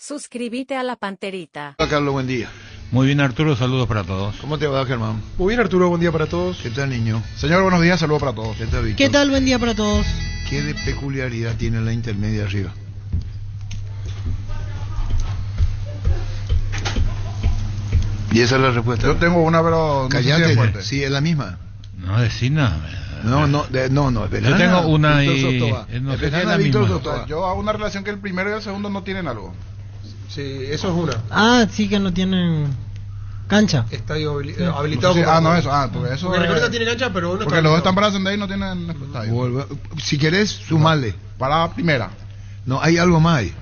Suscríbete a la Panterita. Hola Carlos, buen día. Muy bien, Arturo, saludos para todos. ¿Cómo te va, Germán? Muy bien, Arturo, buen día para todos. ¿Qué tal, niño? Señor, buenos días, saludos para todos. ¿Qué tal, Víctor? ¿Qué tal? Buen día para todos. ¿Qué de peculiaridad tiene la intermedia arriba? Y esa es la respuesta. Yo tengo una, pero no sé si es Callate, fuerte. sí, es la misma. No decís nada. No, Yo tengo una Víctor y... Sotoa. no sé si es Espelana, la Víctor misma. Sotoa. Yo hago una relación que el primero y el segundo no tienen algo. Sí, eso es una. Ah, sí que no tienen cancha. Estadio habilitado. habilitado. No, eso. Porque eso. Porque Recoleta tiene cancha, pero uno Porque los dos están para Sendai y no tienen estadio. Si querés, sumale. Para primera. No, hay algo más ahí.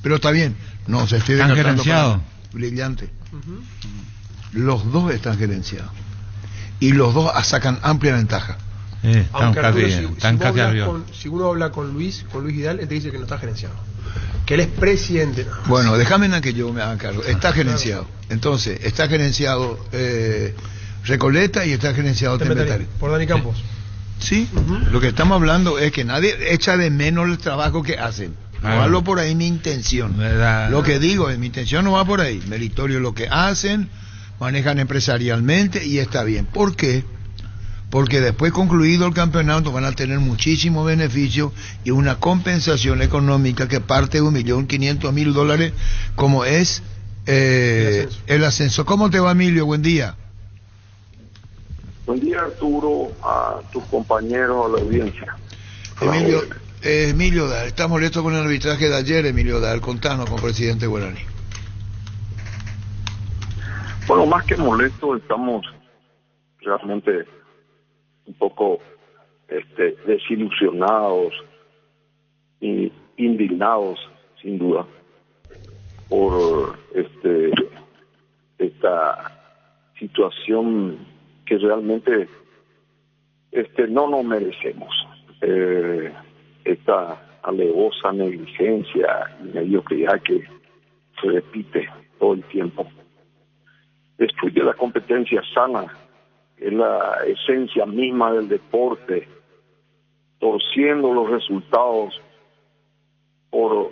Pero está bien. No, se estoy ¿Están descartando gerenciados? para- Brillante. Los dos están gerenciados. Y los dos sacan amplia ventaja. Están Aunque casi, Arturo, están casi arriba. si uno habla con Luis Vidal, él te dice que no está gerenciado. Que él es presidente. Bueno, déjame en que yo me haga cargo. Está gerenciado. Entonces, está gerenciado Recoleta y está gerenciado Tembetari. Por Dani Campos. Sí, lo que estamos hablando es que nadie echa de menos el trabajo que hacen. No Claro. hablo por ahí mi intención. Lo que digo es, mi intención no va por ahí. Meritorio lo que hacen, manejan empresarialmente y está bien. ¿Por qué? Porque después concluido el campeonato van a tener muchísimos beneficios y una compensación económica que parte de $1.500.000 como es el ascenso. ¿Cómo te va, Emilio? Buen día. Buen día, Arturo, a tus compañeros, a la audiencia. Emilio Dahl, ¿estás molesto con el arbitraje de ayer, Emilio Dahl? Contanos con presidente Guaraní. Bueno, más que molesto, estamos realmente un poco desilusionados y indignados, sin duda, por esta situación que realmente no nos merecemos. Esta alevosa negligencia y mediocridad que se repite todo el tiempo destruye la competencia sana, es la esencia misma del deporte, torciendo los resultados por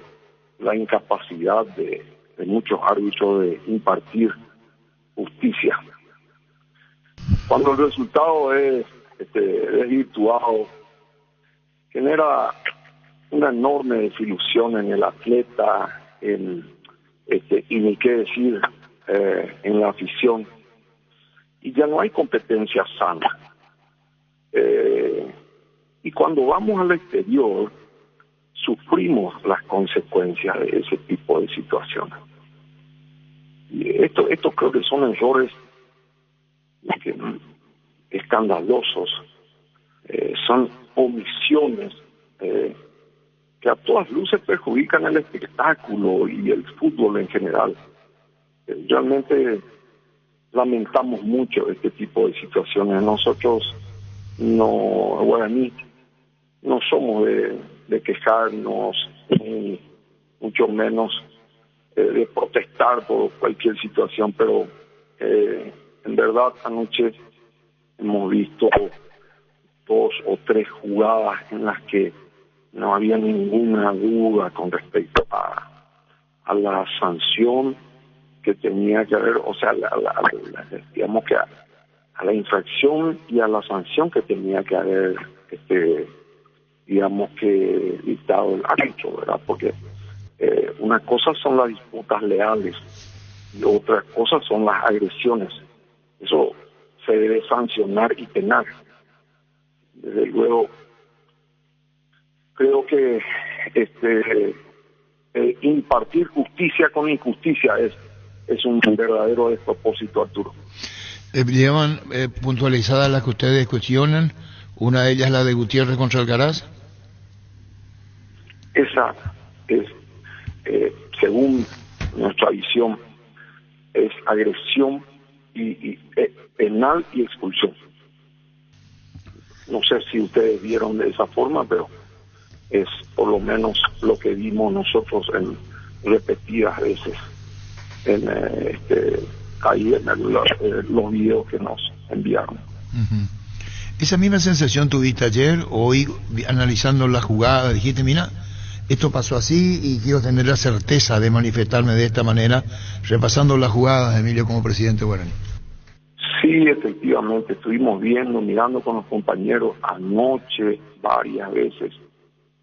la incapacidad de muchos árbitros de impartir justicia. Cuando el resultado es desvirtuado, genera una enorme desilusión en el atleta, y ni qué decir en la afición, y ya no hay competencia sana. Y cuando vamos al exterior, sufrimos las consecuencias de ese tipo de situaciones. Y esto creo que son errores escandalosos, son omisiones que a todas luces perjudican el espectáculo y el fútbol en general. Realmente lamentamos mucho este tipo de situaciones. Nosotros Guaraní no somos de quejarnos, ni mucho menos de protestar por cualquier situación, pero en verdad anoche hemos visto 2 o 3 jugadas en las que no había ninguna duda con respecto a la sanción que tenía que haber, o sea, digamos que a la infracción y a la sanción que tenía que haber, digamos que dictado el árbitro, ¿verdad? Porque una cosa son las disputas leales y otra cosa son las agresiones. Eso se debe sancionar y penar. Desde luego, creo que impartir justicia con injusticia es un verdadero despropósito, Arturo. Llevan puntualizadas las que ustedes cuestionan, una de ellas la de Gutiérrez contra Alcaraz. Esa es, según nuestra visión, es agresión y penal y expulsión. No sé si ustedes vieron de esa forma, pero es por lo menos lo que vimos nosotros en repetidas veces ahí en los videos que nos enviaron. ¿Esa misma sensación tuviste ayer o hoy analizando la jugada? Dijiste, mira, esto pasó así y quiero tener la certeza de manifestarme de esta manera, repasando las jugadas, Emilio, como presidente guaraní. Sí, efectivamente, estuvimos mirando con los compañeros anoche varias veces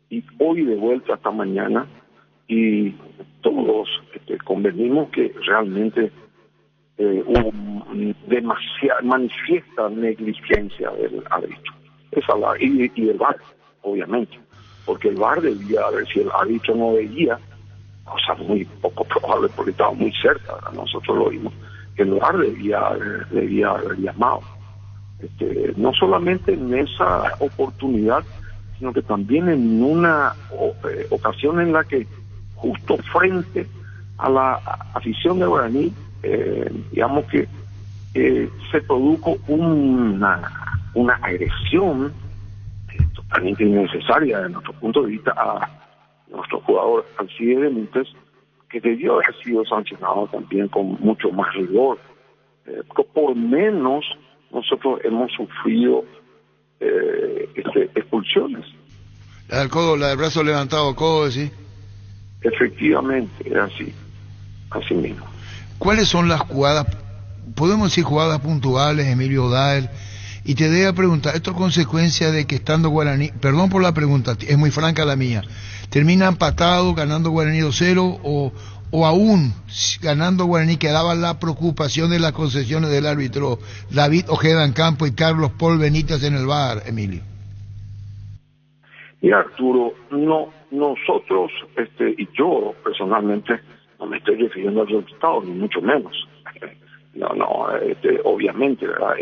y hoy de vuelta esta mañana, y todos convenimos que realmente hubo manifiesta negligencia del árbitro. Y el VAR, obviamente, porque el VAR debía haber, si el árbitro no veía, cosa muy poco probable porque estaba muy cerca, ¿verdad? Nosotros lo vimos, que el VAR debía haber llamado. No solamente en esa oportunidad, sino que también en una ocasión en la que justo frente a la afición de Guaraní, digamos que se produjo una agresión totalmente innecesaria desde nuestro punto de vista a nuestro jugador Alcide Benítez, que debió haber sido sancionado también con mucho más rigor. Por menos nosotros hemos sufrido expulsiones. La del codo, la del brazo levantado, codo, ¿sí? Efectivamente, es así mismo. ¿Cuáles son las jugadas, podemos decir jugadas puntuales, Emilio Daer? Y te debo preguntar, ¿esto es consecuencia de que estando Guaraní, perdón por la pregunta, es muy franca la mía, termina empatado, ganando Guaraní 2-0, o aún ganando Guaraní quedaba la preocupación de las concesiones del árbitro David Ojeda en campo y Carlos Paul Benítez en el VAR, Emilio? Y Arturo, nosotros, y yo personalmente, no me estoy refiriendo al resultado, ni mucho menos. Obviamente, ¿verdad?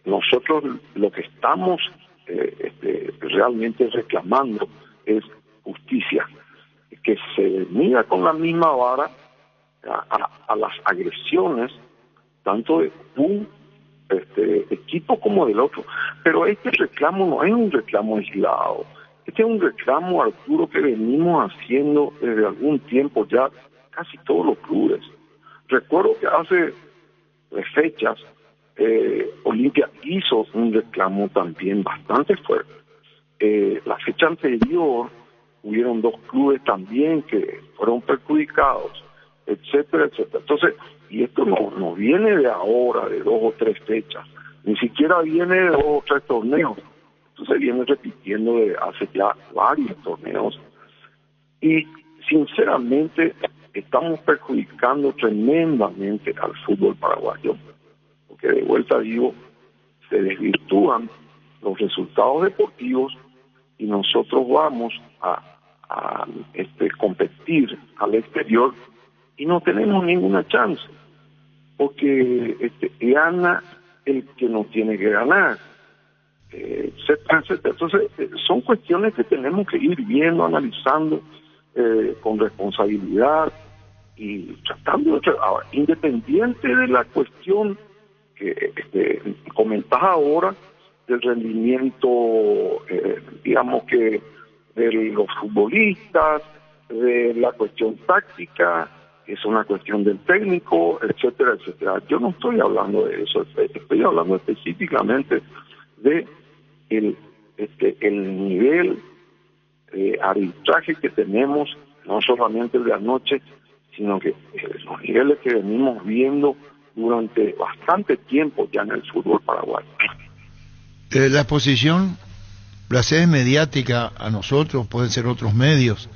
Nosotros lo que estamos realmente reclamando es justicia, que se mida con la misma vara a las agresiones, tanto de un equipo como del otro. Pero este reclamo no es un reclamo aislado. Este es un reclamo, Arturo, que venimos haciendo desde algún tiempo ya, casi todos los clubes. Recuerdo que hace 3 fechas, Olimpia hizo un reclamo también bastante fuerte. La fecha anterior, hubieron 2 clubes también que fueron perjudicados, etcétera, etcétera. Entonces, y esto no viene de ahora, de 2 o 3 fechas, ni siquiera viene de 2 o 3 torneos. Esto se viene repitiendo de hace ya varios torneos y sinceramente estamos perjudicando tremendamente al fútbol paraguayo, porque de vuelta digo, se desvirtúan los resultados deportivos y nosotros vamos a competir al exterior y no tenemos ninguna chance, porque gana el que no tiene que ganar, etcétera, etcétera. Entonces, son cuestiones que tenemos que ir viendo, analizando con responsabilidad y tratando de... Ahora, independiente de la cuestión que comentás ahora, del rendimiento, digamos que de los futbolistas, de la cuestión táctica, que es una cuestión del técnico, etcétera, etcétera. Yo no estoy hablando de eso, estoy hablando específicamente de el nivel de arbitraje que tenemos, no solamente el de anoche, sino que los niveles que venimos viendo durante bastante tiempo ya en el fútbol paraguayo. La exposición, la sede mediática a nosotros, pueden ser otros medios.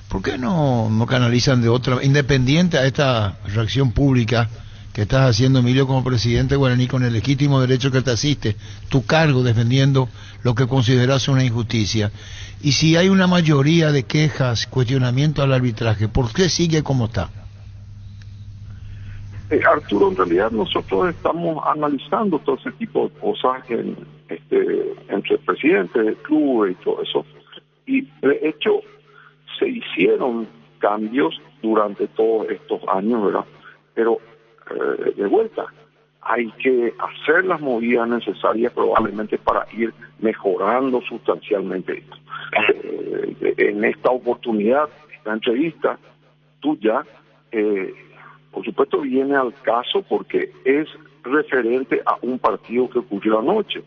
¿Por qué no canalizan de otra, independiente a esta reacción pública que estás haciendo, Emilio, como presidente guaraní, con el legítimo derecho que te asiste, tu cargo defendiendo lo que consideras una injusticia? Y si hay una mayoría de quejas, cuestionamiento al arbitraje, ¿por qué sigue como está? Arturo, en realidad nosotros estamos analizando todo ese tipo de cosas entre el presidente del club y todo eso. Y de hecho se hicieron cambios durante todos estos años, ¿verdad? Pero de vuelta, hay que hacer las movidas necesarias probablemente para ir mejorando sustancialmente esto. En esta oportunidad, esta entrevista tuya, por supuesto viene al caso porque es referente a un partido que ocurrió anoche.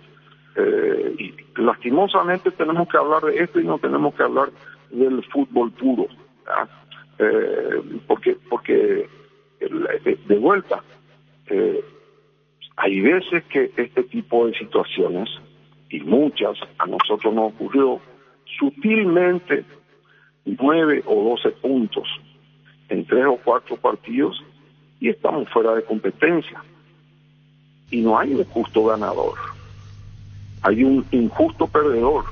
Y lastimosamente tenemos que hablar de esto y no tenemos que hablar del fútbol puro, ¿verdad? Porque de vuelta, hay veces que este tipo de situaciones, y muchas, a nosotros nos ocurrió sutilmente 9 o 12 puntos en 3 o 4 partidos y estamos fuera de competencia. Y no hay un justo ganador, hay un injusto perdedor.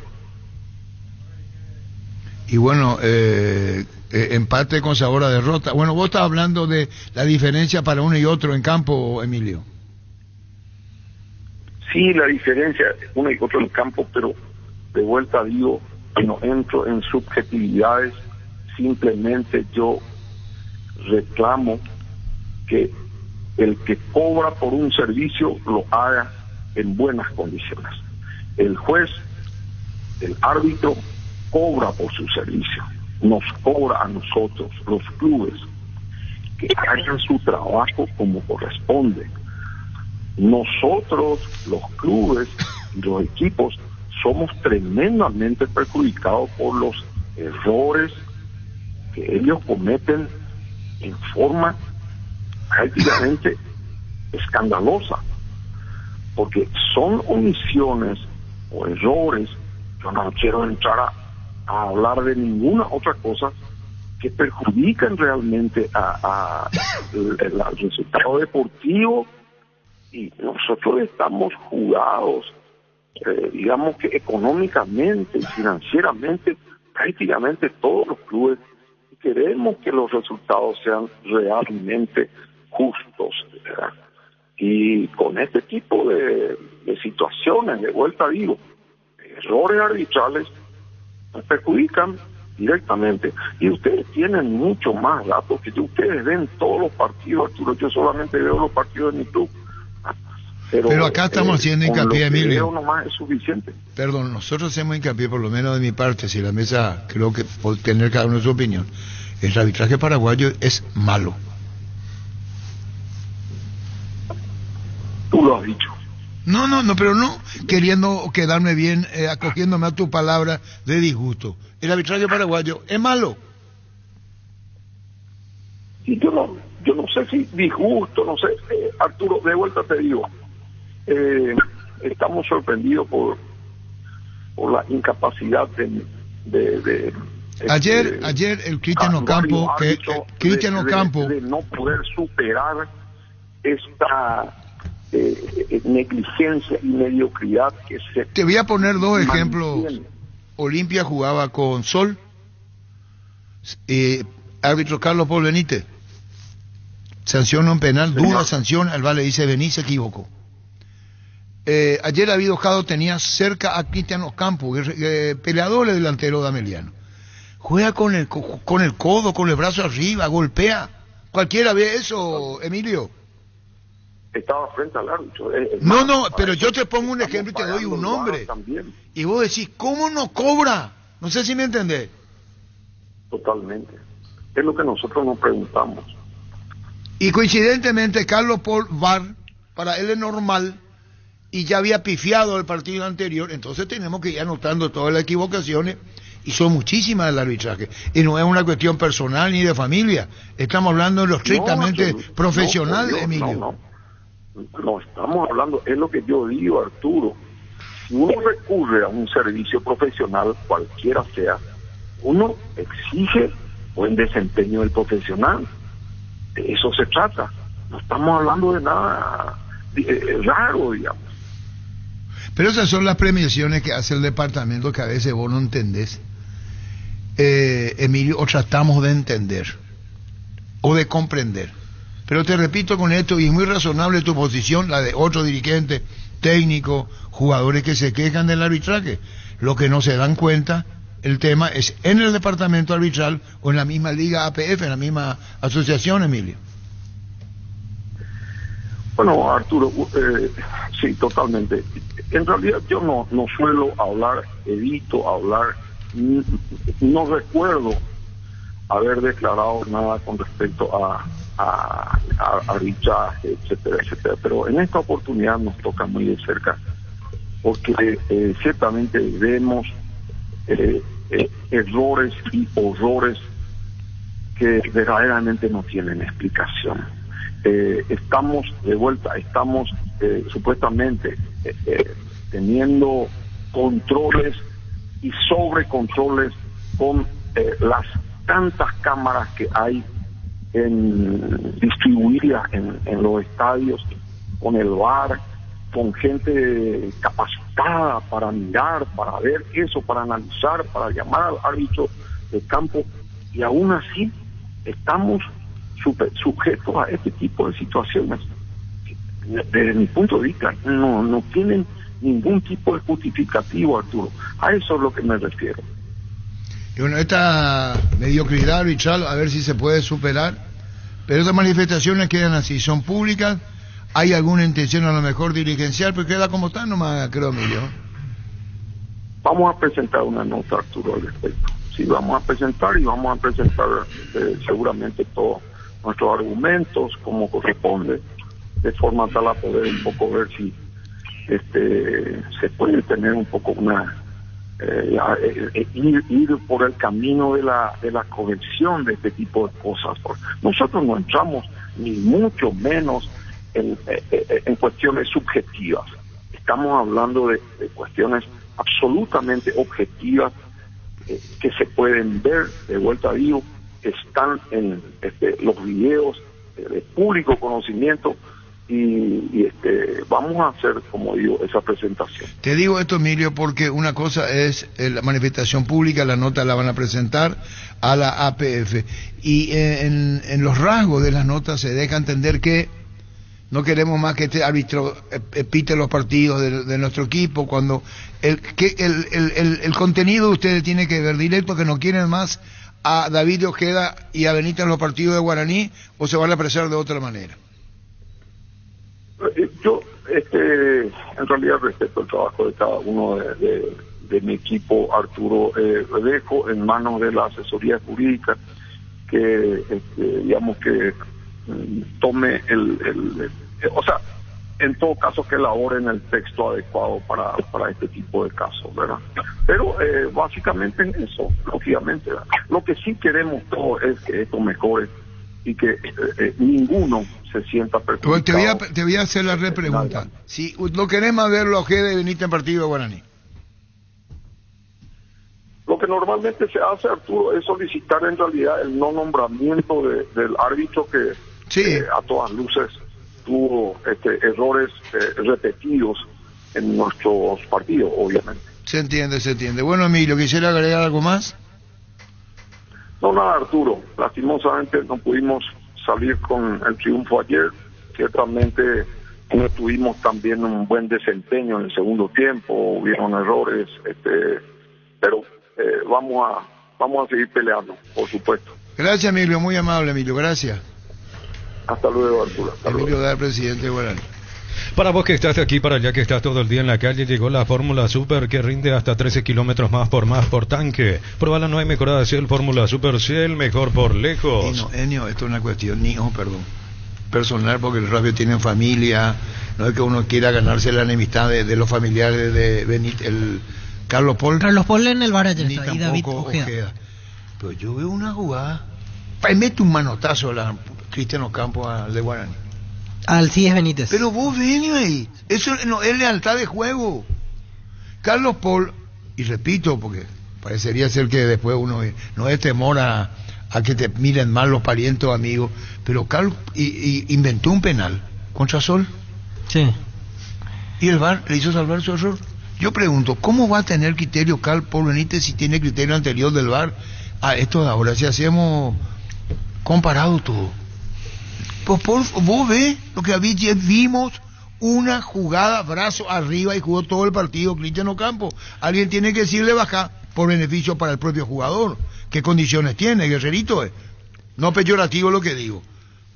Y bueno, empate con sabor a derrota. Bueno, vos estás hablando de la diferencia para uno y otro en campo, Emilio. Sí, la diferencia, uno y otro en campo, pero de vuelta digo que no entro en subjetividades, simplemente yo reclamo que el que cobra por un servicio lo haga en buenas condiciones. El juez, el árbitro, cobra por su servicio, nos cobra a nosotros, los clubes, que hagan su trabajo como corresponde. Nosotros, los clubes y los equipos, somos tremendamente perjudicados por los errores que ellos cometen en forma prácticamente escandalosa, porque son omisiones o errores. Yo no quiero entrar a hablar de ninguna otra cosa que perjudican realmente el resultado deportivo, y nosotros estamos jugados, digamos que económicamente y financieramente, prácticamente todos los clubes, y queremos que los resultados sean realmente justos, ¿verdad? Y con este tipo de situaciones, de vuelta digo, errores arbitrales nos perjudican directamente. Y ustedes tienen mucho más datos que yo. Ustedes ven todos los partidos, Arturo. Yo solamente veo los partidos de mi club. Pero acá estamos haciendo hincapié, Emilio. Nomás es suficiente. Perdón, nosotros hacemos hincapié, por lo menos de mi parte, si la mesa creo que puede tener cada uno su opinión. El arbitraje paraguayo es malo. Tú lo has dicho. No, pero no queriendo quedarme bien, acogiéndome a tu palabra de disgusto. El arbitraje paraguayo es malo. Y yo no sé si disgusto, no sé, Arturo, de vuelta te digo, estamos sorprendidos por la incapacidad de ayer el Cristian Ocampo, de no poder superar esta negligencia y mediocridad que se... Te voy a poner dos mantiene. ejemplos. Olimpia jugaba con Sol, árbitro Carlos Paul Benítez, sanciona un penal, duda sanción, al VAR le dice vení, se equivocó. Ayer David Ojado tenía cerca a Cristian Ocampo, peleador el delantero de Ameliano. Juega con el codo, con el brazo arriba, golpea. Cualquiera ve eso, Emilio. Estaba frente al árbitro. No, pero yo te pongo un ejemplo y te doy un nombre. Y vos decís, ¿cómo no cobra? No sé si me entendés. Totalmente. Es lo que nosotros nos preguntamos. Y coincidentemente, Carlos Paul VAR, para él es normal, y ya había pifiado el partido anterior, entonces tenemos que ir anotando todas las equivocaciones, y son muchísimas del arbitraje. Y no es una cuestión personal ni de familia, estamos hablando de lo estrictamente profesional, Emilio. No estamos hablando, es lo que yo digo, Arturo. Si uno recurre a un servicio profesional, cualquiera sea, uno exige buen desempeño del profesional. De eso se trata. No estamos hablando de nada raro, digamos. Pero esas son las premiaciones que hace el departamento que a veces vos no entendés, Emilio, o tratamos de entender o de comprender. Pero te repito con esto, y es muy razonable tu posición, la de otros dirigentes, técnicos, jugadores que se quejan del arbitraje. Lo que no se dan cuenta, el tema es en el departamento arbitral o en la misma liga APF, en la misma asociación, Emilio. Bueno, Arturo, sí, totalmente. En realidad yo no suelo hablar, evito hablar, no recuerdo haber declarado nada con respecto a arbitraje, etcétera, pero en esta oportunidad nos toca muy de cerca, porque ciertamente vemos errores y horrores que verdaderamente no tienen explicación. Estamos de vuelta, estamos supuestamente teniendo controles y sobrecontroles con las tantas cámaras que hay distribuidas en los estadios, con el VAR, con gente capacitada para mirar, para ver eso, para analizar, para llamar al árbitro de campo, y aún así estamos sujetos a este tipo de situaciones. Desde mi punto de vista, no tienen ningún tipo de justificativo, Arturo. A eso es lo que me refiero. Y bueno, esta mediocridad arbitral, a ver si se puede superar, pero estas manifestaciones quedan así, son públicas. ¿Hay alguna intención a lo mejor dirigencial? Pues queda como está nomás, creo, Emilio. Vamos a presentar una nota, Arturo, al respecto. Sí, vamos a presentar seguramente todos nuestros argumentos como corresponde, de forma tal a poder un poco ver si se puede tener un poco ir por el camino de la corrección de este tipo de cosas. Porque nosotros no entramos ni mucho menos en cuestiones subjetivas. Estamos hablando de cuestiones absolutamente objetivas que se pueden ver, de vuelta digo, están en los videos de público conocimiento, y vamos a hacer, como digo, esa presentación. Te digo esto, Emilio, porque una cosa es la manifestación pública, la nota la van a presentar a la APF, y en los rasgos de las notas se deja entender que no queremos más que este árbitro pite los partidos de nuestro equipo, cuando el contenido de ustedes tiene que ver directo, que no quieren más a David Ojeda y a Benítez en los partidos de Guaraní, o se van a apreciar de otra manera. Yo en realidad respeto el trabajo de cada uno de mi equipo, Arturo. Dejo en manos de la asesoría jurídica que digamos que tome o sea, en todo caso que elaboren el texto adecuado para este tipo de casos, ¿verdad? Pero básicamente eso, lógicamente, ¿verdad? Lo que sí queremos todos es que esto mejore y que ninguno se sienta perjudicado. Te voy a hacer la repregunta. Si lo queremos ver los Ojeda y Benítez en partido de Guaraní. Lo que normalmente se hace, Arturo, es solicitar en realidad el no nombramiento del árbitro que a todas luces tuvo errores repetidos en nuestros partidos, obviamente. Se entiende. Bueno, Emilio, ¿quisiera agregar algo más? No, nada, Arturo. Lastimosamente no pudimos salir con el triunfo ayer. Ciertamente no tuvimos también un buen desempeño en el segundo tiempo, hubieron errores, pero vamos a seguir peleando, por supuesto. Gracias, Emilio, muy amable, Emilio, gracias. Hasta luego, Arturo. Emilio Dar, presidente de Guaraní. Para vos que estás de aquí para allá, que estás todo el día en la calle, llegó la Fórmula Super, que rinde hasta 13 kilómetros más por tanque. Probala, no hay mejorada Ciel, Fórmula Super Ciel, mejor por lejos. Enio, esto es una cuestión personal, porque el rápido tiene familia, no es que uno quiera ganarse la enemistad de los familiares de Benítez, el Carlos Paul en el bar ayer ni está, y tampoco David Ojeda. Pero yo veo una jugada, mete un manotazo a Cristian Ocampo al de Guaraní. Al sí es Benítez. Pero vos ven ahí, eso no es lealtad de juego. Carlos Paul, y repito, porque parecería ser que después uno no es temor a que te miren mal los parientes o amigos, pero Carlos inventó un penal contra Sol. Sí. Y el VAR le hizo salvar su error. Yo pregunto, ¿cómo va a tener criterio Carlos Paul Benítez si tiene criterio anterior del VAR a esto de ahora? Si hacemos comparado todo. Pues vos ves lo que vimos, una jugada brazo arriba y jugó todo el partido Cristian Ocampo. Alguien tiene que decirle baja por beneficio para el propio jugador. ¿Qué condiciones tiene, Guerrerito? No peyorativo lo que digo,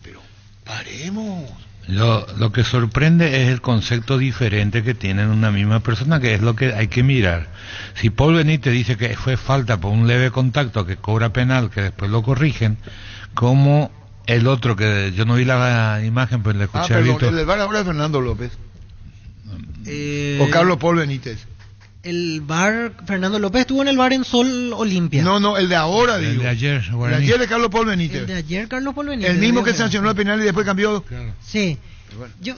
pero paremos. Lo que sorprende es el concepto diferente que tienen una misma persona, que es lo que hay que mirar. Si Paul Benítez dice que fue falta por un leve contacto, que cobra penal, que después lo corrigen, como el otro, que yo no vi la imagen, pero le escuché a Víctor. El VAR ahora es Fernando López. O Carlos Paul Benítez. El VAR, Fernando López estuvo en el VAR en Sol Olimpia. No, el de ahora, El digo. de ayer, El de Guaraní. ayer de Carlos Paul Benítez. El de ayer, Carlos Paul Benítez. El mismo que Digo, sancionó el penal y después cambió. Claro. Sí.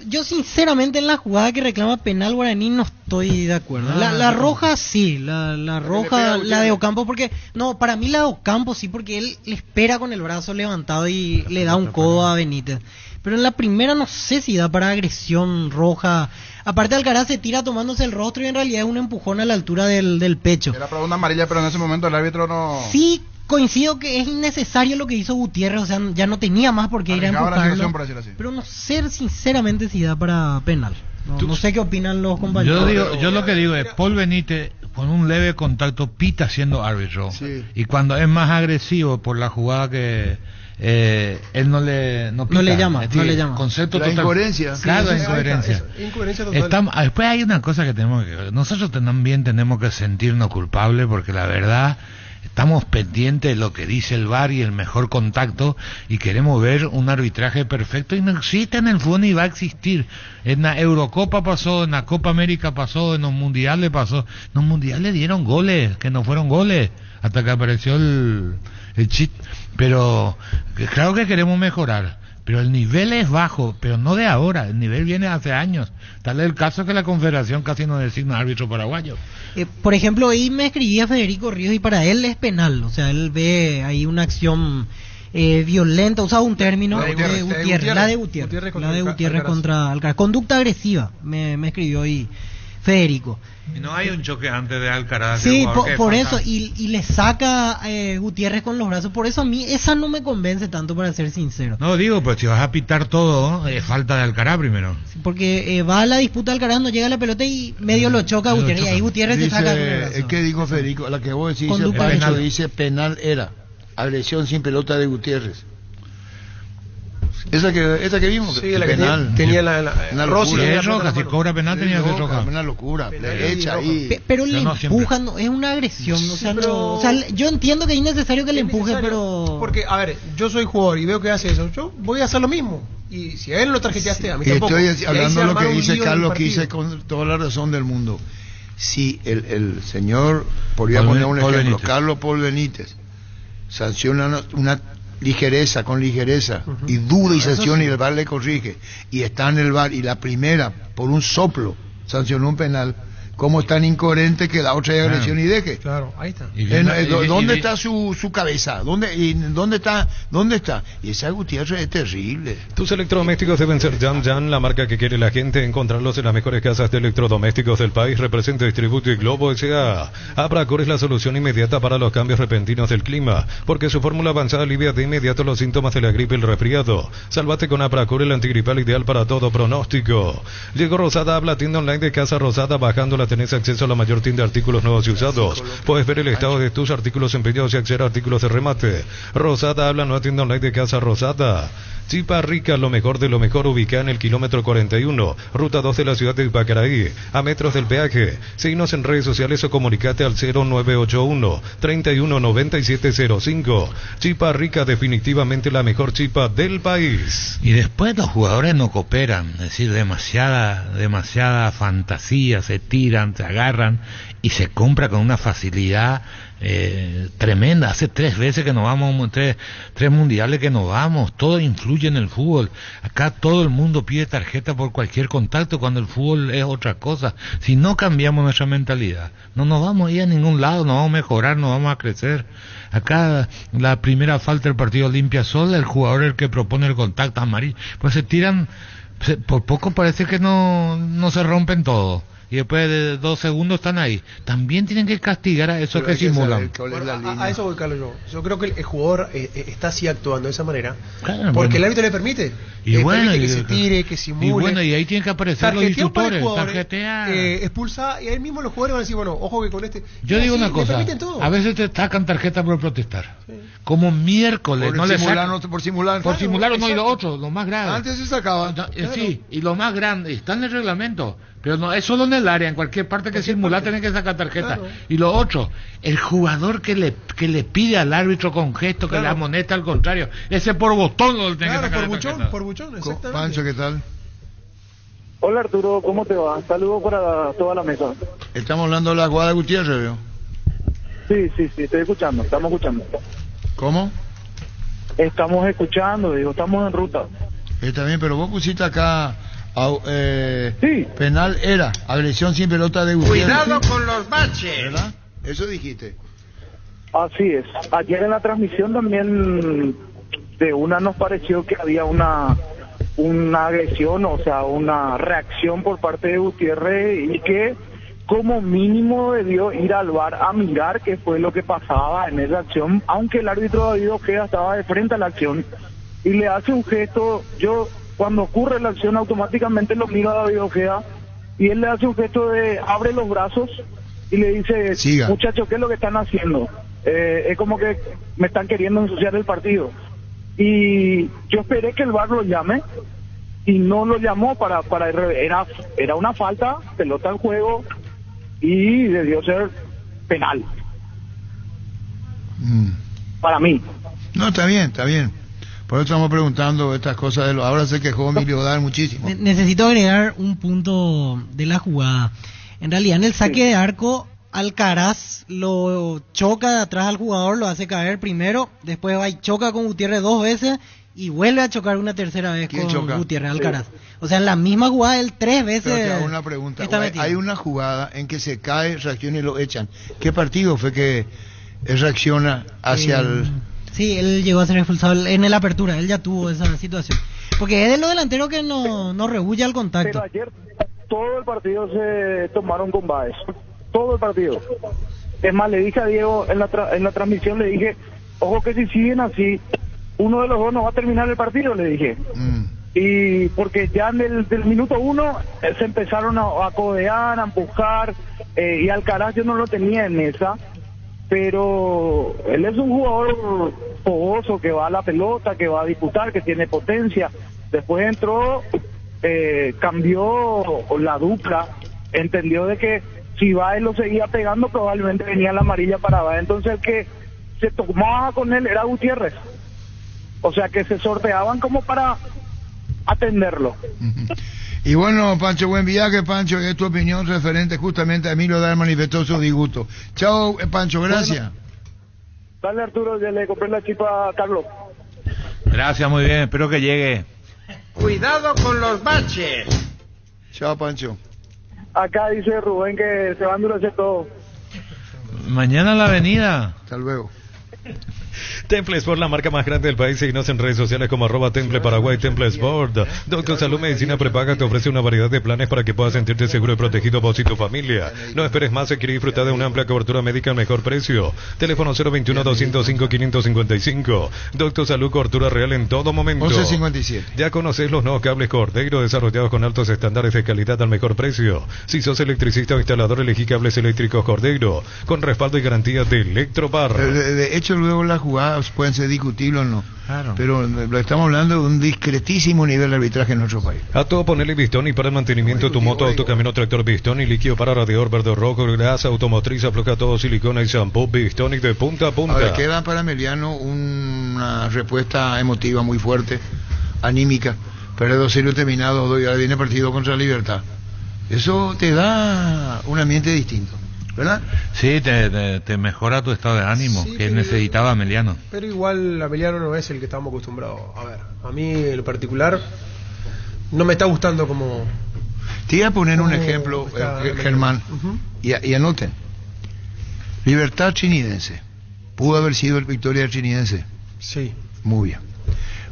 Yo sinceramente en la jugada que reclama penal Guaraní no estoy de acuerdo. La roja sí, la roja, la de Ocampo, porque no, para mí la de Ocampo sí, porque él le espera con el brazo levantado y le da un codo a Benítez. Pero en la primera no sé si da para agresión roja. Aparte Alcaraz se tira tomándose el rostro y en realidad es un empujón a la altura del pecho. Era para una amarilla, pero en ese momento el árbitro no... Sí, coincido que es innecesario lo que hizo Gutiérrez, o sea, ya no tenía más por qué ir a Arriesgaba la empujarlo. situación, por decirlo así. Pero no sé sinceramente si da para penal. No sé qué opinan los compañeros. Yo lo que digo es, Paul Benítez con un leve contacto pita siendo árbitro. Sí. Y cuando es más agresivo por la jugada que él no le llama, Es decir, no le llama. Concepto La total. incoherencia. Claro, Sí, la incoherencia. eso, incoherencia total. Después hay una cosa que nosotros también tenemos que sentirnos culpables porque la verdad estamos pendientes de lo que dice el VAR y el mejor contacto y queremos ver un arbitraje perfecto y no existe en el fútbol ni va a existir. En la Eurocopa pasó, en la Copa América pasó, en los mundiales pasó. En los mundiales dieron goles, que no fueron goles, hasta que apareció el cheat. Pero claro que queremos mejorar. Pero el nivel es bajo, pero no de ahora, el nivel viene hace años. Tal es el caso que la Confederación casi no designa árbitro paraguayo. Por ejemplo, ahí me escribía Federico Ríos y para él es penal, o sea, él ve ahí una acción violenta, usaba un término La de Gutiérrez. la de Gutiérrez contra Alcaraz. Conducta agresiva, me escribió ahí Federico. Y no hay un choque antes de Alcaraz. Sí, por eso, y le saca Gutiérrez con los brazos, por eso a mí esa no me convence tanto, para ser sincero. No, digo, pues si vas a pitar todo, falta de Alcaraz primero. Porque va a la disputa Alcaraz, no llega la pelota y medio lo choca a Gutiérrez, y ahí Gutiérrez se saca con el brazo. Es que dijo Federico, la que vos decís, Conducta penal, agresiva. dice penal era agresión sin pelota de Gutiérrez. Esa que vimos, Sí, la que penal. tenía Una Rossi. Si locura. es roja, si cobra penal tenía que ser roja. Una locura, Penal derecha y ahí. Pero le No, empujan, no, es una agresión, o sea, pero- no, o sea, yo entiendo que es innecesario que le Es empuje, necesario, pero... Porque, a ver, yo soy jugador y veo que hace eso, yo voy a hacer lo mismo. Y si a él lo tarjeteaste, a mí Y tampoco. estoy Y ahí hablando se de lo que armaron un dice lío en el Carlos, que partido. dice con toda la razón del mundo. Si el señor, podría Paul poner un Paul ejemplo, Benítez. Carlos Paul Benítez, sanciona una ligereza, con ligereza, y duda y sanciona y el VAR le corrige, y está en el VAR, y la primera, por un soplo, sancionó un penal, ¿cómo es tan incoherente que la otra hay agresión y deje? Claro, ahí está. ¿Dónde está su cabeza? ¿Dónde está? Y esa Gutiérrez es terrible. Tus electrodomésticos deben ser Yan, la marca que quiere la gente. Encontrarlos en las mejores casas de electrodomésticos del país. Representa Distributo y Globo S.A. Abracor es la solución inmediata para los cambios repentinos del clima, porque su fórmula avanzada alivia de inmediato los síntomas de la gripe y el resfriado. Salvate con Abracor, el antigripal ideal para todo pronóstico. Llegó Rosada, habla tienda online de Casa Rosada. Bajándola tenés acceso a la mayor tienda de artículos nuevos y usados. Puedes ver el estado de tus artículos empeñados y acceder a artículos de remate. Rosada habla, nueva tienda online de Casa Rosada. Chipa Rica, lo mejor de lo mejor, ubicada en el kilómetro 41, ruta 2 de la ciudad de Ipacaraí, a metros del peaje. Síguenos en redes sociales o comunicate al 0981 319705. Chipa Rica, definitivamente la mejor chipa del país. Y después los jugadores no cooperan, es decir, demasiada fantasía, se tiran, se agarran y se compra con una facilidad tremenda. Hace 3 veces que nos vamos, tres mundiales que nos vamos, todo influye en el fútbol. Acá todo el mundo pide tarjeta por cualquier contacto cuando el fútbol es otra cosa. Si no cambiamos nuestra mentalidad, no nos vamos a ir a ningún lado, no vamos a mejorar, no vamos a crecer. Acá la primera falta del partido Olimpia Sol, el jugador el que propone el contacto amarillo, pues se tiran, por poco parece que no se rompen todo. Y después de 2 segundos están ahí. También tienen que castigar a esos Pero que hay que simulan. saber cuál es la Bueno, línea. a eso voy, Carlos. Yo creo que el jugador está así actuando de esa manera Claro, porque bueno. el árbitro le permite. Y Le bueno, permite que y- se tire, que simule. Y bueno, y ahí tienen que aparecer los Tarjeteó para el instructores, jugador, tarjetea. expulsa, y ahí mismo los jugadores van a decir, bueno, ojo que con este. Yo Y digo así, una le cosa, permiten todo. a veces te sacan tarjeta por protestar. Como miércoles, Por no le simular, sacan. no, por simular. Por simular o no, y lo exacto. otro, lo más grave. Antes se sacaba. No, sí, y lo más grande, está en el reglamento, pero no es solo en el área, en cualquier parte que simular tenés que sacar tarjeta. Claro. Y lo otro, el jugador que le pide al árbitro con gesto, que Claro. le amonesta al contrario, ese por botón lo tiene Claro, que sacar por la buchón, tarjeta. por buchón, exactamente. Pancho, ¿qué tal? Hola Arturo, ¿cómo te va? Saludos para toda la mesa. Estamos hablando de la jugada de Gutiérrez, ¿veo? Sí, estoy escuchando, estamos escuchando. ¿Cómo? Estamos escuchando, digo, estamos en ruta. Está bien, pero vos pusiste acá Sí. penal era agresión sin pelota de Gutiérrez. Cuidado con los baches. ¿Verdad? Eso dijiste. Así es. Ayer en la transmisión también de una nos pareció que había una agresión, o sea, una reacción por parte de Gutiérrez y que como mínimo debió ir al VAR a mirar qué fue lo que pasaba en esa acción, aunque el árbitro David Ojeda estaba de frente a la acción y le hace un gesto. Yo cuando ocurre la acción automáticamente lo miro a David Ojeda y él le hace un gesto de abre los brazos y le dice, Siga. Muchachos, ¿qué es lo que están haciendo? Es como que me están queriendo ensuciar el partido. Y yo esperé que el VAR lo llame y no lo llamó era una falta, pelota en juego y debió ser penal. Para mí. No, está bien, está bien. Por eso estamos preguntando estas cosas. Ahora se quejó Emilio Dar muchísimo. Necesito agregar un punto de la jugada. En realidad, en el saque de arco, Alcaraz lo choca de atrás al jugador, lo hace caer primero, después va y choca con Gutiérrez 2 veces y vuelve a chocar una tercera vez con choca? Gutiérrez, Alcaraz. O sea, en la misma jugada él 3 veces. Pero te hago una pregunta. está metido. Hay una jugada en que se cae, reacciona y lo echan. ¿Qué partido fue que reacciona hacia el...? Sí, él llegó a ser expulsado en el apertura, él ya tuvo esa situación. Porque es de los delanteros que no rehuye al contacto. Pero ayer todo el partido se tomaron con Baez. Todo el partido. Es más, le dije a Diego en la transmisión, le dije, ojo que si siguen así, uno de los dos no va a terminar el partido, le dije. Y porque ya del minuto 1 se empezaron a codear, a empujar, y Alcaraz yo no lo tenía en esa, pero él es un jugador fogoso que va a la pelota, que va a disputar, que tiene potencia. Después entró, cambió la dupla, entendió de que si Baez lo seguía pegando probablemente venía la amarilla para Baez, entonces el que se tomaba con él era Gutiérrez, o sea que se sorteaban como para atenderlo. Y bueno, Pancho, buen viaje, Pancho, y es tu opinión referente justamente a Emilio Dar manifestó su disgusto. Chao, Pancho, gracias. Bueno, dale Arturo, ya le compré la chipa a Carlos. Gracias, muy bien, espero que llegue. Cuidado con los baches. Chao, Pancho. Acá dice Rubén que se va a endurecer todo. Mañana en la avenida. Hasta luego. Temple Sport, la marca más grande del país. Síguenos en redes sociales como @Temple Paraguay, Temple Sport. Doctor Salud Medicina Prepaga te ofrece una variedad de planes para que puedas sentirte seguro y protegido vos y tu familia. No esperes más si quieres disfrutar de una amplia cobertura médica al mejor precio. Teléfono 021-205-555. Doctor Salud, cobertura real en todo momento. 1157. Ya conoces los nuevos cables Cordeiro desarrollados con altos estándares de calidad al mejor precio. Si sos electricista o instalador, elegí cables eléctricos Cordeiro con respaldo y garantía de Electropar. De hecho, luego las jugadas pueden ser discutibles o no. Claro. Pero lo estamos hablando de un discretísimo nivel de arbitraje en nuestro país. A todo ponerle Bistoni para el mantenimiento de tu moto, auto, camión, tractor. Bistoni, líquido para radiador verde o rojo, grasa automotriz, afloja todo, silicona y shampoo. Bistoni de punta a punta. Ahora queda para Emiliano una respuesta emotiva muy fuerte, anímica. Pero 2-0 terminado, ahora viene partido contra Libertad. Eso te da un ambiente distinto, ¿verdad? Sí, te mejora tu estado de ánimo, sí, que necesitaba Emiliano. Pero igual Emiliano no es el que estamos acostumbrados a ver. A mí en lo particular no me está gustando como... Te voy a poner un ejemplo, Germán, y anoten. Libertad Trinidense. ¿Pudo haber sido el Victoria Trinidense? Sí. Muy bien.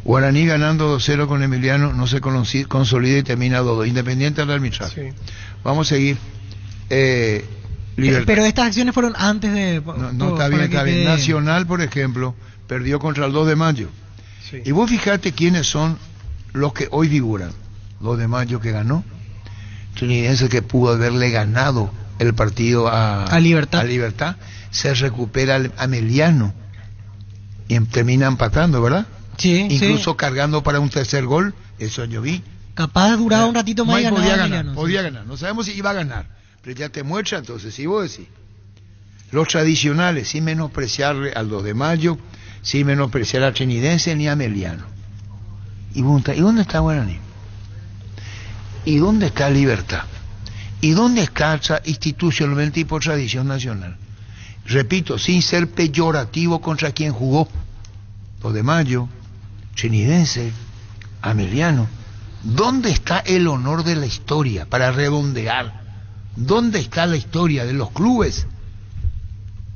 Guaraní ganando 2-0 con Emiliano, no se consolida y termina 2-2, independiente del arbitraje. Sí. Vamos a seguir. Pero estas acciones fueron antes de... No, está bien, está bien. Nacional, por ejemplo, perdió contra el 2 de mayo. Sí. Y vos fijate quiénes son los que hoy figuran. 2 de mayo que ganó. Trinidense que pudo haberle ganado el partido a Libertad. Se recupera a Emiliano y termina empatando, ¿verdad? Sí. Incluso cargando para un tercer gol. Eso yo vi. Capaz de durar un ratito más y podía ganar. No sabemos si iba a ganar. Pero ya te muestra, entonces, si vos decís, los tradicionales, sin menospreciarle al 2 de mayo, sin menospreciar a Trinidense ni a Emiliano. ¿Y dónde está Guaraní? ¿Y dónde está Libertad? ¿Y dónde está institucionalmente y por tradición nacional? Repito, sin ser peyorativo contra quien jugó. 2 de Mayo, Trinidense, Ameliano. ¿Dónde está el honor de la historia para redondear? ¿Dónde está la historia de los clubes?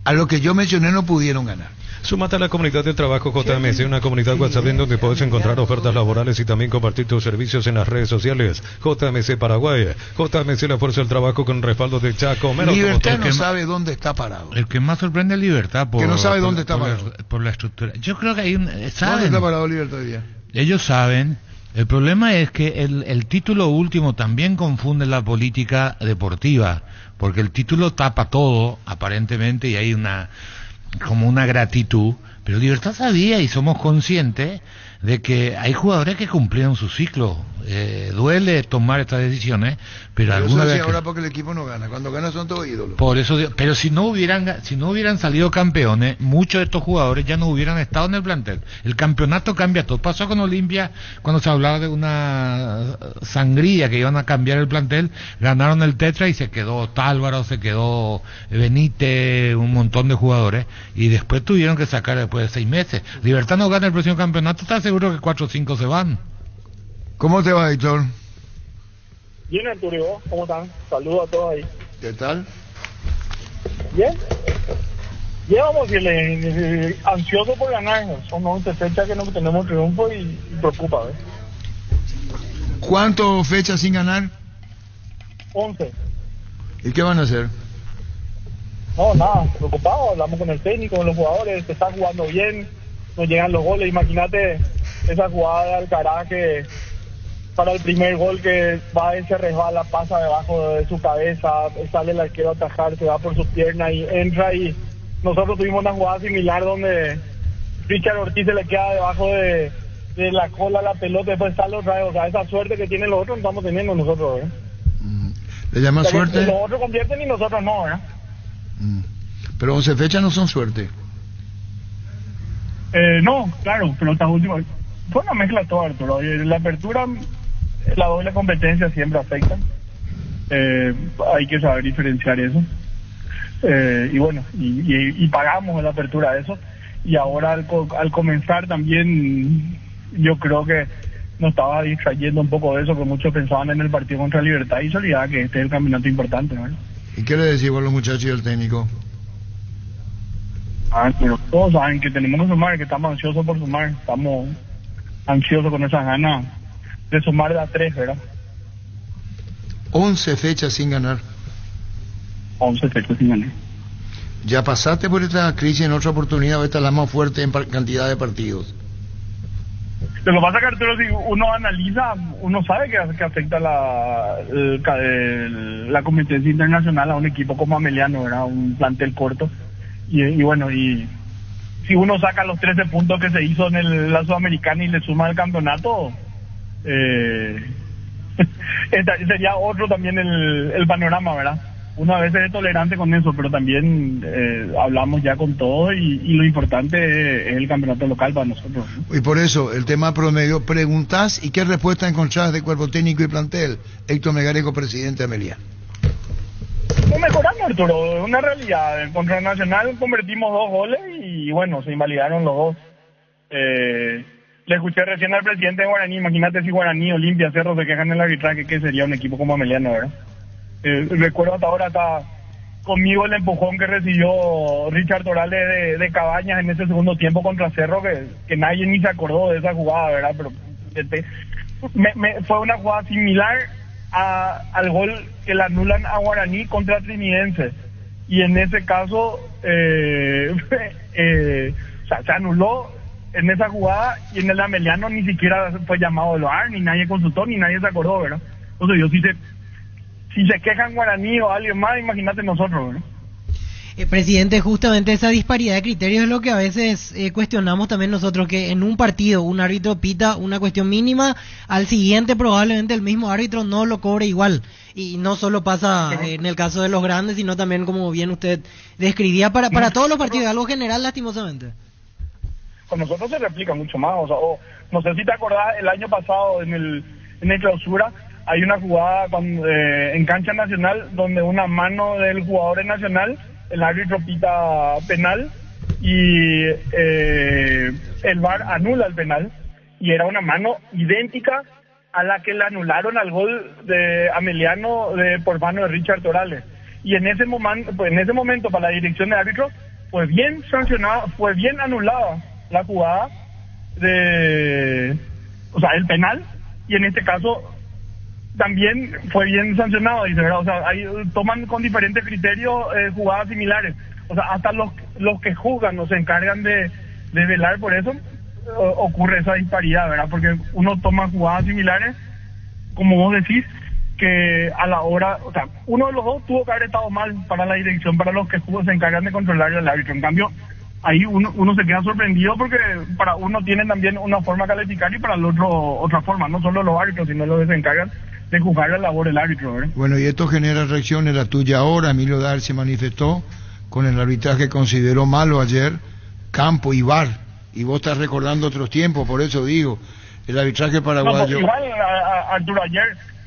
A lo que yo mencioné no pudieron ganar. Súmate a la comunidad del trabajo JMC, una comunidad WhatsApp en donde puedes encontrar ofertas laborales y también compartir tus servicios en las redes sociales. JMC Paraguay, JMC la fuerza del trabajo con respaldo de Chaco. Libertad no sabe dónde está parado. El que más sorprende es Libertad que no sabe dónde está parado. Por la estructura. Yo creo que hay ¿Dónde está parado Libertad hoy día? Ellos saben. El problema es que el título último también confunde la política deportiva, porque el título tapa todo, aparentemente, y hay como una gratitud, pero Libertad sabía y somos conscientes de que hay jugadores que cumplieron su ciclo. Duele tomar estas decisiones, pero alguna vez ahora porque el equipo no gana, cuando gana son todos ídolos. Por eso, pero si no hubieran salido campeones, muchos de estos jugadores ya no hubieran estado en el plantel. El campeonato cambia todo. Pasó con Olimpia cuando se hablaba de una sangría que iban a cambiar el plantel, ganaron el Tetra y se quedó Tálvaro, se quedó Benítez, un montón de jugadores, y después tuvieron que sacar después de 6 meses. Libertad no gana el próximo campeonato, está seguro que 4 o 5 se van. ¿Cómo te va, Héctor? Bien, Arturo, ¿vos? ¿Cómo están? Saludos a todos ahí. ¿Qué tal? Bien. Ya vamos a decirle, ansioso por ganar. Son 11 fechas que no tenemos triunfo y preocupa, ¿ves? ¿Cuántas fechas sin ganar? 11. ¿Y qué van a hacer? No, nada, preocupados. Hablamos con el técnico, con los jugadores, que están jugando bien, nos llegan los goles. Imagínate esa jugada de Alcaraz que para el primer gol que va y se resbala, pasa debajo de su cabeza, sale el arquero a atajar, se va por sus piernas y entra, y nosotros tuvimos una jugada similar donde Richard Ortiz se le queda debajo de la cola la pelota, después sale otra vez. O sea, esa suerte que tienen los otros no estamos teniendo nosotros, ¿eh? ¿Le llama suerte? Los otros convierten y nosotros no, ¿verdad? Pero 11 fechas no son suerte. No, claro, pero estas últimas fue una mezcla toda, Arturo. La apertura, la doble competencia siempre afecta. Hay que saber diferenciar eso. Y bueno, y pagamos la apertura de eso. Y ahora al comenzar también, yo creo que nos estaba distrayendo un poco de eso, que muchos pensaban en el partido contra Libertad y se olvidaba que este es el campeonato importante, ¿no? ¿Y qué le decimos a los muchachos y al técnico? Pero todos saben que tenemos que sumar, que estamos ansiosos por sumar, estamos ansiosos con esas ganas de sumar de a 3, ¿verdad? 11 fechas sin ganar. 11 fechas sin ganar. ¿Ya pasaste por esta crisis en otra oportunidad o esta es la más fuerte en cantidad de partidos? Lo que pasa es que, Arturo, si uno analiza, uno sabe que afecta la competencia internacional a un equipo como Ameliano, ¿verdad? Un plantel corto. Y bueno, y si uno saca los 13 puntos que se hizo en la Sudamericana y le suma el campeonato, sería otro también el panorama, ¿verdad? Uno a veces es tolerante con eso, pero también hablamos ya con todo y lo importante es el campeonato local para nosotros, ¿no? Y por eso, el tema promedio, preguntás y qué respuesta encontrás de cuerpo técnico y plantel. Héctor Megarejo, presidente de Amelia. No mejorando, Arturo, es una realidad. Contra Nacional convertimos 2 goles y bueno, se invalidaron los 2. Le escuché recién al presidente de Guaraní, imagínate si Guaraní, Olimpia, Cerro se quejan en el arbitraje, que sería un equipo como Ameliano, ¿verdad? Recuerdo hasta ahora, está conmigo el empujón que recibió Richard Torales de Cabañas en ese segundo tiempo contra Cerro, que nadie ni se acordó de esa jugada, ¿verdad? Pero fue una jugada similar al gol que le anulan a Guaraní contra Trinidense, y en ese caso o sea, se anuló en esa jugada, y en el Ameliano ni siquiera fue llamado del VAR, ni nadie consultó, ni nadie se acordó, ¿verdad? Entonces yo si se quejan Guaraní o alguien más, imagínate nosotros, ¿verdad? Presidente, justamente esa disparidad de criterios es lo que a veces cuestionamos también nosotros, que en un partido un árbitro pita una cuestión mínima, al siguiente probablemente el mismo árbitro no lo cobre igual, y no solo pasa en el caso de los grandes, sino también, como bien usted describía, para todos los partidos, algo general lastimosamente. Con nosotros se replica mucho más, o sea, no sé si te acordás, el año pasado en el clausura hay una jugada en cancha Nacional donde una mano del jugador de Nacional, el árbitro pita penal y el VAR anula el penal, y era una mano idéntica a la que le anularon al gol de Ameliano por mano de Richard Torales. Y en ese momento para la dirección de árbitro fue bien sancionada, fue bien anulada la jugada el penal, y en este caso también fue bien sancionado, dice, ¿verdad? O sea, ahí toman con diferentes criterios jugadas similares. O sea, hasta los que juzgan o se encargan de velar por eso, ocurre esa disparidad, ¿verdad? Porque uno toma jugadas similares, como vos decís, que a la hora, o sea, uno de los dos tuvo que haber estado mal para la dirección, para los que se encargan de controlar al árbitro. En cambio, ahí uno se queda sorprendido porque para uno tiene también una forma de calificar y para el otro otra forma, no solo los árbitros, sino los que se encargan de juzgar la labor del árbitro, ¿verdad? Bueno, y esto genera reacciones, la tuya ahora. Emilio Dar se manifestó con el arbitraje que consideró malo ayer, campo y VAR, y vos estás recordando otros tiempos, por eso digo, el arbitraje paraguayo... No, igual, Arturo,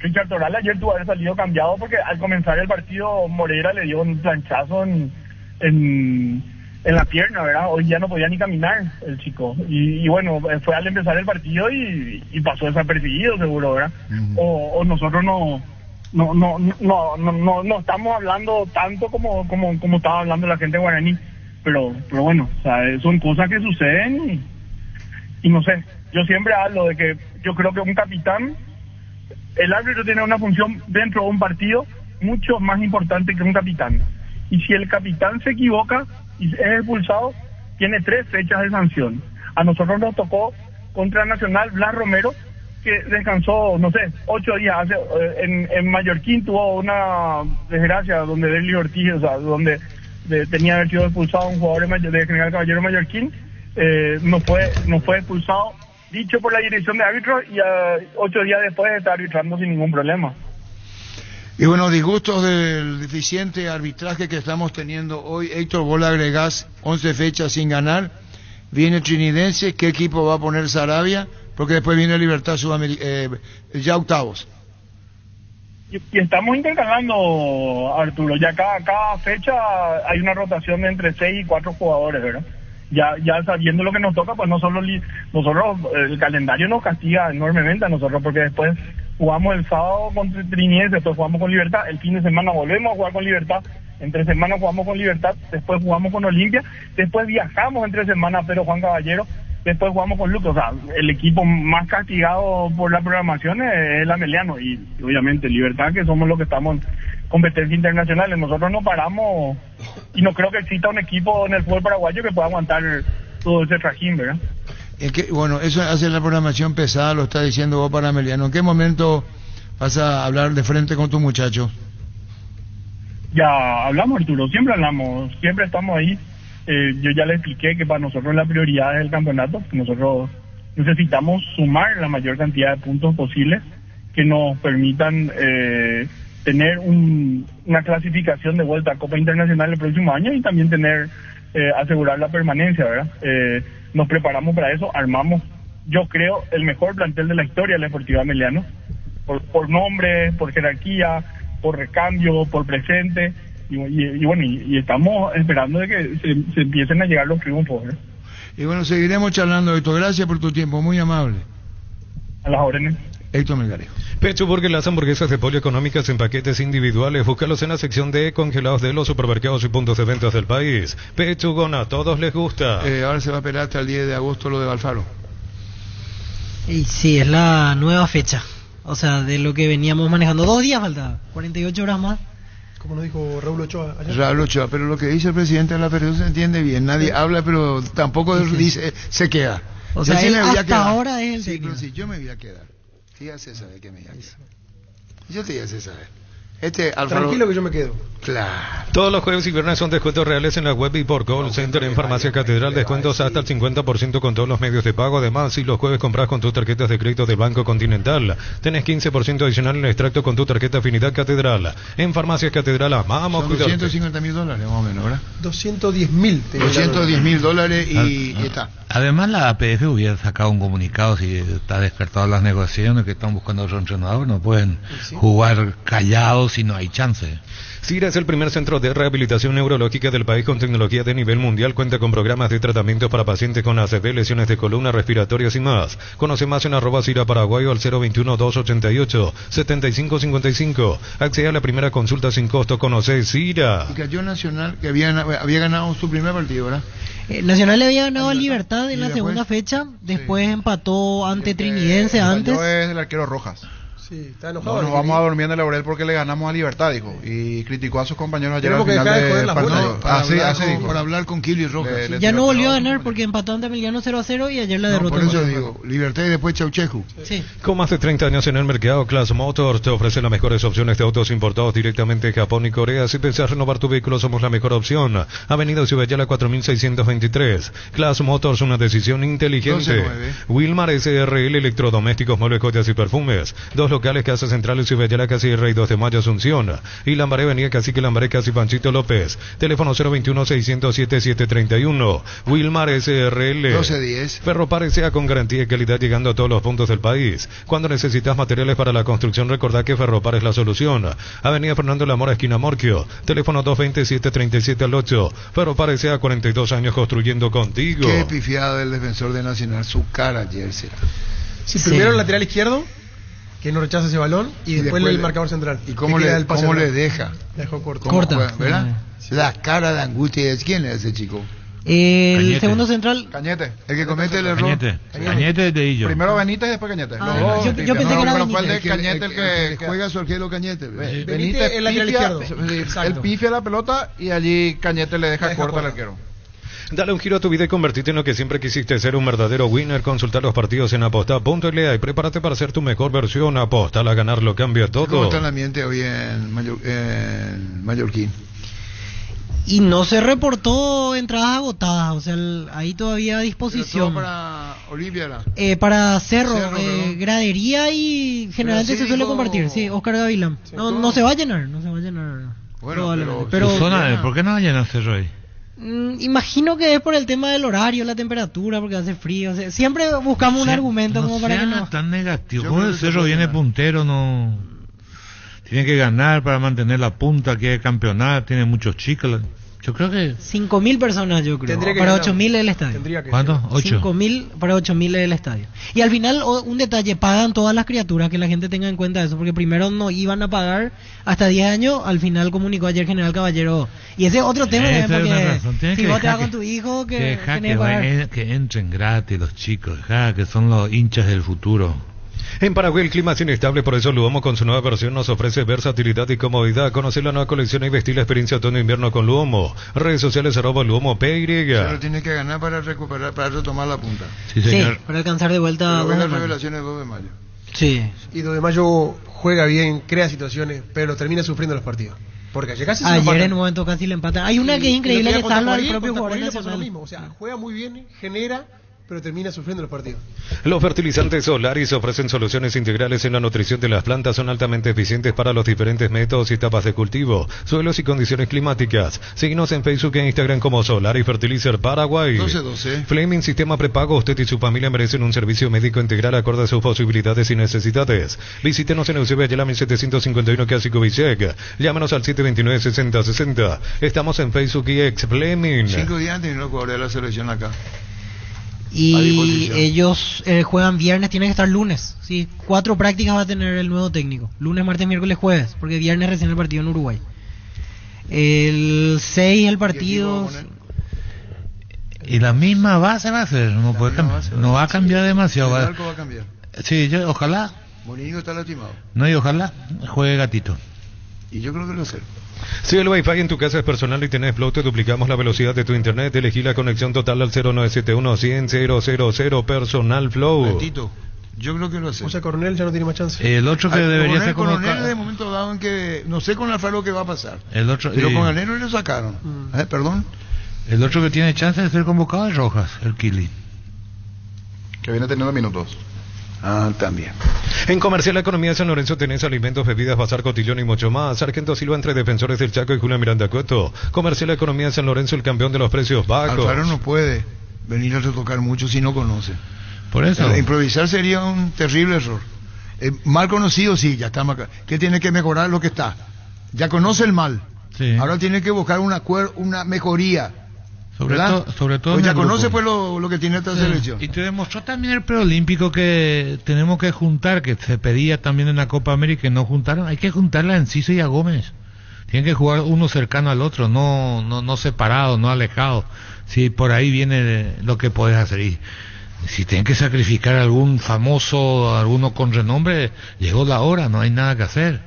Richard Toral ayer tuvo que haber salido cambiado porque al comenzar el partido Moreira le dio un planchazo en la pierna, ¿verdad? Hoy ya no podía ni caminar el chico, y bueno, fue al empezar el partido y pasó desapercibido seguro, ¿verdad? O nosotros no estamos hablando tanto como estaba hablando la gente de Guaraní, pero bueno, o sea, son cosas que suceden y no sé, yo siempre hablo de que yo creo que un capitán, el árbitro tiene una función dentro de un partido mucho más importante que un capitán, y si el capitán se equivoca y es expulsado, tiene 3 fechas de sanción. A nosotros nos tocó contra Nacional Blas Romero, que descansó, no sé, 8 días. En Mallorquín tuvo una desgracia donde Deli Ortiz, o sea, donde tenía haber sido expulsado un jugador de General Caballero Mallorquín, no fue expulsado, dicho por la dirección de árbitros, y 8 días después está arbitrando sin ningún problema. Y bueno, disgustos del deficiente arbitraje que estamos teniendo hoy. Héctor, vos le agregás 11 fechas sin ganar. Viene Trinidense, ¿qué equipo va a poner Sarabia? Porque después viene Libertad Sudamericana, ya octavos. Y estamos intercalando, Arturo, ya cada fecha hay una rotación de entre 6 y 4 jugadores, ¿verdad? Ya sabiendo lo que nos toca, pues nosotros el calendario nos castiga enormemente a nosotros, porque después jugamos el sábado contra Trinidense, después jugamos con Libertad, el fin de semana volvemos a jugar con Libertad, entre semana jugamos con Libertad, después jugamos con Olimpia, después viajamos entre semana, pero Juan Caballero, después jugamos con Lucas. O sea, el equipo más castigado por la programación es el Ameliano, y obviamente Libertad, que somos los que estamos en competencia internacional. Nosotros no paramos, y no creo que exista un equipo en el fútbol paraguayo que pueda aguantar todo ese trajín, ¿verdad? Es que, bueno, eso hace la programación pesada, lo está diciendo vos para Ameliano. ¿En qué momento vas a hablar de frente con tus muchachos? Ya hablamos, Arturo, siempre hablamos, siempre estamos ahí. Yo ya le expliqué que para nosotros la prioridad es el campeonato, que nosotros necesitamos sumar la mayor cantidad de puntos posibles que nos permitan tener una clasificación de vuelta a Copa Internacional el próximo año, y también asegurar la permanencia, ¿verdad? Nos preparamos para eso, armamos, yo creo, el mejor plantel de la historia de la Deportiva Ameliano, por nombre, por jerarquía, por recambio, por presente, y bueno, y estamos esperando de que se empiecen a llegar los triunfos, ¿verdad? Y bueno, seguiremos charlando de esto. Gracias por tu tiempo, muy amable. A las órdenes. Héctor Melgarejo. Pecho Burger, las hamburguesas de pollo económicas en paquetes individuales. Búscalos en la sección de congelados de los supermercados y puntos de ventas del país. Pechugona, a todos les gusta. Ahora se va a esperar hasta el 10 de agosto lo de Alfaro. Y sí, es la nueva fecha. O sea, de lo que veníamos manejando. 2 días falta, 48 horas más. Como nos dijo Raúl Ochoa ayer. Raúl Ochoa, pero lo que dice el presidente de la Federación se entiende bien. Nadie habla, pero tampoco dice, se queda. O sea, sí me voy a quedar. Ahora es el pero sí, yo me voy a quedar. Fíjate saber que me voy a quedar. Yo te voy a hacer saber. Alfaro... Tranquilo que yo me quedo. Claro. Todos los jueves y viernes son descuentos reales en la web y por call center en Farmacia Catedral. Descuentos hasta el 50% con todos los medios de pago. Además, si los jueves compras con tus tarjetas de crédito de Banco Continental, tenés 15% adicional en el extracto con tu tarjeta Afinidad Catedral. En Farmacia Catedral amamos cuidarte. $250.000 más o menos, ¿verdad? $210.000. $210.000 y está. Además, la APF hubiera sacado un comunicado si está descartado las negociaciones que están buscando otro entrenador. No pueden jugar callados si no hay chance. CIRA es el primer centro de rehabilitación neurológica del país con tecnología de nivel mundial. Cuenta con programas de tratamiento para pacientes con ACV, lesiones de columna, respiratorias y más. Conoce más en @CIRA Paraguay o al 021-288-7555. Accede a la primera consulta sin costo. Conoce CIRA. Y cayó Nacional, que había ganado su primer partido, ¿verdad? Nacional le había ganado a Libertad en la segunda fecha. Después empató ante Trinidense antes. Es el arquero Rojas. Sí, está enojado. Nos vamos a dormir en el laurel porque le ganamos a Libertad, dijo. Y criticó a sus compañeros ayer al final del partido. Para hablar con Kili Rojas. Ya no volvió a ganar porque empató ante Emiliano 0-0 y ayer la derrotó. Por eso digo, Libertad y después Chaucheju. Sí. Con más de 30 años en el mercado, Class Motors te ofrece las mejores opciones de autos importados directamente de Japón y Corea. Si pensás renovar tu vehículo, somos la mejor opción. Avenida Ciudadela 4623. Class Motors, una decisión inteligente. Wilmar SRL, electrodomésticos, muebles, joyas y perfumes. Dos locales, Casa Central y Ciudadela, Casi Rey 2 de Mayo, Asunción. Y Lambaré, Avenida Cacique Lambaré, Casi Panchito López. Teléfono 021-607-731. Wilmar SRL. 1210. Ferropar sea con garantía y calidad llegando a todos los puntos del país. Cuando necesitas materiales para la construcción, recordá que Ferropar es la solución. Avenida Fernando Lamora, esquina Morquio. Teléfono 227-37-8. Ferropar sea 42 años construyendo contigo. Qué pifiado el defensor de Nacional. Su cara ayer. Primero el lateral izquierdo, que no rechaza ese balón, y después el marcador central. ¿Y cómo le deja? La dejó corta. ¿Verdad? La cara de angustia. ¿Quién es ese chico? El Cañete. segundo central. Cañete. El que comete el error. Cañete de ello. Primero Benítez y después Cañete. Yo pensé que era pero fue el de Benítez. Cañete el que juega su arquero Cañete. Benítez el lateral izquierdo. Él pifia la pelota y allí Cañete le deja corta al arquero. Dale un giro a tu vida y convertirte en lo que siempre quisiste ser, un verdadero winner. Consulta los partidos en aposta.la y prepárate para ser tu mejor versión. Aposta, a ganar lo cambia todo. ¿Cómo está el ambiente hoy en Mallorquín? Y no se reportó entradas agotadas, o sea, ahí todavía a disposición. Para Olimpia, para Cerro, gradería y generalmente se suele compartir, sí, Oscar Gavilán. No se va a llenar, Bueno, pero zona, ¿por qué no va a llenar Cerro ahí? Imagino que es por el tema del horario, la temperatura, porque hace frío. O sea, siempre buscamos un argumento como para que no. Tan negativo. Como el Cerro viene puntero, no. Tiene que ganar para mantener la punta, quiere campeonar, tiene muchos chicos. Yo creo que 5.000 personas, yo creo. Para 8.000 el estadio. ¿Cuánto? 5.000 para 8.000 el estadio. Y al final, un detalle, pagan todas las criaturas, que la gente tenga en cuenta eso, porque primero no iban a pagar hasta 10 años, al final comunicó ayer General Caballero. Y ese es otro tema, porque si vos te vas con tu hijo, que entren gratis los chicos, que son los hinchas del futuro. En Paraguay el clima es inestable, por eso Luomo con su nueva versión nos ofrece versatilidad y comodidad. Conocer la nueva colección y vestir la experiencia otoño-invierno con Luomo. Redes sociales @Luomo PY. Pero tiene que ganar para recuperar, para retomar la punta. Sí, señor. Sí, para alcanzar de vuelta. Pero las revelaciones 2 de mayo. Sí. Y 2 de mayo juega bien, crea situaciones, pero termina sufriendo los partidos. Porque ayer en un momento casi le empatan. Hay una que es increíble que salva al propio jugador nacional. O sea, juega muy bien, genera, pero termina sufriendo los partidos. Los fertilizantes Solaris ofrecen soluciones integrales en la nutrición de las plantas. Son altamente eficientes para los diferentes métodos y etapas de cultivo, suelos y condiciones climáticas. Síguenos en Facebook e Instagram como Solaris Fertilizer Paraguay. 1212. Flaming Sistema Prepago. Usted y su familia merecen un servicio médico integral acorde a sus posibilidades y necesidades. Visítenos en Eusebio Ayala 1751 Clásico Villec. Llámanos al 729-6060. Estamos en Facebook y ex Flaming. 5 días antes no jugadores de la selección acá. Y ellos juegan viernes, tienen que estar lunes. Sí, 4 prácticas va a tener el nuevo técnico. Lunes, martes, miércoles, jueves. Porque viernes recién el partido en Uruguay. El 6 el partido. Y la misma base va a ser. No va a cambiar demasiado. El arco va a cambiar. Sí, ojalá. Molinillo está lastimado. No, y ojalá juegue Gatito. Y yo creo que lo sé. Si el Wi-Fi en tu casa es personal y tenés Flow, te duplicamos la velocidad de tu internet. Elegí la conexión total al 0971-100-000 personal Flow. Gatito. Yo creo que lo hace. O sea, Coronel ya no tiene más chance. El otro que debería ser Coronel convocado. de momento dado en que no sé con Alfaro qué va a pasar. El otro, Pero con Anero le sacaron. Perdón. El otro que tiene chance de ser convocado es Rojas, el Kili. Que viene teniendo minutos. También. En Comercial La Economía de San Lorenzo tenés alimentos, bebidas, bazar, cotillón y mucho más. Sargento Silva entre Defensores del Chaco y Julián Miranda Cueto. Comercial La Economía de San Lorenzo, el campeón de los precios bajos. Alfaro no puede venir a retocar mucho si no conoce. Por eso. Improvisar sería un terrible error. Mal conocido, sí, ya está mal. ¿Qué tiene que mejorar lo que está? Ya conoce el mal. Sí. Ahora tiene que buscar una mejoría. Sobre todo pues ya en el conoce grupo. pues lo que tiene esta selección. Y te demostró también el preolímpico que tenemos que juntar, que se pedía también en la Copa América y no juntaron. Hay que juntarla a Enciso y a Gómez. Tienen que jugar uno cercano al otro, no separado, no alejado. Si por ahí viene lo que podés hacer. Y si tienen que sacrificar a algún famoso, alguno con renombre, llegó la hora, no hay nada que hacer.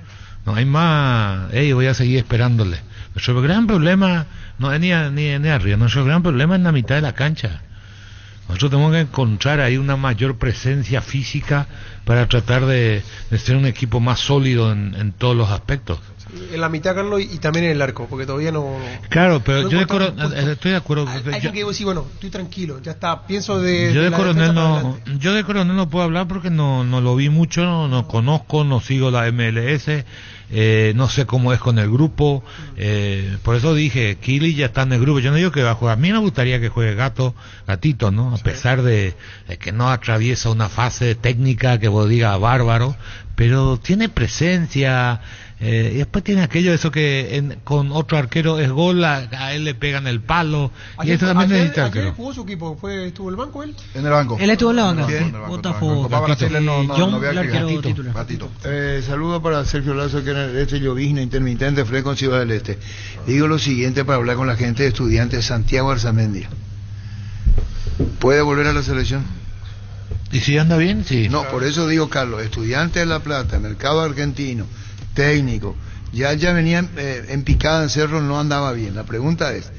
No hay más, voy a seguir esperándole. Nuestro gran problema no es ni arriba, nuestro gran problema es en la mitad de la cancha. Nosotros tenemos que encontrar ahí una mayor presencia física para tratar de ser un equipo más sólido en todos los aspectos. En la mitad, Carlos, y también en el arco, porque todavía no... Claro, pero no yo de estoy de acuerdo. Hay que decir, bueno, estoy tranquilo, ya está, pienso Yo de Coronel no puedo hablar porque no lo vi mucho, no conozco, no sigo la MLS, no sé cómo es con el grupo, por eso dije, Kili ya está en el grupo, yo no digo que va a jugar, a mí me gustaría que juegue Gatito, ¿no? A pesar de que no atraviesa una fase técnica que vos digas bárbaro, pero tiene presencia. Y después tiene aquello, eso que con otro arquero es gol, a él le pegan el palo. Ayer, y eso también necesita ayer arquero. jugó su equipo, ¿estuvo el banco él? En el banco. Él estuvo en la banca. Bien. Botafogo. Copa Brasil no había el arquero Gatito. titular. Gatito. Saludo para Sergio Lazo, que en el este llovizna intermitente, fresco en Ciudad del Este. Digo lo siguiente para hablar con la gente de Estudiantes, Santiago Arzamendia. ¿Puede volver a la selección? ¿Y si anda bien? Sí. No, por eso digo, Carlos, Estudiantes de La Plata, mercado argentino, técnico, ya venían en picada en Cerro, no andaba bien. La pregunta es,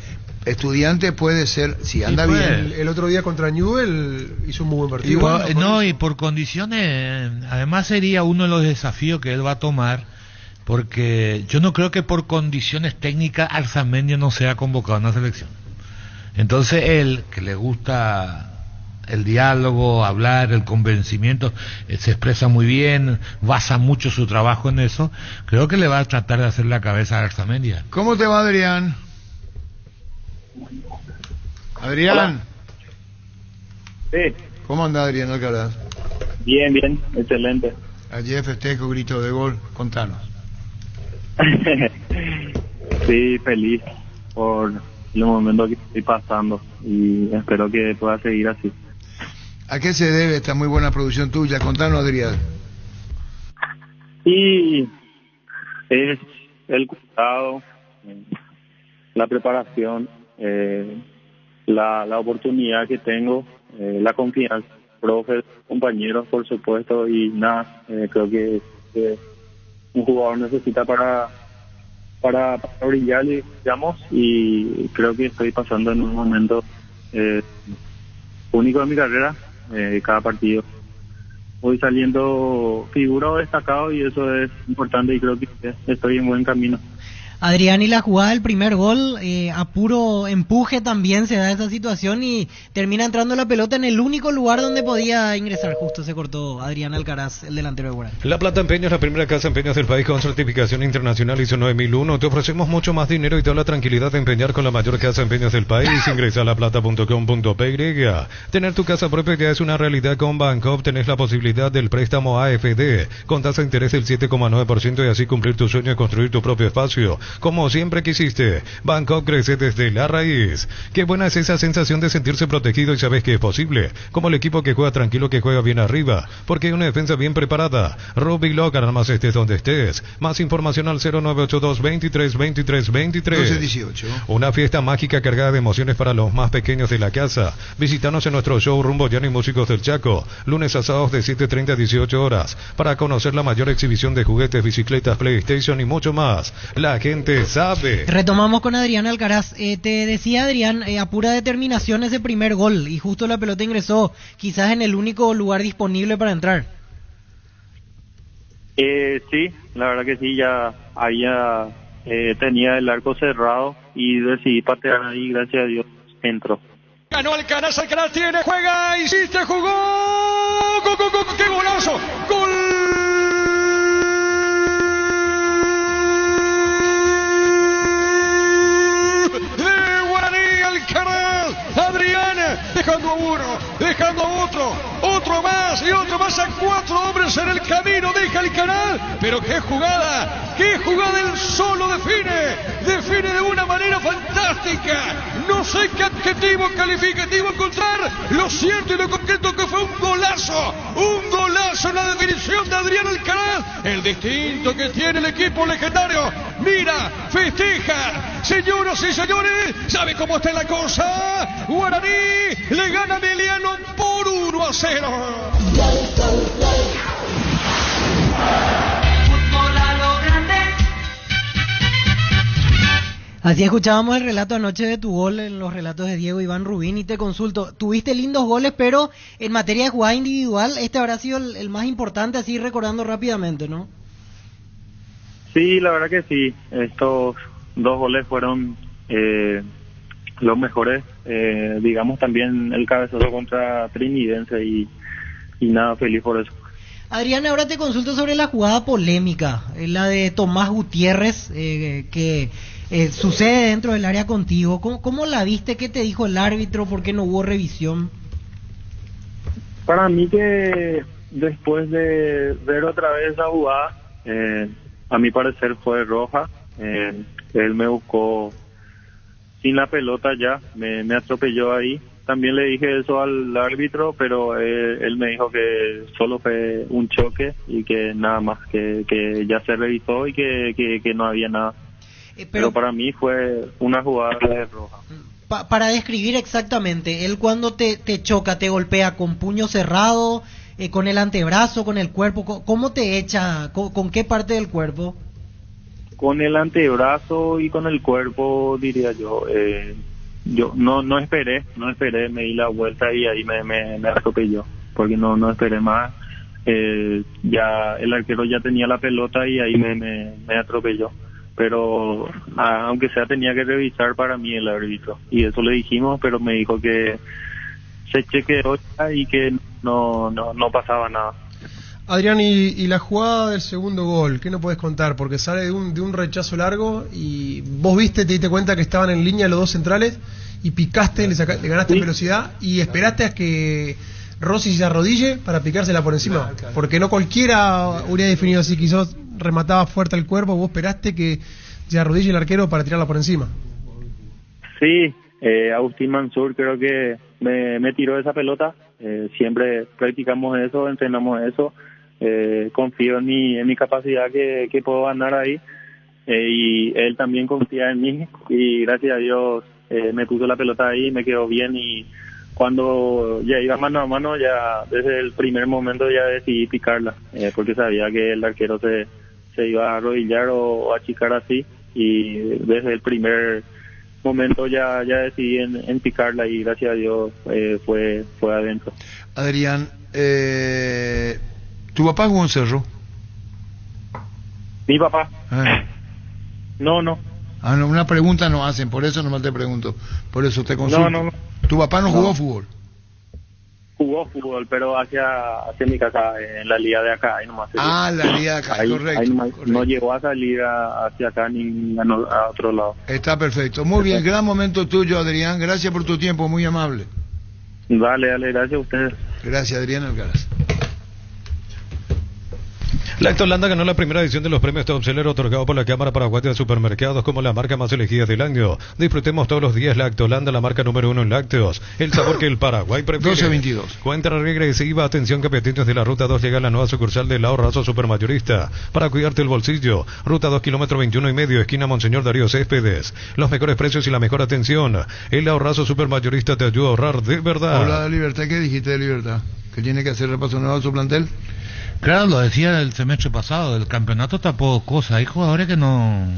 Estudiante puede ser, si anda bien... El otro día contra Newell hizo un muy buen partido. Y por condiciones, además sería uno de los desafíos que él va a tomar, porque yo no creo que por condiciones técnicas Arzamendia no sea convocado a una selección. Entonces él, que le gusta el diálogo, hablar, el convencimiento, se expresa muy bien, basa mucho su trabajo en eso, creo que le va a tratar de hacer la cabeza a Arzamendia. ¿Cómo te va, Adrián? Adrián. Hola. Sí. ¿Cómo anda Adrián Alcaraz? Bien, excelente. Ayer festejo, grito de gol, contanos. Sí, feliz por el momento que estoy pasando y espero que pueda seguir así. ¿A qué se debe esta muy buena producción tuya? Contanos, Adrián. Y es el cuidado, la preparación, la oportunidad que tengo, la confianza, profes, compañeros, por supuesto, y nada, creo que un jugador necesita para brillar, digamos, y creo que estoy pasando en un momento único de mi carrera. Cada partido voy saliendo figura o destacado y eso es importante y creo que estoy en buen camino. Adrián, y la jugada del primer gol, a puro empuje también se da esa situación y termina entrando la pelota en el único lugar donde podía ingresar. Justo se cortó Adrián Alcaraz, el delantero de Guarani. La Plata Empeños, la primera casa empeños del país con certificación internacional ISO 9001. Te ofrecemos mucho más dinero y toda la tranquilidad de empeñar con la mayor casa empeños del país. Ingresa a laplata.com.py. Tener tu casa propia ya es una realidad con Bancopp. Tenés la posibilidad del préstamo AFD con tasa de interés del 7,9% y así cumplir tu sueño de construir tu propio espacio. Como siempre quisiste, Bancopp crece desde la raíz. Qué buena es esa sensación de sentirse protegido y sabes que es posible. Como el equipo que juega tranquilo, que juega bien arriba, porque hay una defensa bien preparada. Rugby Local, más estés donde estés. Más información al 0982 23 23 23. 1218. Una fiesta mágica cargada de emociones para los más pequeños de la casa. Visítanos en nuestro show Rumbo Llano y Músicos del Chaco, lunes a sábados de 7:30 a 18 horas, para conocer la mayor exhibición de juguetes, bicicletas, PlayStation y mucho más. La gente gente sabe. Retomamos con Adrián Alcaraz. Te decía Adrián, a pura determinación ese primer gol y justo la pelota ingresó quizás en el único lugar disponible para entrar. Sí, la verdad que sí, ya había tenía el arco cerrado y decidí patear ahí, gracias a Dios entró. Ganó Alcaraz, Alcaraz tiene, juega, insiste, jugó, ¡qué golazo! ¡Gol! De Guaraní, Alcaraz, Adrián, dejando a uno, dejando a otro más y otro más, a 4 hombres en el camino, deja Alcaraz, pero qué jugada, él solo define de una manera fantástica. No sé qué adjetivo calificativo encontrar. Lo cierto y lo concreto que fue un golazo en la definición de Adrián Alcaraz. El distinto que tiene el equipo legendario. Mira, festeja. Señoras y señores, ¿sabe cómo está la cosa? Guaraní le gana a Emiliano por 1-0. Así escuchábamos el relato anoche de tu gol en los relatos de Diego Iván Rubín y te consulto, tuviste lindos goles, pero en materia de jugada individual, este habrá sido el más importante, así recordando rápidamente, ¿no? Sí, la verdad que sí, estos 2 goles fueron los mejores, digamos también el cabezazo contra Trinidense y nada, feliz por eso. Adrián, ahora te consulto sobre la jugada polémica, la de Tomás Gutiérrez, que sucede dentro del área contigo. ¿Cómo la viste? ¿Qué te dijo el árbitro? ¿Por qué no hubo revisión? Para mí que después de ver otra vez la jugada, a mi parecer fue roja. Él me buscó sin la pelota ya, me atropelló ahí. También le dije eso al árbitro, pero él me dijo que solo fue un choque y que nada más, que ya se revisó y que no había nada. Pero para mí fue una jugada roja. Para describir exactamente, él cuando te choca, te golpea con puño cerrado, con el antebrazo, con el cuerpo, ¿cómo te echa? ¿Con qué parte del cuerpo? Con el antebrazo y con el cuerpo, diría yo. Yo no esperé, me di la vuelta y ahí me atropelló, porque no esperé más. Ya el arquero ya tenía la pelota y ahí me atropelló. Pero aunque sea tenía que revisar para mí el árbitro y eso le dijimos, pero me dijo que se chequeó y que no pasaba nada. Adrián, y la jugada del segundo gol, ¿qué no puedes contar? Porque sale de un rechazo largo y vos te diste cuenta que estaban en línea los dos centrales y picaste, le ganaste en velocidad y esperaste a que Rossi se arrodille para picársela por encima, porque no cualquiera hubiera definido así, quizás remataba fuerte el cuerpo, vos esperaste que se arrodille el arquero para tirarla por encima. Sí, Agustín Mansur creo que me tiró esa pelota, siempre practicamos eso, entrenamos eso, confío en mi capacidad que puedo ganar ahí, y él también confía en mí y gracias a Dios me puso la pelota ahí, me quedó bien y cuando ya iba mano a mano, ya desde el primer momento ya decidí picarla, porque sabía que el arquero se iba a arrodillar o a achicar así, y desde el primer momento ya decidí en picarla y gracias a Dios fue adentro. Adrián, ¿tu papá jugó en Cerro? ¿Mi papá? No. No, una pregunta no hacen, por eso nomás te pregunto, por eso te consulto. No. ¿Tu papá no jugó fútbol? Jugó fútbol, pero hacia mi casa, en la liga de acá. Ahí nomás la liga de acá, correcto, ahí nomás, correcto. No llegó a salir hacia acá ni a otro lado. Está perfecto, muy bien, gran momento tuyo, Adrián, gracias por tu tiempo, muy amable. Dale, gracias a ustedes. Gracias, Adrián Alcaraz. Lacto Holanda ganó la primera edición de los premios Top Seller otorgado por la Cámara Paraguaya de Supermercados como la marca más elegida del año. Disfrutemos todos los días Lacto Holanda, la marca número 1 en lácteos. El sabor que el Paraguay prefiere. 12:22. Cuenta regresiva, atención capetinos de la Ruta 2, llega la nueva sucursal del Ahorrazo Supermayorista. Para cuidarte el bolsillo, Ruta 2, kilómetro 21,5, esquina Monseñor Darío Céspedes. Los mejores precios y la mejor atención. El Ahorrazo Supermayorista te ayuda a ahorrar de verdad. Hola, Libertad, ¿qué dijiste de Libertad? ¿Que tiene que hacer repaso nuevo a su plantel? Claro, lo decía el semestre pasado, el campeonato tapó cosas, hay jugadores que no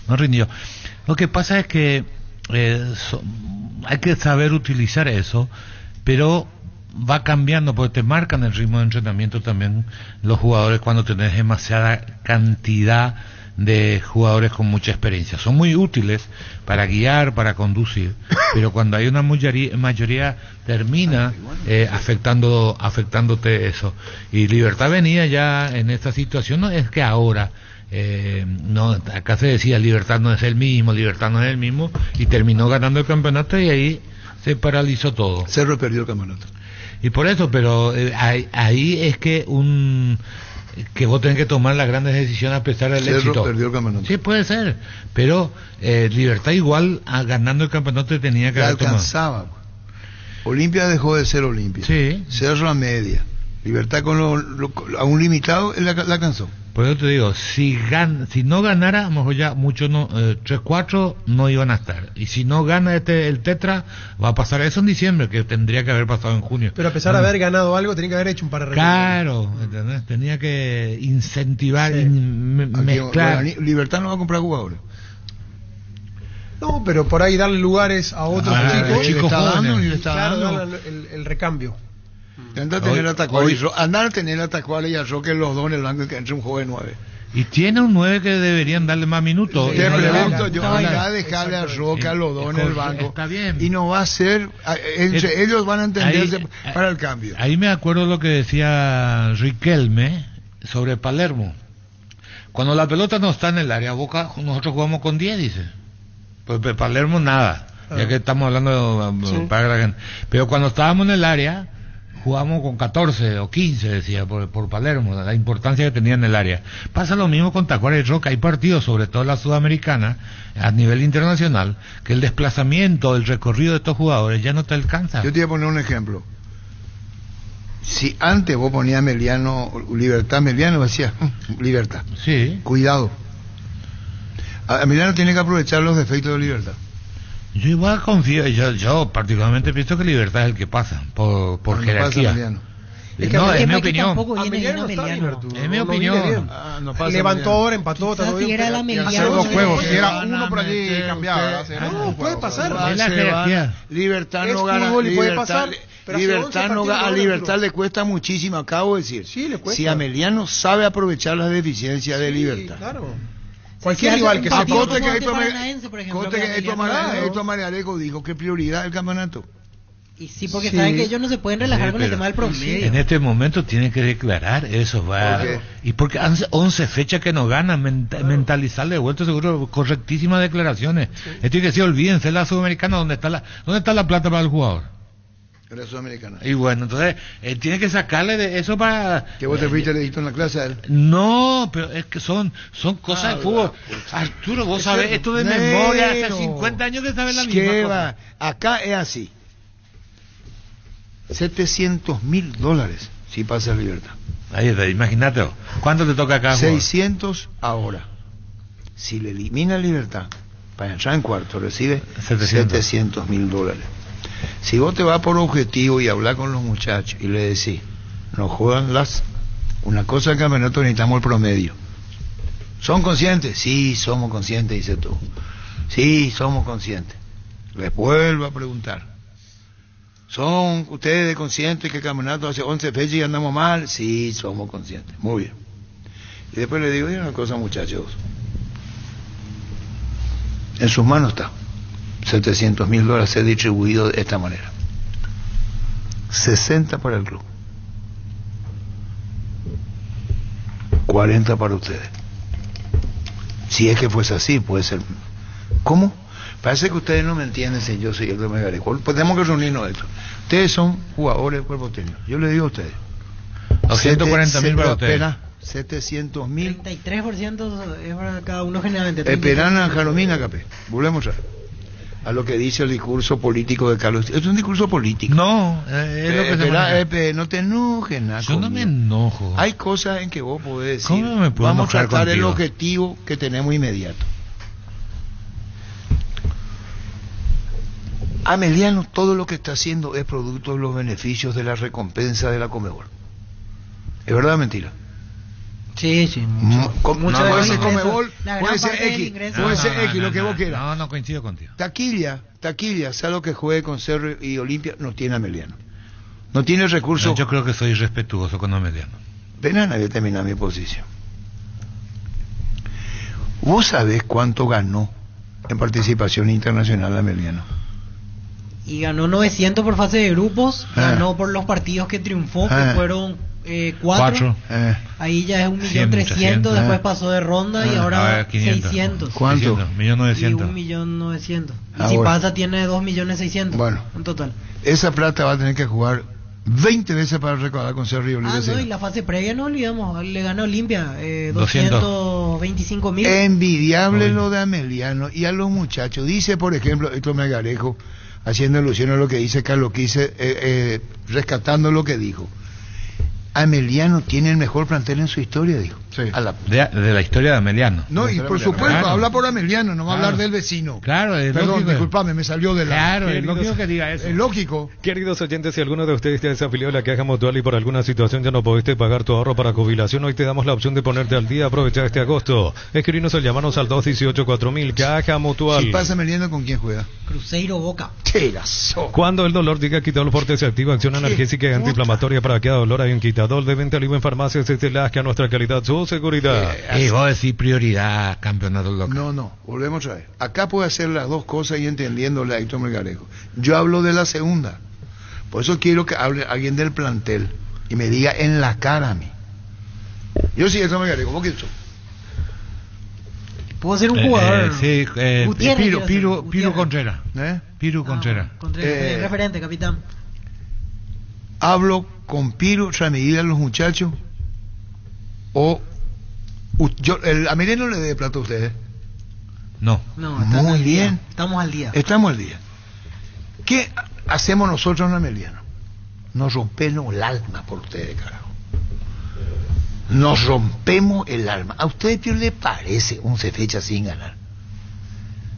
rindió. Lo que pasa es que hay que saber utilizar eso, pero va cambiando, porque te marcan el ritmo de entrenamiento también los jugadores cuando tenés demasiada cantidad de jugadores con mucha experiencia. Son muy útiles para guiar, para conducir, pero cuando hay una mayoría termina afectándote eso. Y Libertad venía ya en esta situación, no es que ahora, no, acá se decía Libertad no es el mismo, y terminó ganando el campeonato y ahí se paralizó todo. Cerro perdió el campeonato. Y por eso, pero ahí es que vos tenés que tomar las grandes decisiones a pesar del éxito. Perdió el campeonato. Sí, puede ser, pero Libertad igual ganando el campeonato tenía que haber alcanzaba. Olimpia dejó de ser Olimpia. Sí. Cerro a media. Libertad con a un limitado él la alcanzó. Por eso te digo, si no ganara, a lo mejor ya muchos 3-4 no iban a estar. Y si no gana el Tetra, va a pasar eso en diciembre, que tendría que haber pasado en junio. Pero a pesar de haber ganado algo, tenía que haber hecho un par de recortes. Claro, ¿entendés? Tenía que incentivar, mezclar. Bueno, Libertad no va a comprar jugadores. No, pero por ahí darle lugares a otros chicos. Le está dando. El recambio. Anda a tener a Tacuales y a Roque los dos en el banco, que entre un joven 9. Y tiene un 9 que deberían darle más minutos. Te pregunto yo, anda a dejarle a Roque a los dos en el banco. Está bien. Y no va a ser, ellos van a entenderse para el cambio. Ahí me acuerdo lo que decía Riquelme sobre Palermo. Cuando la pelota no está en el área, Boca, nosotros jugamos con 10, dice. Pues Palermo nada, ya que estamos hablando para la gente. Pero cuando estábamos en el área, jugamos con 14 o 15, decía, por Palermo, la importancia que tenía en el área. Pasa lo mismo con Tacuara y Roca. Hay partidos, sobre todo la Sudamericana, a nivel internacional, que el desplazamiento, el recorrido de estos jugadores ya no te alcanza. Yo te voy a poner un ejemplo. Si antes vos ponías Libertad, decía, Libertad. Sí. Cuidado. A Meliano tiene que aprovechar los defectos de Libertad. Yo igual confío, yo particularmente pienso que Libertad es el que pasa, por jerarquía. Es mi opinión. Es mi opinión. Levantó ahora, empató. Hacer dos juegos, si era uno por allí cambiaba. No, puede pasar. Es la jerarquía. Libertad no gana. A Libertad le cuesta muchísimo, acabo de decir. Sí, le cuesta. Si Ameliano sabe aprovechar las deficiencias de Libertad. Claro. Cualquier rival que se Cote que Héctor Mariarejo dijo que prioridad el campeonato. Y sí, porque saben que ellos no se pueden relajar con el tema del promedio. En este momento tienen que declarar eso, y porque hace 11 fechas que no ganan, mentalizarle de vuelta, seguro, correctísimas declaraciones. Esto hay que decir, olvídense la Sudamericana, ¿dónde está la plata para el jugador? La Sudamericana. Y bueno, entonces, tiene que sacarle de eso para... ¿Que vos te fuiste le diste en la clase a él? No, pero es que son cosas de fútbol. Arturo, vos sabés esto de memoria, hace 50 años que sabes la misma cosa. Acá es así. $700,000 si pasa Libertad. Ahí está, imagínate. ¿Cuánto te toca acá? 600 ahora. Si le elimina Libertad, para entrar en cuarto, recibe $700,000. Si vos te vas por objetivo y hablar con los muchachos y le decís, no juegan una cosa del campeonato, necesitamos el promedio. ¿Son conscientes? Sí, somos conscientes, dice tú. Sí, somos conscientes. Les vuelvo a preguntar. ¿Son ustedes conscientes que el campeonato hace 11 fechas y andamos mal? Sí, somos conscientes. Muy bien. Y después le digo, una cosa, muchachos. En sus manos está. $700,000 ser distribuido de esta manera. 60 para el club. 40 para ustedes. Si es que fuese así, puede ser. ¿Cómo? Parece que ustedes no me entienden si yo soy el de Megarejo. Pues tenemos que reunirnos de esto. Ustedes son jugadores de cuerpo técnico. Yo les digo a ustedes. 240,000 para ustedes. 700,000. 33% es para cada uno generalmente. Esperan a Jaromín Capé. Volvemos a lo que dice el discurso político de Carlos. Es un discurso político. No, es lo que no te enojes, nada. Yo no me enojo. Hay cosas en que vos podés decir. ¿Cómo me puedo vamos a tratar contigo? El objetivo que tenemos inmediato. Ameliano, todo lo que está haciendo es producto de los beneficios de la recompensa de la Conmebol. ¿Es verdad o mentira? Sí, mucho. Muchas veces puede ser el Comebol, ingreso, la gran puede ser parte del X, ingreso. puede ser X, lo que vos quieras. No coincido contigo. Taquilla, sea lo que juegue con Cerro y Olimpia, no tiene a Meliano. No tiene recursos. No, yo creo que soy respetuoso con Ameliano. Pena nadie termina mi posición. ¿Vos sabés cuánto ganó en participación internacional Ameliano? Y ganó 900 por fase de grupos, ganó por los partidos que triunfó, que fueron 4. Ahí ya es 1.300.000, después pasó de ronda y ahora 600. ¿Cuánto? 1.900.000. Y 1.900.000. Y si pasa tiene 2.600.000 bueno, en total. Esa plata va a tener que jugar 20 veces para recaudar con Cerro y Olimpia. No, y la fase previa no olvidamos, le ganó Olimpia 225.000. Envidiable lo de Ameliano y a los muchachos. Dice, por ejemplo, Héctor Melgarejo, haciendo alusión a lo que dice Carlos Quise, rescatando lo que dijo. Ameliano tiene el mejor plantel en su historia, dijo. Sí. De la historia de Ameliano. No, y por supuesto, claro. habla por Ameliano, no va a hablar del vecino. Claro, es Perdón, lógico. disculpame, me salió de la... Claro, es lógico que diga eso. Es lógico. Queridos oyentes, si alguno de ustedes te desafilió a la Caja Mutual y por alguna situación ya no pudiste pagar tu ahorro para jubilación, hoy te damos la opción de ponerte al día. Aprovecha este agosto. Escribinos o llamarnos al 218-4000, Caja Mutual. Si pasa Ameliano, ¿con quién juega? Cruzeiro Boca. Cuando el dolor llega, Quitadol Forte se activa, acción analgésica y antiinflamatoria para cada dolor. Hay un Quitadol de venta libre en farmacias desde Lasca, nuestra calidad, su seguridad. Vos decís prioridad, campeonato local. No, volvemos otra vez. Acá puede hacer las dos cosas y entendiéndole a Héctor Melgarejo. Yo hablo de la segunda. Por eso quiero que hable alguien del plantel y me diga en la cara a mí. Yo sí, Héctor Melgarejo, ¿vos qué sos? Puedo ser un jugador. Sí, Piru Contreras. Piru Contreras. Contreras, referente, capitán. Hablo con Piru, transmitir a los muchachos, o el Ameliano le dé plata a ustedes. No, muy bien. Estamos al día. Estamos al día. ¿Qué hacemos nosotros en Ameliano? Nos rompemos el alma por ustedes, carajo. Nos rompemos el alma. ¿A ustedes qué le parece 11 fechas sin ganar?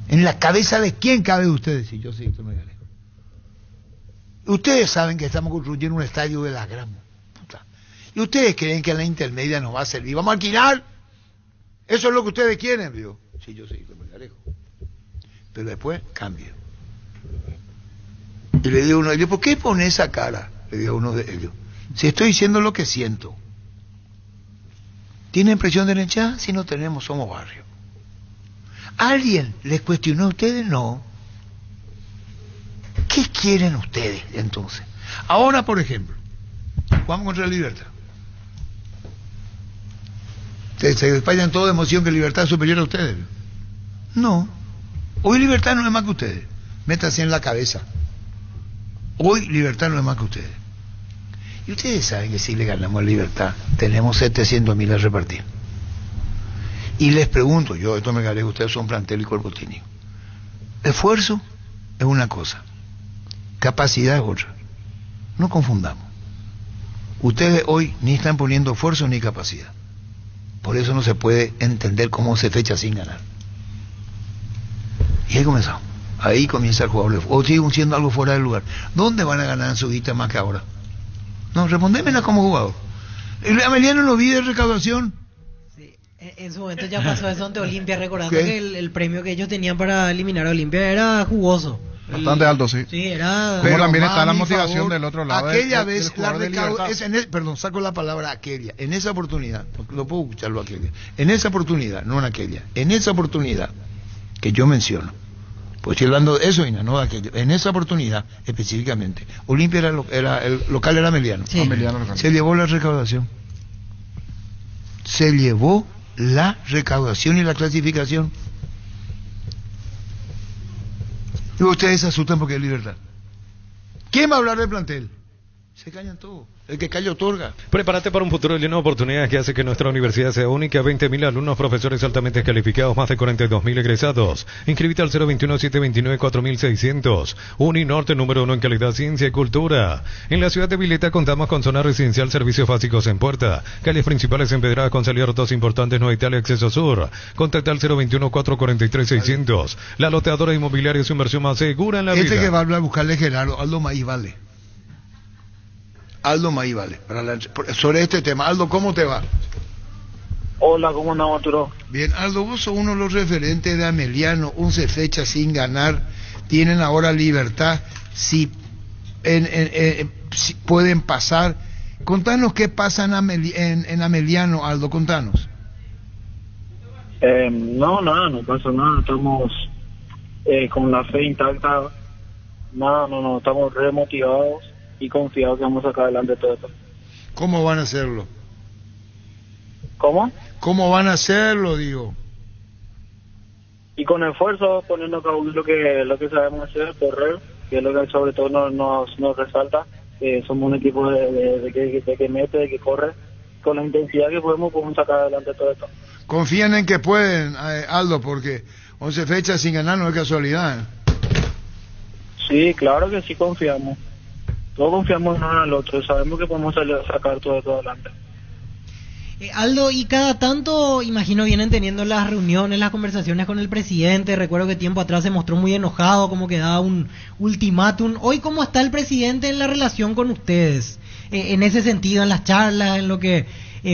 ¿En la cabeza de quién cabe ustedes? Si yo sí, esto me gané. Ustedes saben que estamos construyendo un estadio de la gran puta. ¿Y ustedes creen que en la intermedia nos va a servir? ¿Vamos a alquilar? Eso es lo que ustedes quieren, ¿vio? Sí, yo sí, me garejo. Pero después cambio. Y le digo a uno de ellos, ¿por qué pone esa cara? Le digo a uno de ellos. Si estoy diciendo lo que siento. ¿Tienen presión de hinchada? Si no tenemos, somos barrio. ¿Alguien les cuestionó a ustedes? No. ¿Qué quieren ustedes entonces? Ahora, por ejemplo, jugamos contra la Libertad. Se despayan toda emoción que Libertad es superior a ustedes. No. Hoy Libertad no es más que ustedes. Métanse en la cabeza. Hoy Libertad no es más que ustedes. Y ustedes saben que si le ganamos a Libertad, tenemos 700.000 a repartir. Y les pregunto, yo esto me gané, ustedes son plantel y cuerpo técnico. Esfuerzo es una cosa, capacidad es otra. No confundamos. Ustedes hoy ni están poniendo esfuerzo ni capacidad. Por eso no se puede entender cómo se fecha sin ganar. Y ahí comenzamos. Ahí comienza el jugador. O siguen siendo algo fuera del lugar. ¿Dónde van a ganar en su guita más que ahora? No, respondémela como jugador. ¿El Ameliano no vive de recaudación? Sí, en su momento ya pasó eso ante Olimpia, recordando que el premio que ellos tenían para eliminar a Olimpia era jugoso. Bastante alto, sí. Sí, era... Como también está la motivación del otro lado. Aquella vez, la recaudación... Perdón, saco la palabra aquella. En esa oportunidad, no puedo escucharlo aquella. En esa oportunidad, no en aquella. En esa oportunidad que yo menciono, pues estoy hablando de eso, Ina, no de aquello. En esa oportunidad, el local era Ameliano. Sí. Se llevó la recaudación. Se llevó la recaudación y la clasificación. Y ustedes se asustan porque es Libertad. ¿Quién va a hablar del plantel? Se callan todos. El que calla otorga. Prepárate para un futuro lleno de oportunidades que hace que nuestra universidad sea única. 20.000 alumnos, profesores altamente calificados, más de 42.000 egresados. Inscríbete al 021-729-4600. Uninorte, número 1 en calidad, ciencia y cultura. En la ciudad de Vileta contamos con zona residencial, servicios básicos en puerta. Calles principales empedradas con salida a rutas importantes, Nueva Italia, acceso sur. Contacta al 021-443-600. La loteadora inmobiliaria es su inversión más segura en la vida. Que va a hablar, buscarle Gerardo, Aldo Maíz Vale. Aldo Maíz Vale. Sobre este tema, Aldo, ¿cómo te va? Hola, ¿cómo andamos, Arturo? Bien, Aldo, vos sos uno de los referentes de Ameliano, 11 fechas sin ganar, tienen ahora libertad, si pueden pasar. Contanos qué pasa en Ameliano, Aldo, contanos. No pasa nada, estamos con la fe intacta, no, estamos remotivados y confiados que vamos a sacar adelante todo esto. ¿Cómo van a hacerlo? ¿Cómo? ¿Cómo van a hacerlo, digo? Y con esfuerzo, poniendo a cabo lo que sabemos hacer, correr, que es lo que sobre todo nos resalta. Somos un equipo de que mete, de que corre. Con la intensidad que podemos sacar adelante todo esto. Confían en que pueden, Aldo, porque 11 fechas sin ganar no es casualidad. Sí, claro que sí confiamos. Todos confiamos uno en el otro, sabemos que podemos salir a sacar todo esto adelante. Aldo, y cada tanto, imagino, vienen teniendo las reuniones, las conversaciones con el presidente. Recuerdo que tiempo atrás se mostró muy enojado, como que daba un ultimátum. Hoy, ¿cómo está el presidente en la relación con ustedes? En ese sentido, en las charlas, en lo que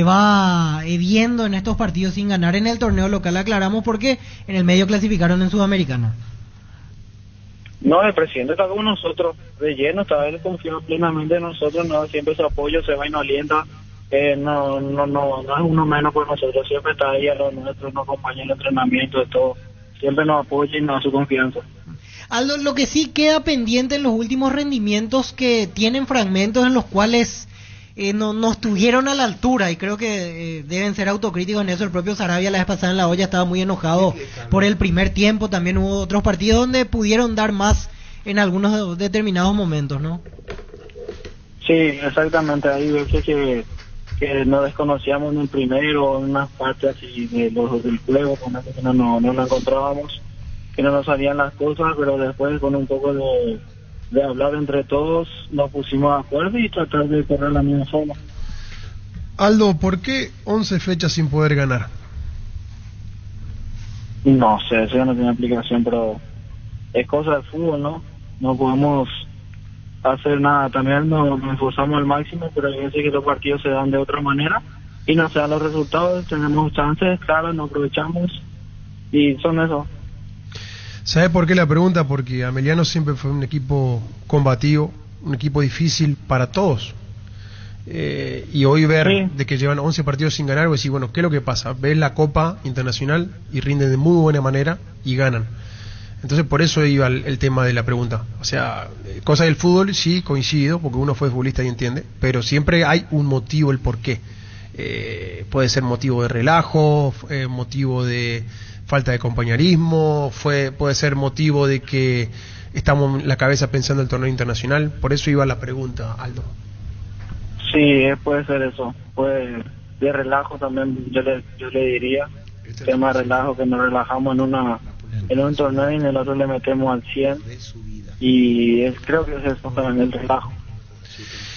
va viendo en estos partidos sin ganar en el torneo local, aclaramos, porque en el medio clasificaron en Sudamericano. No, el presidente está con nosotros, de lleno, él confía plenamente en nosotros, no siempre su apoyo se va y nos alienta. No es uno menos por nosotros, siempre está ahí a los nuestros, nos acompaña en el entrenamiento, de todo, siempre nos apoya y nos da su confianza. Aldo, lo que sí queda pendiente en los últimos rendimientos, que tienen fragmentos en los cuales no estuvieron a la altura, y creo que deben ser autocríticos en eso. El propio Sarabia la vez pasada en La Olla estaba muy enojado por el primer tiempo. También hubo otros partidos donde pudieron dar más en algunos determinados momentos, ¿no? Sí, exactamente, hay veces que no desconocíamos en el primero, en unas partes así del juego, que no lo encontrábamos, que no nos salían las cosas, pero después con un poco de hablar entre todos nos pusimos de acuerdo y tratar de correr la misma forma. Aldo, ¿por qué 11 fechas sin poder ganar? No sé, eso no tiene explicación, pero es cosa del fútbol, ¿no? No podemos hacer nada, también nos esforzamos al máximo, pero hay veces que los partidos se dan de otra manera y no se dan los resultados, tenemos chances, claro, no aprovechamos y son eso. ¿Sabe por qué la pregunta? Porque Ameliano siempre fue un equipo combativo, un equipo difícil para todos. Y hoy ver de que llevan 11 partidos sin ganar, vos decís, bueno, ¿qué es lo que pasa? Ves la Copa Internacional y rinden de muy buena manera y ganan. Entonces por eso iba el tema de la pregunta. O sea, cosa del fútbol, sí, coincido, porque uno fue futbolista y entiende, pero siempre hay un motivo, el porqué. Puede ser motivo de relajo, motivo de falta de compañerismo, puede ser motivo de que estamos en la cabeza pensando en el torneo internacional. Por eso iba la pregunta, Aldo. Sí, puede ser eso, puede de relajo también, yo le diría, tema de relajo, que nos relajamos en un torneo y en el otro le metemos al 100 y creo que es eso también, el relajo.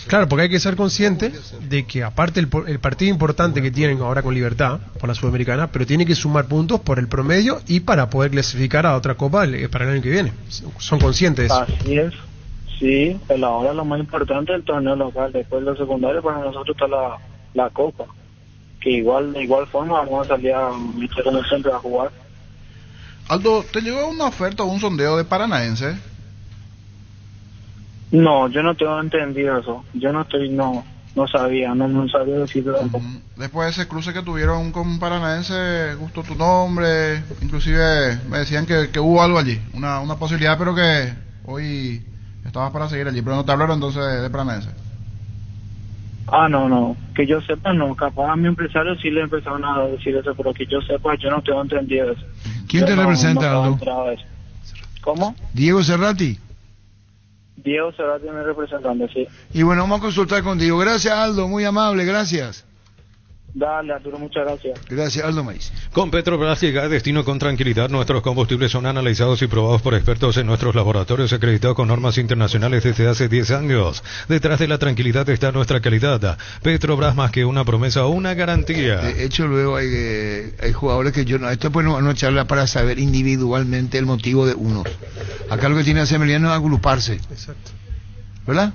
Claro, porque hay que ser consciente de que aparte el partido importante que tienen ahora con Libertad por la Sudamericana, pero tiene que sumar puntos por el promedio y para poder clasificar a otra copa para el año que viene. Son conscientes de eso. Así es, sí, pero ahora lo más importante es el torneo local, después de lo secundario para nosotros está la copa, que de igual forma vamos a salir como siempre a jugar. Aldo, ¿te llegó una oferta o un sondeo de Paranaense? No, yo no tengo entendido eso. Yo no sabía decirlo tampoco. Después de ese cruce que tuvieron con Paranaense, gustó tu nombre, inclusive me decían que hubo algo allí, una posibilidad, pero que hoy estabas para seguir allí, pero no te hablaron entonces de Paranaense. No, que yo sepa no, capaz a mi empresario sí le empezaron a decir eso, pero que yo sepa yo no tengo entendido eso. ¿Quién te representa, Aldo? ¿Cómo? Diego Cerrati. Diego Cerrati es mi representante, sí. Y bueno, vamos a consultar contigo. Gracias, Aldo, muy amable, gracias. Dale, Arturo, muchas gracias. Gracias, Aldo Maíz. Con Petrobras llega a destino con tranquilidad. Nuestros combustibles son analizados y probados por expertos en nuestros laboratorios acreditados con normas internacionales desde hace 10 años. Detrás de la tranquilidad está nuestra calidad. Petrobras, más que una promesa, una garantía. De hecho, luego hay jugadores que esto pues no charla para saber individualmente el motivo de unos. Acá lo que tiene que hacer Emiliano es agruparse. Exacto. ¿Verdad?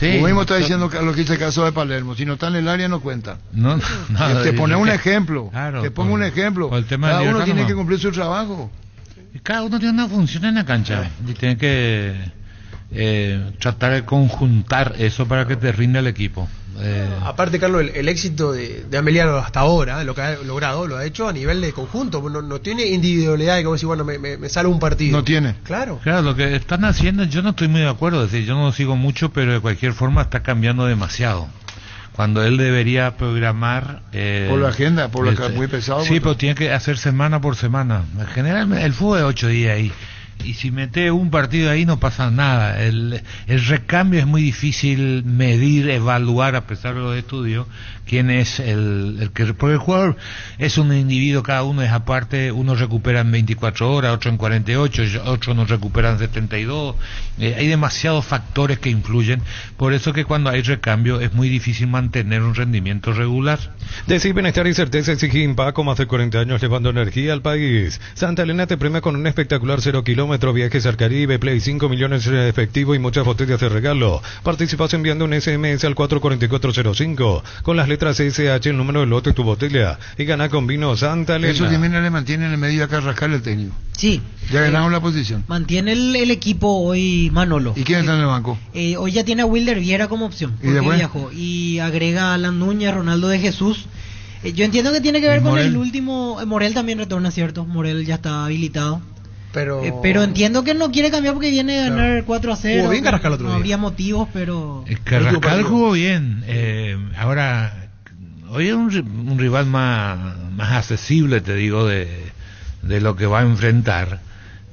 Sí. Vos mismo estás diciendo que lo que hice caso de Palermo. Si no está en el área, no cuenta. No, Te pone un ejemplo. Claro, te pongo un ejemplo. por el tema Cada del uno Libertad tiene nomás. que cumplir su trabajo. Cada uno tiene una función en la cancha y tiene que tratar de conjuntar eso para que te rinda el equipo. Aparte, Carlos, el éxito de Ameliano hasta ahora, lo que ha logrado, lo ha hecho a nivel de conjunto. No tiene individualidad y como decir, bueno, me sale un partido. No tiene. Claro. Claro, lo que están haciendo, yo no estoy muy de acuerdo, es decir, yo no lo sigo mucho, pero de cualquier forma está cambiando demasiado. Cuando él debería programar... por la agenda, por lo que es muy pesado. Sí, pero tiene que hacer semana por semana. Generalmente el fútbol es 8 días ahí. Y si mete un partido ahí no pasa nada. El recambio es muy difícil medir, evaluar, a pesar de los estudios, quién es el que... Porque el jugador es un individuo, cada uno es aparte. Unos recuperan 24 horas, otros en 48, otros no recuperan 72. Hay demasiados factores que influyen. Por eso que cuando hay recambio es muy difícil mantener un rendimiento regular. Decir bienestar y certeza exige Impaco, más de 40 años llevando energía al país. Santa Elena te premia con un espectacular 0 kilómetros, viajes al Caribe, Play 5 millones en efectivo y muchas botellas de regalo. Participas enviando un SMS al 44405 con las letras SH, el número del lote de tu botella, y gana con vino Santa Elena. Eso también le mantiene en el medio a Carrascal el técnico. Sí. Ya ganamos la posición. Mantiene el equipo hoy Manolo. ¿Y quién está en el banco? Hoy ya tiene a Wilder Viera como opción. ¿Y después? Viajó. Y agrega a Alan Núñez, Ronaldo de Jesús. Yo entiendo que tiene que ver con Morel? el último... Morel también retorna, ¿cierto? Morel ya está habilitado. Pero entiendo que no quiere cambiar porque viene a ganar 4-0. Jugó bien Carrascal otro no día. habría motivos, pero... Carrascal jugó bien. Ahora, hoy es un rival más accesible, te digo, de lo que va a enfrentar.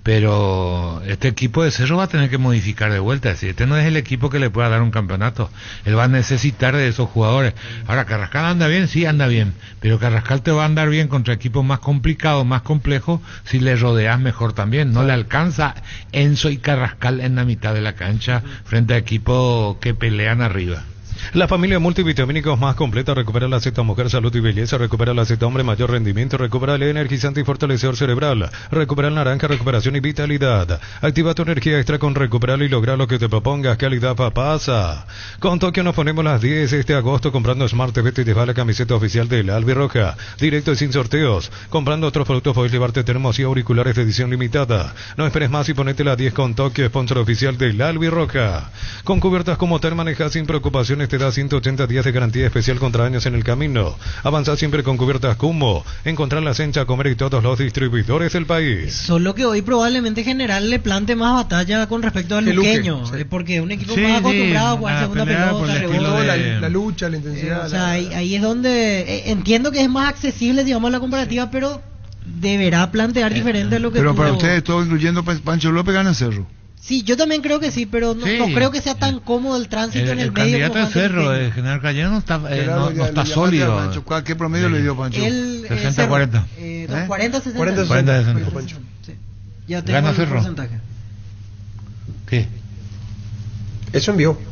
Pero este equipo de Cerro va a tener que modificar de vuelta. Es decir, este no es el equipo que le pueda dar un campeonato. Él va a necesitar de esos jugadores. Ahora, Carrascal anda bien, sí anda bien. Pero Carrascal te va a andar bien contra equipos más complicados, más complejos, si le rodeas mejor también. No le alcanza Enzo y Carrascal en la mitad de la cancha frente a equipos que pelean arriba. La familia multivitamínicos más completa: recupera la Z Mujer, Salud y Belleza, recupera la Z Hombre, mayor rendimiento, recupera el energizante y fortalecedor cerebral, recupera el naranja, recuperación y vitalidad. Activa tu energía extra con Recuperar y lograr lo que te propongas. Calidad papasa. Con Tokio nos ponemos las 10 este agosto comprando Smart TV te lleva la camiseta oficial del Albirroja, directo y sin sorteos. Comprando otros productos podés llevarte termos y auriculares de edición limitada. No esperes más y ponete las 10 con Tokio, sponsor oficial del Albirroja. Con cubiertas como Ter manejas sin preocupaciones, te da 180 días de garantía especial contra daños en el camino. Avanza siempre con cubiertas Kummo. Encontrarlas en Chacomer y todos los distribuidores del país. Solo que hoy probablemente General le plante más batalla con respecto al Luqueño, porque es un equipo más acostumbrado a jugar segunda pelota, rebote, la lucha, la intensidad. O sea, ahí es donde entiendo que es más accesible, digamos, la comparativa, pero deberá plantear diferente a lo que Pero tuvo. para ustedes, todo incluyendo Pancho López, gana Cerro. Sí, yo también creo que sí, pero no creo que sea tan cómodo el tránsito en el medio. El candidato de Cerro, el general Cayeno, no está, no está sólido. Pancho, ¿qué promedio le dio Pancho? 60-40. 40-60. Sí. Ya tengo Gana el Cerro. porcentaje. ¿Qué? Eso envió.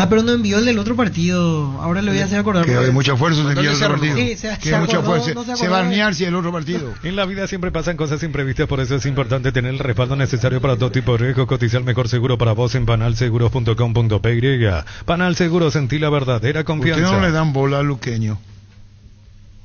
Pero no envió el del otro partido. Ahora le voy a hacer acordar. Que hay mucho esfuerzo en enviar el otro partido. Sí, que hay mucho esfuerzo. Se va a arnear si el otro partido. En la vida siempre pasan cosas imprevistas, por eso es importante tener el respaldo necesario para todo tipo de riesgo. Cotizar el mejor seguro para vos en panalseguros.com.py. Panal Seguros, sentí la verdadera confianza. Ustedes no le dan bola al luqueño.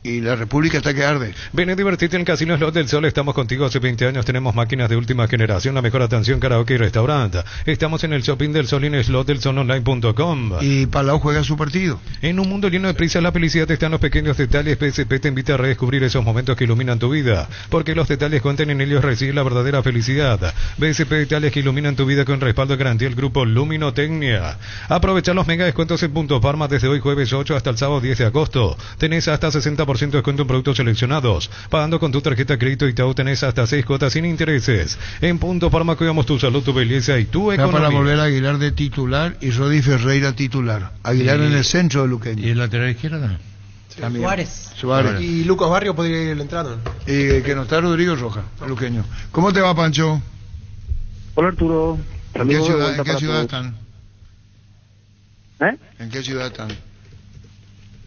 Y la República está que arde. Ven a divertirte en Casino Slot del Sol. Estamos contigo hace 20 años. Tenemos máquinas de última generación, la mejor atención, karaoke y restaurante. Estamos en el Shopping del Sol y en slotdelsononline.com. Y Palau juega su partido. En un mundo lleno de prisa, la felicidad está en los pequeños detalles. PSP te invita a redescubrir esos momentos que iluminan tu vida. Porque los detalles cuentan, en ellos resides la verdadera felicidad. PSP detalles que iluminan tu vida con respaldo de garantía del grupo Luminotecnia. Aprovecha los mega descuentos en Punto Farma desde hoy jueves 8 hasta el sábado 10 de agosto. Tenés hasta 60% de descuento en productos seleccionados. Pagando con tu tarjeta de crédito Itaú tenés hasta 6 cuotas sin intereses. En Punto Farma cuidamos tu salud, tu belleza y tu economía. Para volver a Aguilar de titular y Rodi Ferreira titular. Aguilar en el centro de Luqueño. ¿Y el lateral izquierdo? También. Suárez. Y Lucas Barrio podría ir entrando. Y que no está Rodrigo Roja, luqueño. ¿Cómo te va, Pancho? Hola, Arturo. ¿En qué ciudad están? ¿Eh? ¿En qué ciudad están?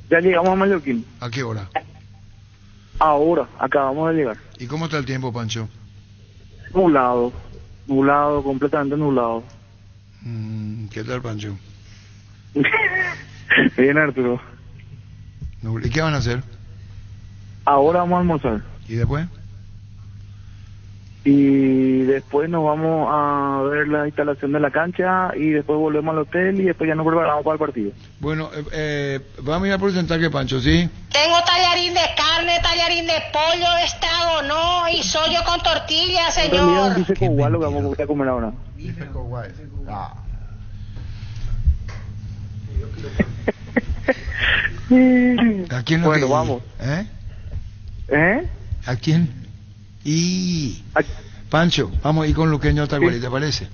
Ya llegamos a Mallorquín. ¿A qué hora? Ahora, acabamos de llegar. ¿Y cómo está el tiempo, Pancho? Nublado, completamente nublado. ¿Qué tal, Pancho? Bien, Arturo. ¿Y qué van a hacer? Ahora vamos a almorzar. ¿Y después? Y después nos vamos a ver la instalación de la cancha y después volvemos al hotel y después ya nos preparamos para el partido. Bueno, vamos a ir a porcentaje, que Pancho, ¿sí? Tengo tallarín de carne, tallarín de pollo, estado no, y sollo con tortilla, señor. Dice Coguay lo que vamos a comer ahora. Dice Coguay. ¿A quién lo bueno, que... vamos. ¿Eh? ¿A quién? Y... Pancho, vamos a ir con Luqueño Tacuarí, ¿te parece?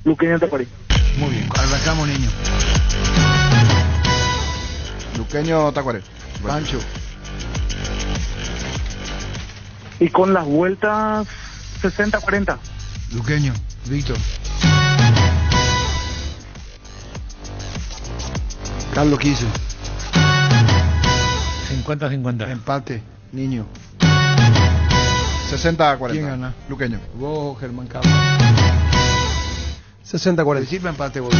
Luqueño Tacuarí. Muy bien, arrancamos, niño. Luqueño Tacuarí. Pancho. Y con las vueltas 60-40. Luqueño, Víctor. Carlos Quise. 50-50. Empate, niño. 60-40. ¿Quién gana? Luqueño. Vos, Germán Cabo. 60-40. Sirve empate, vos.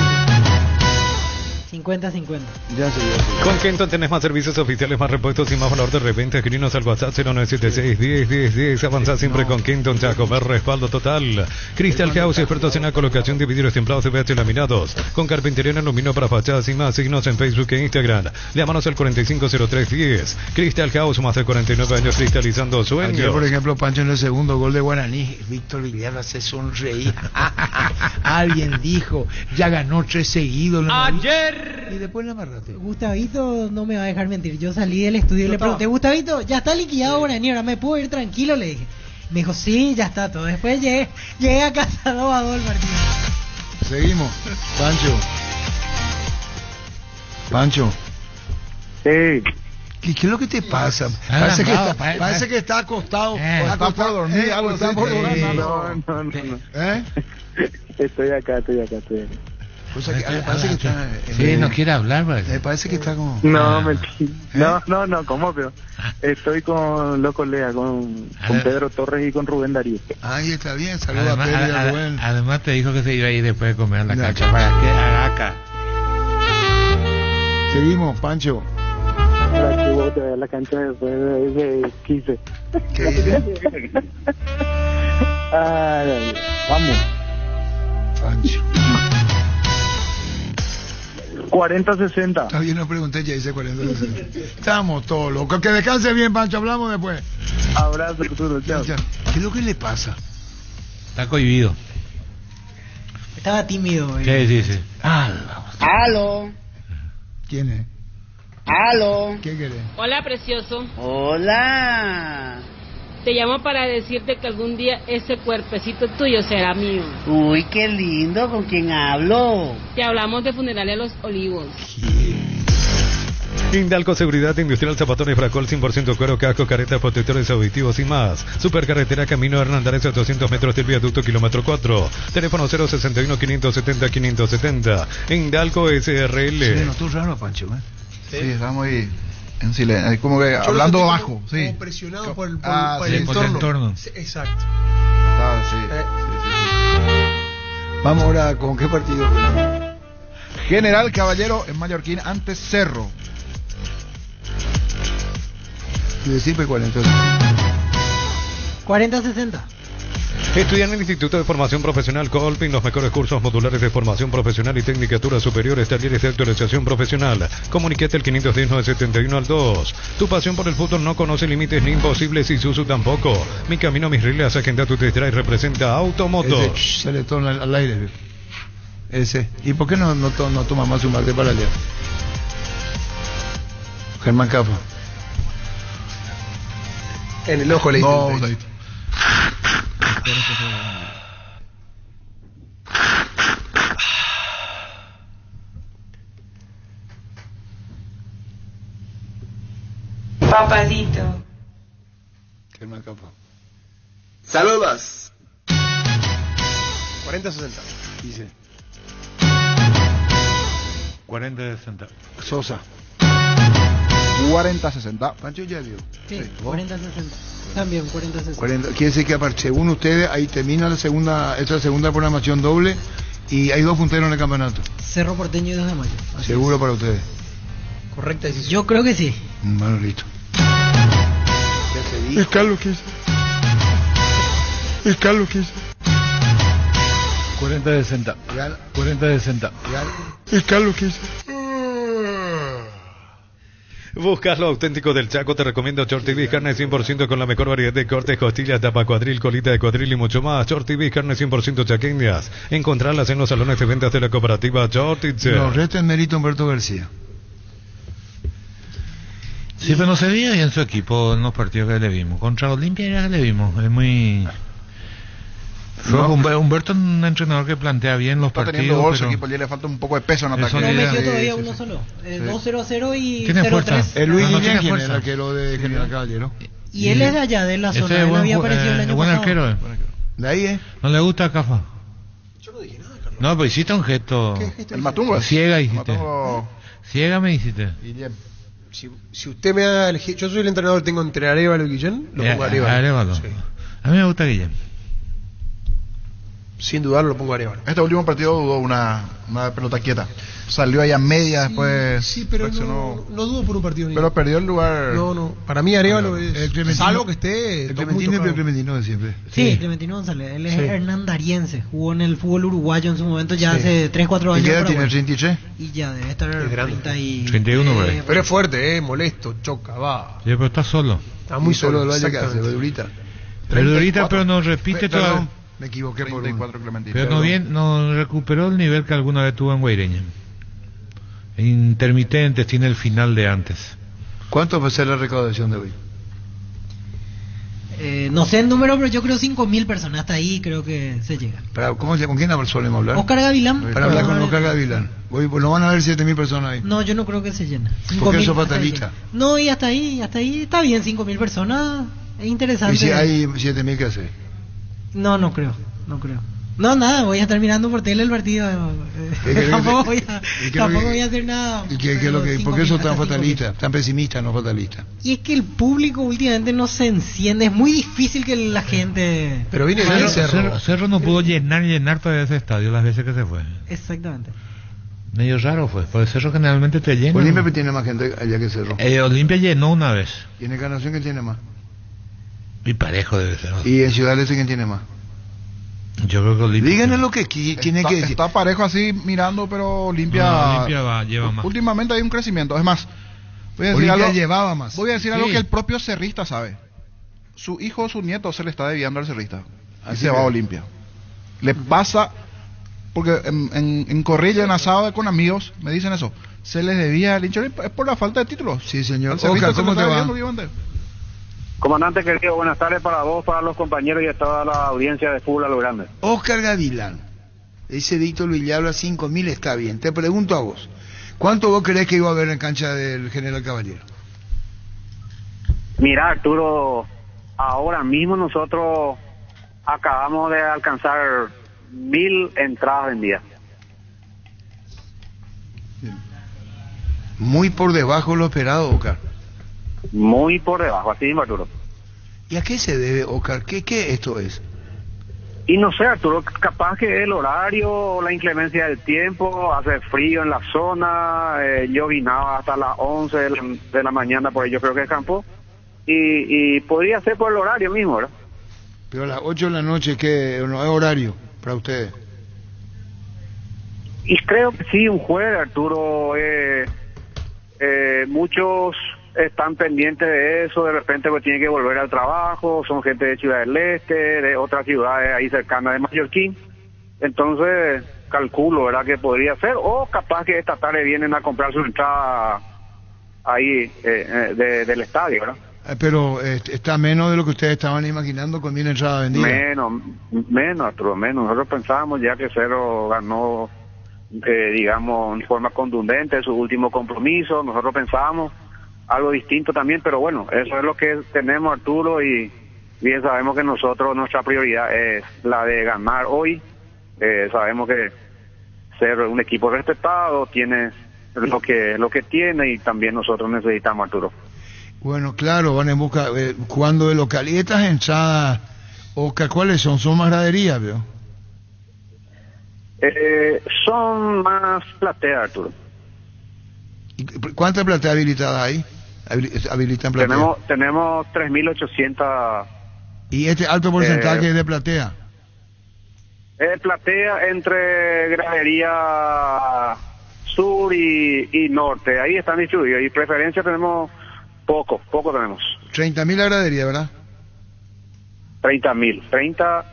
50-50. Ya sé. Con Kenton tenés más servicios oficiales, más repuestos y más valor de reventa. Escribinos al WhatsApp 0976-10-10-10. Avanzá siempre con Kenton, te comer respaldo total. Crystal House, expertos en la colocación de vidrios templados, CVH laminados. Con carpintería en aluminio para fachadas y más. Signos en Facebook e Instagram. Llámanos al 450310. Crystal House, más de 49 años cristalizando sueños. Ayer, por ejemplo, Pancho, en el segundo gol de Guaraní, Víctor Villalba se sonreía. Alguien dijo, ya ganó 3 seguidos. Ayer. Y después la amarraste. Gustavito no me va a dejar mentir. Yo salí del estudio y le pregunté, Gustavito, ¿ya está liquidado Guaraní? Ahora me puedo ir tranquilo, le dije. Me dijo, sí, ya está todo. Después llegué a casa 2-2 el partido. Seguimos. Pancho. Sí. ¿Qué es lo que te pasa? Parece que está acostado. Está por dormir, algo está así. por dormir. No. ¿Eh? Estoy acá. O sea, que parece que está... Sí, no quiere hablar, ¿verdad? Me parece que está como... No, no, ¿cómo? Pero estoy con los colegas, con Pedro Torres y con Rubén Darío. Ahí está bien, saludos a Pedro y a Rubén. Además te dijo que se iba a ir después de comer a la cancha. ¿Para qué? Araca. Seguimos, Pancho. Para que vos te vayas a la cancha después de 15. ¿Qué dice? Vamos. Pancho. 40-60. Está bien, no pregunté, ya dice 40-60. Estamos todos locos. Que descanse bien, Pancho, hablamos después. Abrazo, Arturo, chao. ¿Qué es lo que le pasa? Está cohibido. Estaba tímido. Sí. Aló. ¿Quién es? Aló. ¿Qué querés? Hola, precioso. Hola. Te llamo para decirte que algún día ese cuerpecito tuyo será mío. Uy, qué lindo, ¿con quién hablo? Te hablamos de Funeraria Los Olivos. Indalco Seguridad Industrial, Zapatones, Fracol, 100% cuero, casco, caretas, protectores auditivos y más. Supercarretera Camino Hernandares a 200 metros del viaducto, kilómetro 4. Teléfono 061-570-570. Indalco SRL. Se notó raro, Pancho, ¿eh? Sí, está muy en silencio, como que hablando bajo, sí. Como presionado por el entorno. Sí, exacto. Sí. Vamos ahora, ¿con qué partido? General Caballero en Mallorquín ante Cerro. Y decirme 40. 40-60. Estudia en el Instituto de Formación Profesional Colping los mejores cursos modulares de formación profesional y tecnicaturas superiores, talleres de actualización profesional. Comunicate al 510-971 al 2. Tu pasión por el fútbol no conoce límites ni imposibles y Susu tampoco. Mi camino, mis reglas, agenda tu test drive, representa Automotos. Se le toma al aire. Ese. ¿Y por qué no toma más un mate para el día? Germán Capa. En el ojo le No, Papadito. Germán Capa. Saludos. 40-60. Dice. 40-60. Sosa. 40-60. Pancho ya vio. Sí, 40-60. También 40-60. Quiere decir que aparte, según ustedes, ahí termina esta segunda programación doble Y hay 2 punteros en el campeonato. Cerro Porteño y 2 de Mayo. Así Seguro para ustedes. Correcta decisión. Yo creo que sí. Bueno, listo. Es Carlos que dice. Es Carlos que dice. 40-60. 40-60. Es Carlos que dice. Buscas lo auténtico del Chaco, te recomiendo Shorty Beef, carne 100% con la mejor variedad de cortes, costillas, tapa cuadril, colita de cuadril y mucho más. Shorty Beef, carne 100% chaqueñas. Encontrarlas en los salones de ventas de la cooperativa Shorty. Nos resta el mérito Humberto García. Sí, pero no se veía bien su equipo en los partidos que le vimos. Contra Olimpia ya le vimos. Es muy... Humberto es un entrenador que plantea bien los está partidos. Teniendo gol, su pero... equipo ya le falta un poco de peso en ataque. No metió Sí, todavía sí, uno sí. solo. 2-0-0 y Tiene fuerza. 0-3. El Luis No, no Guillén, tiene el fuerza. arquero de General Caballero. Y él es de allá, de la Ese zona. es Él buen, había aparecido el año buen pasado. arquero. De ahí, ¿No le gusta a Cafa? No, pues hiciste un gesto. El Matungo. Ciega hiciste. Matungo. Ciega me hiciste. Guillén. Si usted me da elegir, yo soy el entrenador, tengo entre Arévalo y Guillén, lo pongo a Arévalo. Arévalo. Sí. A mí me gusta Guillén. Sin dudarlo lo pongo a Arévalo. Este último partido dudó una pelota quieta. Salió ahí a media, después. Sí, pero reaccionó. no dudo por un partido. Pero perdió el lugar. No. Para mí Arévalo es. El Clementino- Salvo que esté. El muy Clementino tocado. es el Clementino de siempre. Sí, Clementino González. Él es Sí. hernandariense. Jugó en el fútbol uruguayo en su momento, ya Sí. hace 3-4 ¿Y años. qué edad en tiene? Paraguay. ¿33? Y ya debe estar Es grande. 31 por ahí. Pero es fuerte, molesto, choca, va. Sí, pero está solo. Está muy solo solo. lo haya que hace, exactamente. verdurita. Verdurita, pero no repite Perdón, todo. me equivoqué por uno. 34 Clementino. Pero no recuperó el nivel que alguna vez tuvo en Guaireña. Intermitente, tiene el final de antes. ¿Cuánto va a ser la recaudación de hoy? No sé el número, pero yo creo 5.000 personas. Hasta ahí creo que se llega. ¿Con quién solemos hablar? Oscar Gavilán. Para hablar con Oscar Gavilán. No van a haber 7.000 personas ahí. No, yo no creo que se llena. Porque eso es 5.000 hasta fatalista. ahí. No, y hasta ahí está bien, 5.000 personas. Es interesante. ¿Y si hay 7.000 que hacer? No creo. No, nada, voy a estar mirando por tele el partido. Tampoco voy a hacer nada. ¿Y qué es lo que, por qué eso tan fatalista, tan pesimista, no fatalista? Y es que el público últimamente no se enciende. Es muy difícil que la gente. Pero viene bien Cerro. Cerro no pudo llenar todavía ese estadio las veces que se fue. Exactamente. Medio raro fue, porque Cerro generalmente te llena. Olimpia tiene más gente allá que Cerro. Olimpia llenó una vez. ¿Y en Encarnación quién tiene más? Y parejo debe ser. ¿Y en Ciudad Este quién tiene más? Yo creo que Olimpia. Díganle lo que tiene que decir. Está parejo así mirando, pero Olimpia. No, Olimpia lleva más. Últimamente hay un crecimiento. Es más, voy a decir Olimpia algo, llevaba más. Voy a decir Sí. algo que el propio cerrista sabe. Su hijo o su nieto se le está debiendo al cerrista. Y Así se va a que- Olimpia. Le pasa. Porque en corrilla, en asado con amigos, me dicen eso. Se les debía al hincha. Es por la falta de títulos. Sí, señor. Al cerrista Oscar, se le ¿cómo está te va? debiendo, obviamente. Comandante querido, buenas tardes para vos, para los compañeros y a toda la audiencia de fútbol a lo grande. Oscar Gavilán. Ese Víctor Villalba 5.000 está bien. Te pregunto a vos. ¿Cuánto vos creés que iba a haber en cancha del General Caballero? Mira, Arturo, ahora mismo nosotros acabamos de alcanzar 1.000 entradas vendidas. Muy por debajo de lo esperado, Oscar. Muy por debajo, así mismo, Arturo. ¿Y a qué se debe, Oscar? ¿Qué esto es? Y no sé, Arturo, capaz que el horario, la inclemencia del tiempo, hace frío en la zona, llovinaba hasta las 11 de la mañana, por ahí yo creo que es campo, y podría ser por el horario mismo, ¿verdad? Pero a las 8 de la noche, ¿qué? ¿No es horario para ustedes? Y creo que sí, un jueves, Arturo, muchos están pendientes de eso, de repente pues tienen que volver al trabajo, son gente de Ciudad del Este, de otras ciudades ahí cercanas de Mallorquín, entonces calculo, ¿verdad?, que podría ser, o capaz que esta tarde vienen a comprar su entrada ahí del estadio, ¿verdad? Pero está menos de lo que ustedes estaban imaginando con 1.000 entradas vendidas. Menos, Arturo, menos. Nosotros pensábamos ya que Cerro ganó, digamos, en forma contundente su último compromiso. Nosotros pensábamos algo distinto también, pero bueno, eso es lo que tenemos, Arturo, y bien sabemos que nosotros, nuestra prioridad es la de ganar hoy. Sabemos que Cerro es un equipo respetado, tiene lo que tiene, y también nosotros necesitamos, Arturo. Bueno, claro, van en busca, jugando de local. ¿Y estas entradas, Oscar, cuáles son? ¿Son más graderías, veo? Son más platea, Arturo. ¿Y cuántas plateas habilitadas hay? Habilitan platea. Tenemos 3.800. ¿Y este alto porcentaje es de platea? Platea entre gradería sur y norte. Ahí están distribuidos. Y preferencia tenemos poco tenemos. 30.000 la gradería, ¿verdad? 30.000. 30,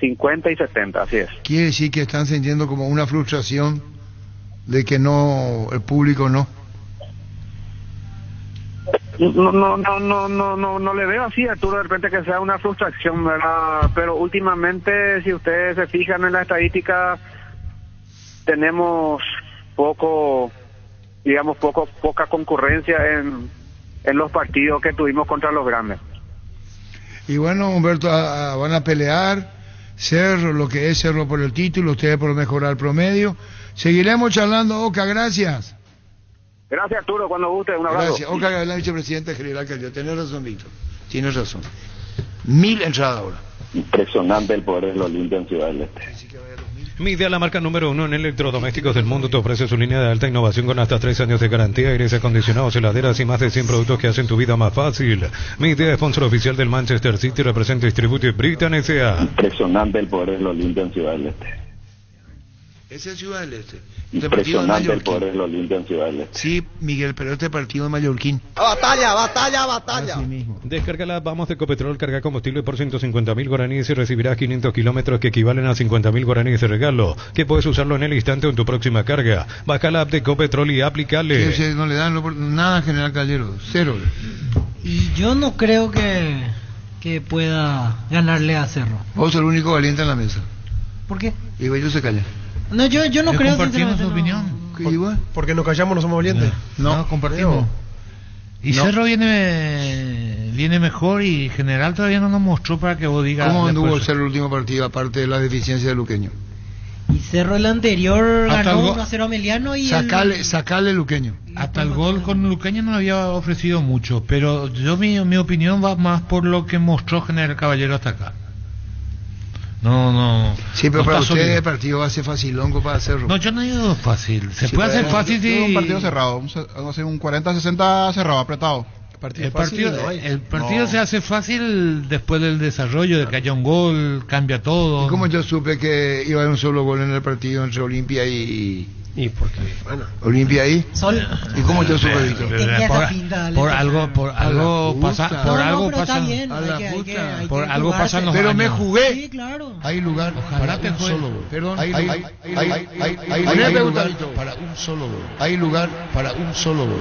50 y 70, así es. Quiere decir que están sintiendo como una frustración de que no, el público no. No le veo así, Arturo, de repente que sea una frustración, ¿verdad? Pero últimamente, si ustedes se fijan en la estadística, tenemos poca concurrencia en los partidos que tuvimos contra los grandes. Y bueno, Humberto, van a pelear Cerro, lo que es Cerro por el título, ustedes por mejorar el promedio. Seguiremos charlando, Oca, gracias. Gracias, Arturo, cuando guste, un abrazo. Gracias. Oca Gavilán, vicepresidente general Calio. Tienes razón, Víctor. Tienes razón. 1.000 entradas ahora. Impresionante el poder del Olimpia en Ciudad del Este. Midea, la marca número 1 en electrodomésticos del mundo, te ofrece su línea de alta innovación con hasta 3 años de garantía, aires acondicionados, heladeras y más de 100 productos que hacen tu vida más fácil. Midea, sponsor oficial del Manchester City, representa y distribuye Britan S.A. Impresionante el poder del Olimpia en Ciudad del Este. Ese es Ciudad del Este. Impresionante el poder del Olimpia en Ciudad del Este. Sí, Miguel, pero este partido de Mallorquín. ¡Batalla! Así mismo. Descarga la Vamos de Ecopetrol, carga combustible por 150.000 guaraníes y recibirás 500 kilómetros que equivalen a 50.000 guaraníes de regalo, que puedes usarlo en el instante o en tu próxima carga. Baja la app de Ecopetrol y aplícale. Sí, no le dan nada a General Callero, cero. Y yo no creo que pueda ganarle a Cerro. Vos sos el único valiente en la mesa. ¿Por qué? Y ellos se callan. No, yo no creo. Compartimos su opinión. Porque nos callamos, no somos valientes. No, compartimos. Y No. Cerro viene mejor y General todavía no nos mostró para que vos digas. ¿Cómo anduvo después. el Cerro el último partido, aparte de la deficiencia de Luqueño? Y Cerro el anterior Hasta ganó el gol. 1-0 a Meliano y Sacale Luqueño. Hasta el gol con Luqueño no había ofrecido mucho, pero yo mi opinión va más por lo que mostró General Caballero hasta acá. No. Sí, pero no para está ustedes sólido. el partido va a ser facilongo para Cerro. No, yo no digo fácil. Se Sí, puede hacer pero fácil si... Un partido cerrado, un 40-60 cerrado, apretado. El partido se hace fácil después del desarrollo, de que haya un gol, cambia todo. ¿Y cómo yo supe que iba a haber un solo gol en el partido entre Olimpia y porque, bueno, Olimpia ahí? Sol. ¿Y cómo yo supe, Víctor? Tenía esa pinta, Por algo pasa, por algo pero está pasa. bien, a la hay puta. que Por algo jugarse. pasan los Pero años. me jugué. Sí, claro. Hay lugar Ojalá para te un juegue. solo gol. Perdón. Hay lugar para un solo gol. Hay lugar para un solo gol.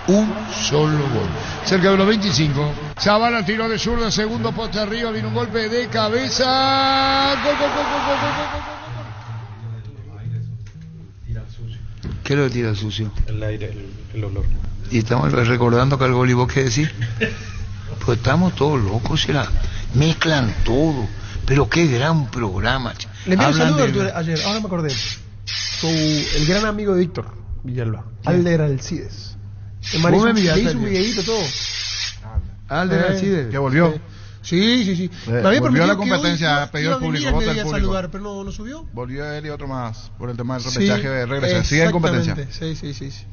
Un solo gol. Cerca de los 25. Zavala, tiro de zurda, segundo poste arriba, viene un golpe de cabeza. Gol. ¿Qué es lo que tira sucio? El aire, el olor. Y estamos recordando que el gol, ¿y vos qué decís? Pues estamos todos locos, será. Mezclan todo. Pero qué gran programa. le envié un Hablan saludo de- Arturo, ayer, ahora me acordé. El gran amigo de Víctor Villalba, Alder Alcides. El man Vos hizo me le enviaste hizo un ayer. videíto todo. Alder Alcides. Que volvió. Sí. Me había Volvió prometido a la que competencia, hoy pidió iba el a venir, público, él me vota el iba a público. saludar, pero no subió. Volvió él y otro más por el tema del Sí, repechaje de regresa. Sigue en competencia. exactamente. Sí. Sí.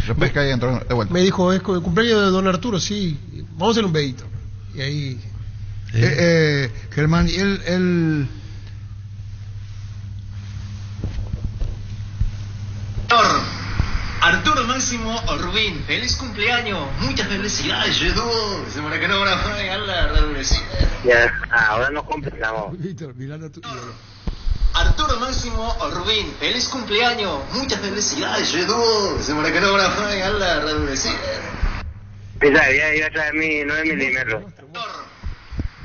Repesca y entró de vuelta. Me dijo, es el cumpleaños de don Arturo, sí. Vamos a hacer un videíto. Y ahí... Germán, y él Arturo Máximo Rubín, feliz cumpleaños, muchas felicidades, Edu. Se me que no van a pagar la revolución. Ya, ahora nos complicamos. Víctor, mirando a tu ídolo. Arturo Máximo Rubín, feliz cumpleaños, muchas felicidades, Edu. Se me que no van a pagar la revolución. Mira, iba a traer mi 9 milímetros.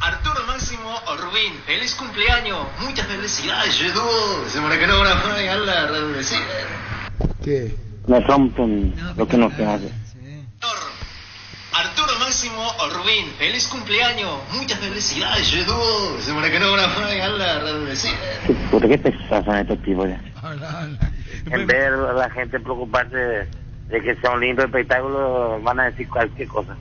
Arturo Máximo Rubín, feliz cumpleaños, muchas felicidades, Edu. Se me que no van a pagar la revolución. ¿Qué? Me rompen lo que nos hace. Arturo Máximo Rubín, feliz cumpleaños, muchas felicidades, Edu. Se me que no van a pagar la revolución. Puta, qué pesados son estos tipos ya. En vez de la gente preocuparse de que sea un lindo espectáculo, van a decir cualquier cosa.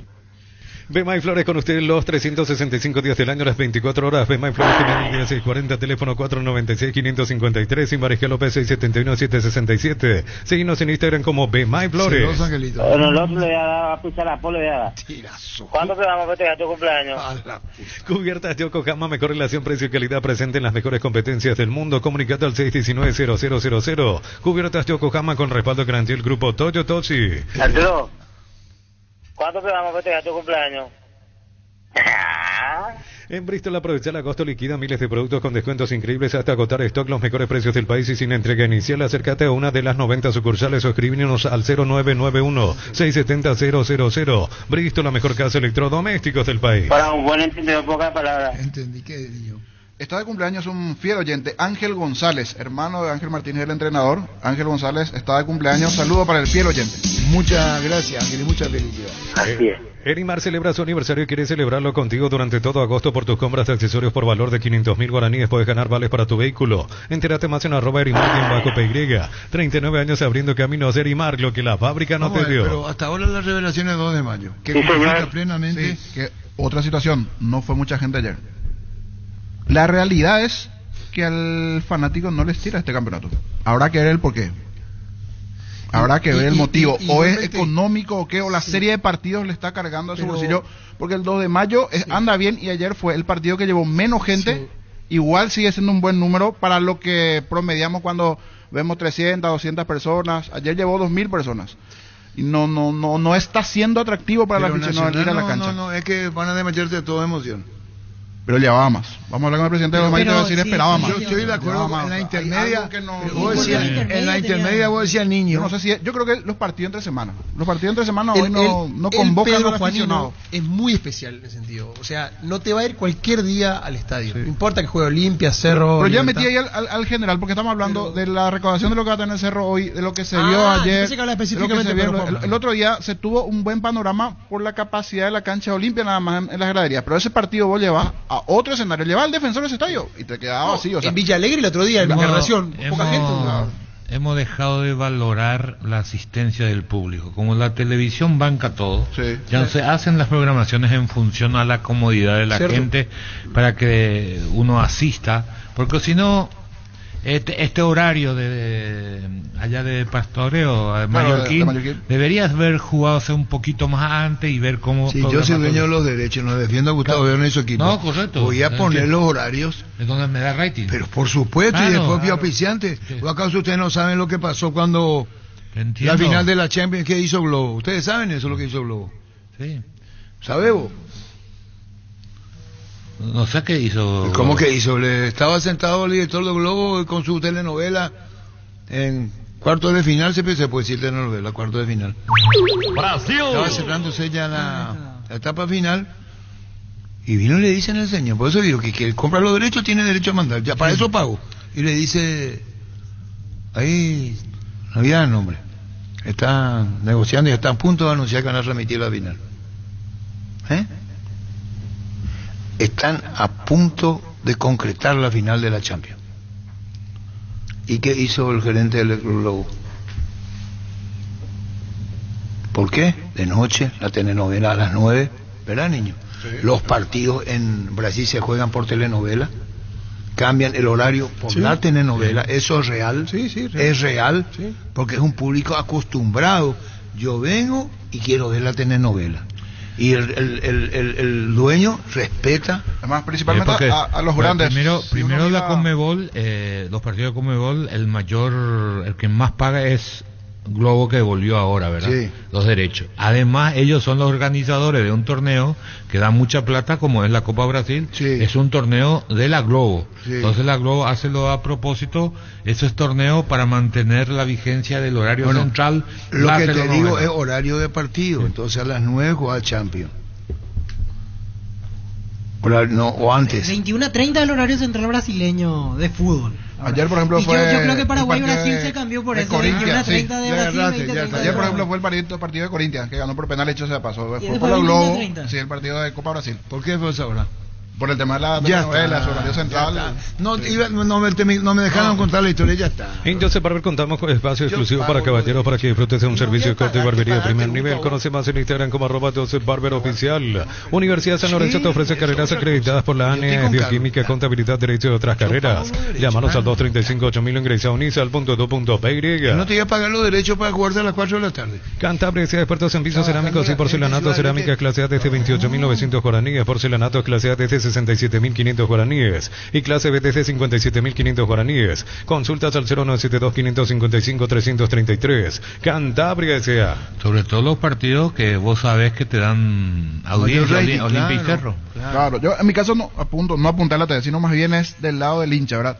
Bemay Flores con ustedes los 365 días del año, las 24 horas. Bemay Flores, General 1640, teléfono 496-553 y Mariscal López 671-767. Seguimos en Instagram como Bemay Flores. Bueno, el otro le voy a dar a pisar a Polo, le voy a dar. ¿Cuándo te vamos a festejar tu cumpleaños? Cubiertas de Yokohama, mejor relación precio y calidad presente en las mejores competencias del mundo. Comunicate al 619-0000. Cubiertas de Yokohama con respaldo garantía el grupo Toyo Tochi. Arturo, ¿cuándo te vamos a festejar tu cumpleaños? En Bristol aprovecha el agosto, liquida miles de productos con descuentos increíbles hasta agotar stock, los mejores precios del país y sin entrega inicial. Acércate a una de las 90 sucursales o escríbenos al 0991-670-000. Bristol, la mejor casa de electrodomésticos del país. Para un buen entendedor, pocas palabras. Entendí que dijo. Está de cumpleaños un fiel oyente, Ángel González, hermano de Ángel Martínez, el entrenador. Ángel González está de cumpleaños. Saludo para el fiel oyente. Muchas gracias, Ángel, y muchas felicidades. Así es. Erimar celebra su aniversario y quiere celebrarlo contigo durante todo agosto por tus compras de accesorios por valor de 500.000 guaraníes. Puedes ganar vales para tu vehículo. Entérate más en @Erimar_PY. 39 años abriendo caminos. Erimar, lo que la fábrica no te dio. Pero hasta ahora la revelación es 2 de mayo. Que Sí, comunica plenamente. Sí, que otra situación, no fue mucha gente ayer. La realidad es que al fanático no les tira este campeonato. Habrá que ver el porqué. Habrá que ver el motivo. O es económico o qué, o la serie de partidos le está cargando a su bolsillo. Porque el 2 de mayo anda bien y ayer fue el partido que llevó menos gente. Sí. Igual sigue siendo un buen número para lo que promediamos cuando vemos 300, 200 personas. Ayer llevó 2.000 personas. Y no está siendo atractivo para el aficionado ir a la cancha. No, es que van a desmayarse de toda emoción. Pero llevaba más. Vamos a hablar con el presidente de los Mayo y te va a decir, esperaba más. Yo estoy de acuerdo con la intermedia. En la intermedia vos decías niño. No sé si, yo creo que los partidos entre semana. Los partidos entre semana hoy no convocan al aficionado. Es muy especial en ese sentido. O sea, no te va a ir cualquier día al estadio. No importa que juegue Olimpia, Cerro. Pero ya metí ahí al general, porque estamos hablando de la recaudación de lo que va a tener Cerro hoy, de lo que se vio ayer. El otro día se tuvo un buen panorama por la capacidad de la cancha de Olimpia, nada más en las graderías. Pero ese partido vos llevas a otro escenario, lleva al defensor de ese estadio y te quedaba así, o sea, en Villa Alegre el otro día en la narración, poca gente. Hemos dejado de valorar la asistencia del público. Como la televisión banca todo, ya se hacen las programaciones en función a la comodidad de la gente para que uno asista, porque si no este horario de allá de Pastoreo, de Mallorquín, deberías haber jugado un poquito más antes y ver cómo... Sí, yo soy dueño de los derechos, no defiendo a Gustavo León y su equipo. No, correcto. Voy a poner los horarios. Es donde me da rating. Pero por supuesto, y después fui auspiciante. ¿O acaso ustedes no saben lo que pasó cuando la final de la Champions que hizo Globo? ¿Ustedes saben eso lo que hizo Globo? Sí. ¿Sabe vos? No sé qué hizo. ¿Cómo que hizo? Le estaba sentado el director de Globo con su telenovela en cuartos de final, se puede decir telenovela, cuartos de final. Brasil. Estaba cerrándose ya la etapa final y vino y le dicen al señor, por eso digo que compra los derechos tiene derecho a mandar, ya para eso pago. Y le dice, ahí no había nombre, está negociando y está a punto de anunciar que van a remitir la final. Están a punto de concretar la final de la Champions. ¿Y qué hizo el gerente del Globo? ¿Por qué? De noche, la telenovela a las 9, ¿verdad, niño? Sí. Los partidos en Brasil se juegan por telenovela, cambian el horario por la telenovela, eso es real, es real, porque es un público acostumbrado. Yo vengo y quiero ver la telenovela. Y el dueño respeta, además principalmente a los grandes. Primero la Conmebol, los partidos de Conmebol, el que más paga es Globo, que devolvió ahora, ¿verdad? Sí. Los derechos. Además, ellos son los organizadores de un torneo que da mucha plata, como es la Copa Brasil. Sí. Es un torneo de la Globo. Sí. Entonces la Globo hace lo a propósito, eso es torneo para mantener la vigencia del horario central. Lo que te digo es horario de partido. Entonces a las 9 juega el Champions. O antes. 21:30 el horario central brasileño de fútbol. Ayer, por ejemplo, fue. Yo creo que Paraguay-Brasil se cambió por eso. 21:30 de Brasil. Ayer, por ejemplo, fue el partido de Corinthians, que ganó por penal hecho, se pasó. Fue por la Globo. Sí, el partido de Copa Brasil. ¿Por qué fue esa hora? Por el tema de la Ya telenovela, está, su horario central. No me dejaron contar la historia, ya está. En Joseph Barber contamos con espacio exclusivo para caballeros para que disfrutes de un servicio de corte y barbería de primer nivel. Conoce más en Instagram como @JosephBarberOficial. Universidad San Lorenzo te ofrece carreras acreditadas por la ANE, Bioquímica, Contabilidad, Derecho y otras carreras. Llámanos al 235-8000 o ingresa a unisa.edu.py. No te iba a pagar los derechos para jugarte a las 4 de la tarde. Cantabria sea expertos en pisos cerámicos y porcelanato, cerámica clase A desde 28.900 guaraníes, porcelanato clase A desde 67.500 guaraníes y clase B desde 57.500 guaraníes. Consultas al 0972-555-333. Cantabria S.A. Sobre todo los partidos que vos sabés que te dan audiencia, Olimpia y Cerro. Claro, yo en mi caso no apunté a la tele, sino más bien es del lado del hincha, ¿verdad?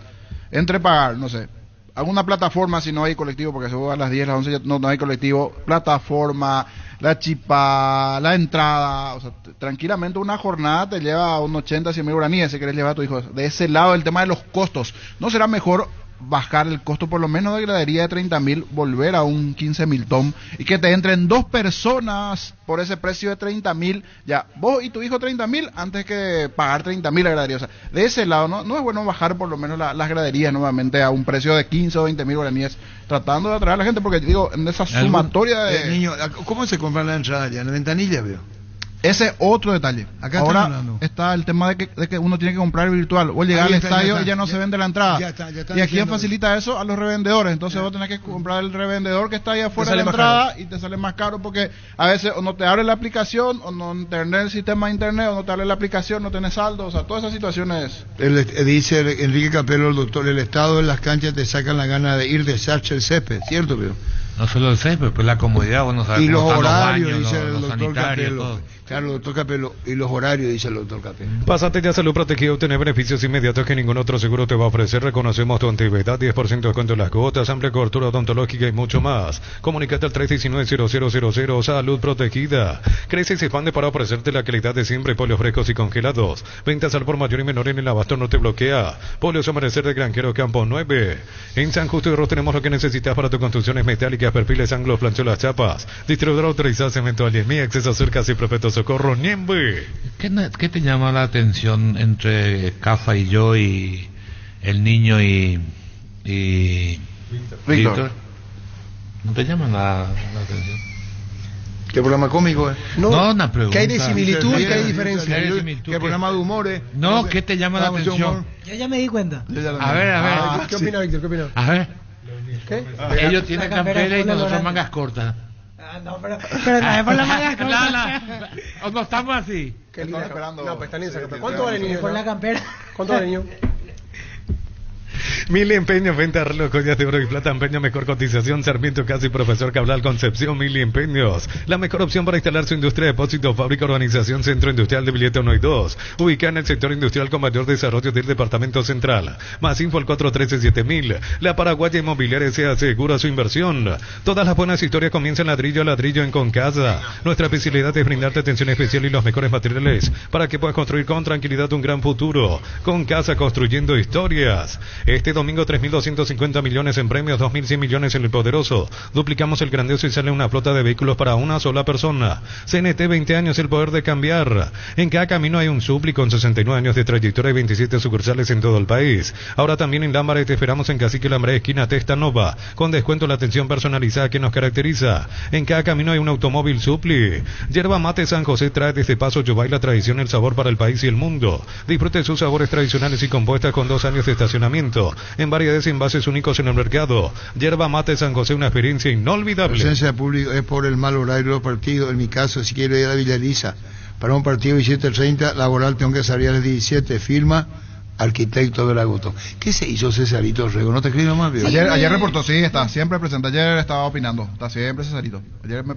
Entre pagar, no sé, alguna plataforma si no hay colectivo, porque se juega a las 10, las 11 ya no hay colectivo, plataforma, la chipa, la entrada, o sea, tranquilamente una jornada te lleva a un 80, 100 mil guaraníes si querés llevar a tu hijo. De ese lado, el tema de los costos, ¿no será mejor bajar el costo por lo menos de gradería de 30.000, volver a un 15.000 tom y que te entren 2 personas por ese precio de 30.000, ya vos y tu hijo 30.000 antes que pagar 30.000 la gradería? O sea, de ese lado no es bueno bajar por lo menos las graderías nuevamente a un precio de 15 o 20.000 guaraníes, tratando de atraer a la gente, porque digo, en esa sumatoria de... Niño, ¿cómo se compra la entrada ya? ¿En la ventanilla, veo? Ese otro detalle. Acá ahora está el tema de que uno tiene que comprar virtual. Vos llegás al estadio y ya no se vende la entrada. Y aquí facilita eso a los revendedores. Entonces vos tenés que comprar el revendedor que está ahí afuera de la entrada y te sale más caro porque a veces o no te abre la aplicación o no tenés el sistema de internet o no te abre la aplicación, no tenés saldo. O sea, todas esas situaciones. Dice Enrique Capello, el doctor, el estado de las canchas te sacan la gana de ir de deshacer el césped, ¿cierto, pero? No solo el césped, pues la comodidad, vos no sabés y cómo los están horarios, los baños, dice el los doctor sanitarios, Capello. todo. Claro, doctor Capello, y los horarios, dice el doctor Capello. Pásate ya a Salud Protegida, obtener beneficios inmediatos que ningún otro seguro te va a ofrecer. Reconocemos tu antigüedad, 10% de descuento en las cuotas, amplia cobertura odontológica y mucho más. Comunícate al 319-0000, Salud Protegida. Crece y se expande para ofrecerte la calidad de siempre, pollos frescos y congelados. Ventas al por mayor y menor en el abasto no te bloquea. Polios Amanecer de Granjero Campo 9. En San Justo de Ros tenemos lo que necesitas para tus construcciones metálicas, perfiles, ángulos, planchuelas, chapas. Distribuidor autorizado Cemento Aliemí, acceso cerca y Perpetuo Socorro, Niembe. ¿Qué te llama la atención entre Cafa y yo y el niño y Víctor? ¿No te llama la atención? ¿Qué programa cómico es? No, una pregunta. ¿Qué hay de similitud y qué hay de diferencia? ¿Qué programa de humores? No, ¿qué te llama la atención? Yo ya me di cuenta. A ver. ¿Qué opina Víctor? ¿Qué opina? A ver. ¿Qué? Ellos tienen campera y nosotros mangas cortas. No, pero no es por la manga corta. No estamos así. Qué lindo. No, pues están en esa campera. ¿Cuánto vale el niño? Por la campera. ¿Cuánto vale el niño? Mil Empeño, venta reloj, joyas de oro y plata, empeño, mejor cotización, Sarmiento Casi, Profesor Cabral, Concepción, Mil Empeños. La mejor opción para instalar su industria, depósito, fábrica, urbanización, centro industrial de Billete 1 y 2. Ubicada en el sector industrial con mayor desarrollo del departamento central. Más info al 413-7000. La Paraguaya Inmobiliaria se asegura su inversión. Todas las buenas historias comienzan ladrillo a ladrillo en Concasa. Nuestra especialidad es brindarte atención especial y los mejores materiales para que puedas construir con tranquilidad un gran futuro. Concasa, construyendo historias. Este domingo 3.250 millones en premios, 2.100 millones en el Poderoso. Duplicamos el grandioso y sale una flota de vehículos para una sola persona. CNT, 20 años, el poder de cambiar. En cada camino hay un Supli con 69 años de trayectoria y 27 sucursales en todo el país. Ahora también en Lámbara te esperamos en Cacique Lambre, esquina Testa Nova, con descuento la atención personalizada que nos caracteriza. En cada camino hay un automóvil Supli. Yerba Mate San José trae desde Paso Yobay la tradición, el sabor para el país y el mundo. Disfrute sus sabores tradicionales y compuestas con 2 años de estacionamiento. En variedades y envases únicos en el mercado. Yerba Mate San José, una experiencia inolvidable. Presencia de público es por el mal horario de los partidos. En mi caso, si quiero ir a Villa Elisa para un partido 17:30, laboral tengo que salir a las 17. Firma arquitecto de la Guto. ¿Qué se hizo Cesarito Rego? ¿No te escribo más, viejo? Ayer reportó, sí, está siempre presente. Ayer estaba opinando, está siempre Cesarito.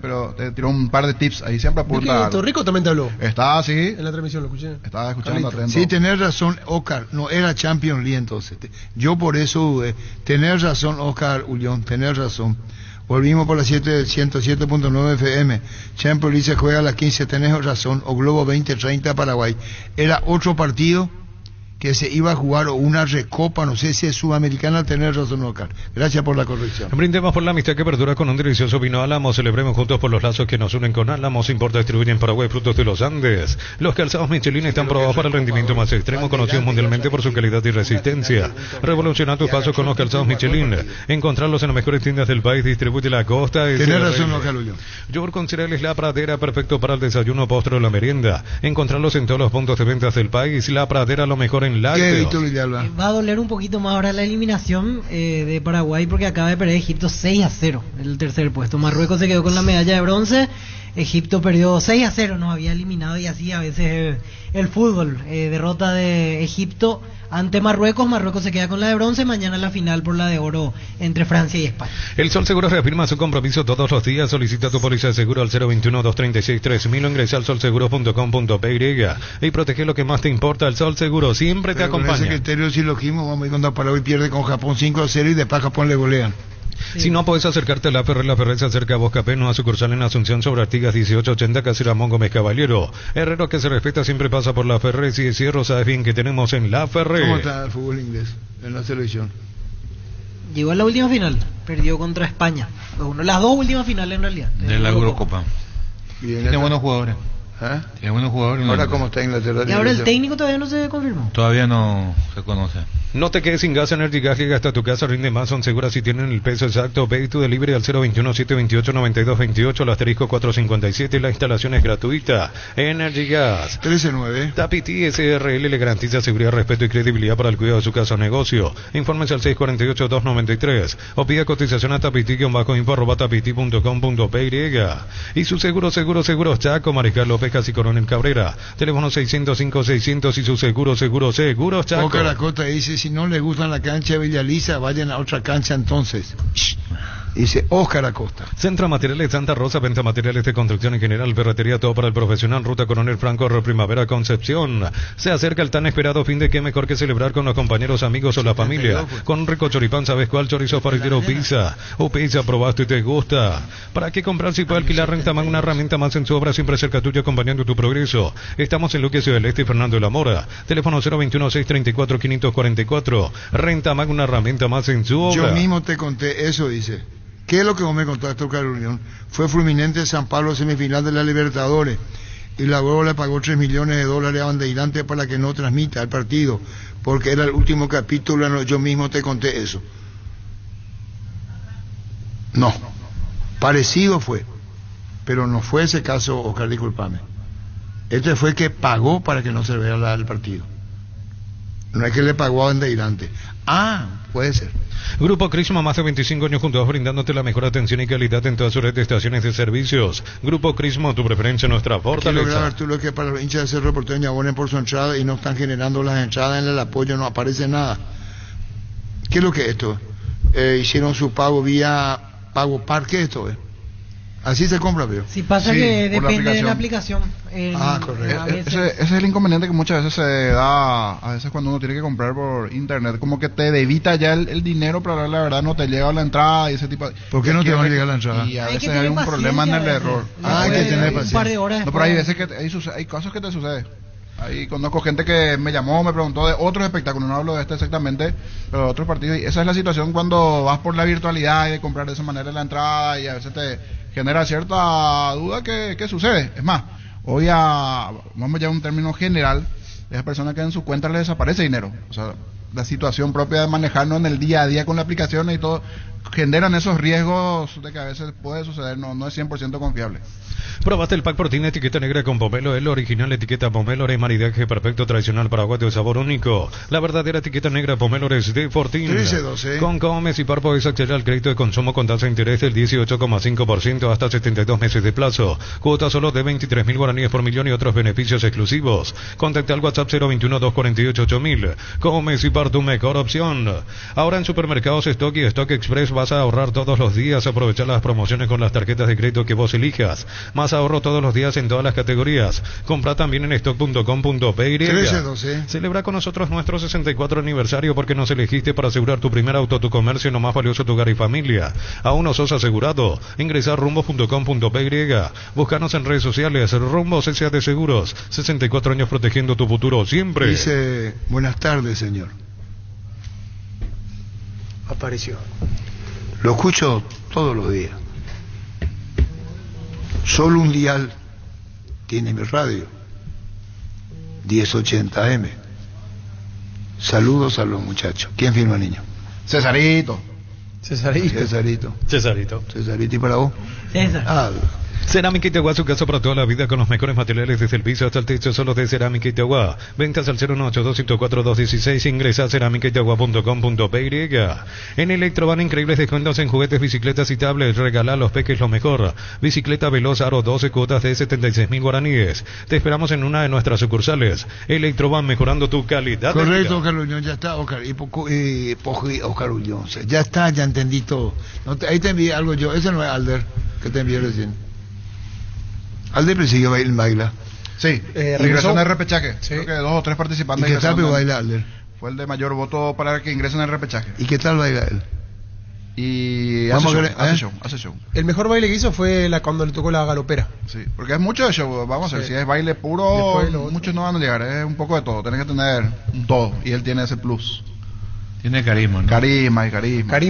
Pero te tiró un par de tips, ahí siempre apunta. Rico también te habló. Está así. En la transmisión lo escuché. Estaba escuchando atento. Sí, tenés razón, Oscar. No era Champions League entonces. Yo por eso dudé. Tenés razón, Oscar Ullón, tenés razón. Volvimos por la 107.9 FM. Champions League se juega a las 15, tenés razón. O Globo 20:30 Paraguay. Era otro partido que se iba a jugar una recopa, no sé si es sudamericana, tener razón, Oscar. Gracias por la corrección. Brindemos por la amistad que perdura con un delicioso vino Álamos. Celebremos juntos por los lazos que nos unen con Álamos. Importa, distribuye en Paraguay frutos de los Andes. Los calzados Michelin están probados para el rendimiento más extremo, conocidos mundialmente por su calidad y resistencia. Revoluciona tu paso con los calzados Michelin. Encontrarlos en las mejores tiendas del país. Distribuye la costa. Tienes razón, Oscar. Yogur con cereales La Pradera, perfecto para el desayuno, postre o la merienda. Encontrarlos en todos los puntos de ventas del país. La Pradera, lo mejor en lácteos. Va a doler un poquito más ahora la eliminación de Paraguay porque acaba de perder Egipto 6-0 el tercer puesto. Marruecos se quedó con la medalla de bronce, Egipto perdió 6-0, nos había eliminado, y así a veces el fútbol. Derrota de Egipto ante Marruecos, Marruecos se queda con la de bronce, mañana la final por la de oro entre Francia y España. El Sol Seguro reafirma su compromiso todos los días. Solicita tu póliza de seguro al 021-236-3000 o ingresa al solseguro.com.py y protege lo que más te importa. El Sol Seguro siempre te acompaña. Con ese criterio silogismo vamos a ir cuando Paraguay pierde con Japón 5-0 y después Japón le golean. Sí. Si no puedes acercarte a La Ferrer se acerca a Bosca Peno, a sucursal en Asunción sobre Artigas 1880, casi Ramón Gómez Caballero. Herrero que se respeta siempre pasa por La Ferrer. Si es cierro, sabes bien que tenemos en La Ferrer. ¿Cómo está el fútbol inglés en la selección? Llegó a la última final, perdió contra España. Las dos últimas finales en realidad. De la Eurocopa. Tiene buenos jugadores. ¿Eh? Tiene buenos jugadores. Ahora, ¿cómo está Inglaterra? Y ahora el técnico todavía no se confirmó. Todavía no se conoce. No te quedes sin gas. Energy Gas llega hasta tu casa, rinde más, son seguras si tienen el peso exacto. Ve tu delivery al 021-728-9228, el asterisco 457, la instalación es gratuita. Energy Gas 13-9. Tapiti SRL le garantiza seguridad, respeto y credibilidad para el cuidado de su casa o negocio. Infórmese al 648-293 o pida cotización a tapiti-info@tapiti.com.py. Y su seguros Chaco, Mariscal López, Casi Coronel Cabrera. Teléfono 605-600 y su seguros Chaco. Boca la Cota dice: si no les gustan la cancha de Villaliza, vayan a otra cancha entonces. Dice Óscar Acosta. Centro Materiales Santa Rosa, venta materiales de construcción en general, ferretería, todo para el profesional. Ruta Coronel Franco, Primavera, Concepción. Se acerca el tan esperado fin de, que mejor que celebrar con los compañeros, amigos o la familia. Con un rico choripán, ¿sabes cuál? Chorizo parrillero pizza. O pizza, probaste y te gusta. ¿Para qué comprar si puede alquilar? Rentamag, una herramienta más en su obra, siempre cerca tuyo, acompañando tu progreso. Estamos en Luque, Ciudad del Este y Fernando de la Mora. Teléfono 021-634-544. Rentamag, una herramienta más en su obra. Yo mismo te conté eso, dice. ¿Qué es lo que vos me contaste, Oscar Unión? Fue Fluminense San Pablo, semifinal de la Libertadores, y la Huevo le pagó $3 millones a Bandeirante para que no transmita el partido, porque era el último capítulo. Yo mismo te conté eso. No, parecido fue, pero no fue ese caso, Oscar, discúlpame. Este fue que pagó para que no se vea el partido. No es que le pagó a Bandeirante. Puede ser. Grupo Crisma, más de 25 años juntos, brindándote la mejor atención y calidad en toda su red de estaciones de servicios. Grupo Crisma, tu preferencia, nuestra fortaleza. Quiero grabar lo que para los hinchas de Cerro Porteño abonen por su entrada y no están generando las entradas en el apoyo, no aparece nada. ¿Qué es lo que es esto? Hicieron su pago vía Pago Parque, esto es. Así se compra, pero. Si pasa que depende de la aplicación. Correcto. Ese es el inconveniente que muchas veces se da, a veces cuando uno tiene que comprar por internet, como que te debita ya el dinero, pero la verdad no te llega la entrada y ese tipo de... ¿Por qué no te va a llegar la entrada? Y a veces hay un problema en el error. Hay que tener paciencia. Un par de horas. No, pero hay veces que hay cosas que te suceden. Ahí conozco gente que me llamó, me preguntó de otros espectáculos, no hablo de este exactamente, pero de otros partidos. Y esa es la situación cuando vas por la virtualidad y de comprar de esa manera la entrada, y a veces te genera cierta duda que sucede. Es más, hoy vamos ya a un término general, esa persona que en su cuenta le desaparece dinero. O sea, la situación propia de manejarnos en el día a día con la aplicación y todo, generan esos riesgos de que a veces puede suceder, no es 100% confiable. Probaste el pack proteína etiqueta negra con pomelo, el original etiqueta pomelo, es maridaje perfecto, tradicional paraguayo de sabor único. La verdadera etiqueta negra pomelo es de Fortín. 13-12. Con Comes y Par podés acceder al crédito de consumo con tasa de interés del 18,5% hasta 72 meses de plazo. Cuota solo de 23.000 guaraníes por millón y otros beneficios exclusivos. Contacte al WhatsApp 021-248-8000. Comes y Par encontrar tu mejor opción. Ahora en Supermercados Stock y Stock Express vas a ahorrar todos los días, aprovechar las promociones con las tarjetas de crédito que vos elijas. Más ahorro todos los días en todas las categorías. Compra también en stock.com.py. Celebra con nosotros nuestro 64 aniversario porque nos elegiste para asegurar tu primer auto, tu comercio, lo más valioso, tu hogar y familia. Aún no sos asegurado. Ingresa a rumbos.com.py. Búscanos en redes sociales. Rumbos S.A.D. Seguros. 64 años protegiendo tu futuro siempre. Dice, buenas tardes, señor. Apareció. Lo escucho todos los días. Solo un dial tiene mi radio. 1080M. Saludos a los muchachos. ¿Quién firma, niño? Cesarito. Cesarito. ¿Y para vos? César. Cerámica Itagua, su casa para toda la vida con los mejores materiales desde el piso hasta el techo, solo de Cerámica Itagua. Ventas al 018-204-216, ingresa a cerámicaitagua.com.py. En Electroban, increíbles descuentos en juguetes, bicicletas y tablets. Regala a los peques lo mejor. Bicicleta Veloz Aro 12 cuotas de 76.000 guaraníes. Te esperamos en una de nuestras sucursales. Electroban, mejorando tu calidad. Correcto, Oscar Ullón, ya está, Oscar. Oscar Ullón, ya está, ya entendí todo. Ahí te envié algo yo, ese no es Alder, que te envié recién. Alder persiguió baila. Sí, regresó en el repechaje. Sí. Creo que 2 o 3 participantes. ¿Y qué tal baila Alder? Fue el de mayor voto para que ingresen en el repechaje. ¿Y qué tal baila él? Y hace show. El mejor baile que hizo fue cuando le tocó la galopera. Sí, porque es mucho de show. Vamos a ver, si es baile puro, muchos no van a llegar. Es un poco de todo. Tenés que tener todo. Y él tiene ese plus. Tiene carisma, ¿no? Carisma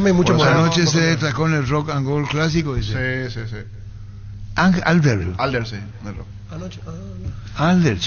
y mucho más. Anoche se destacó en el rock and roll clásico. Dice. Sí. Alder, sí. Anoche. Alder.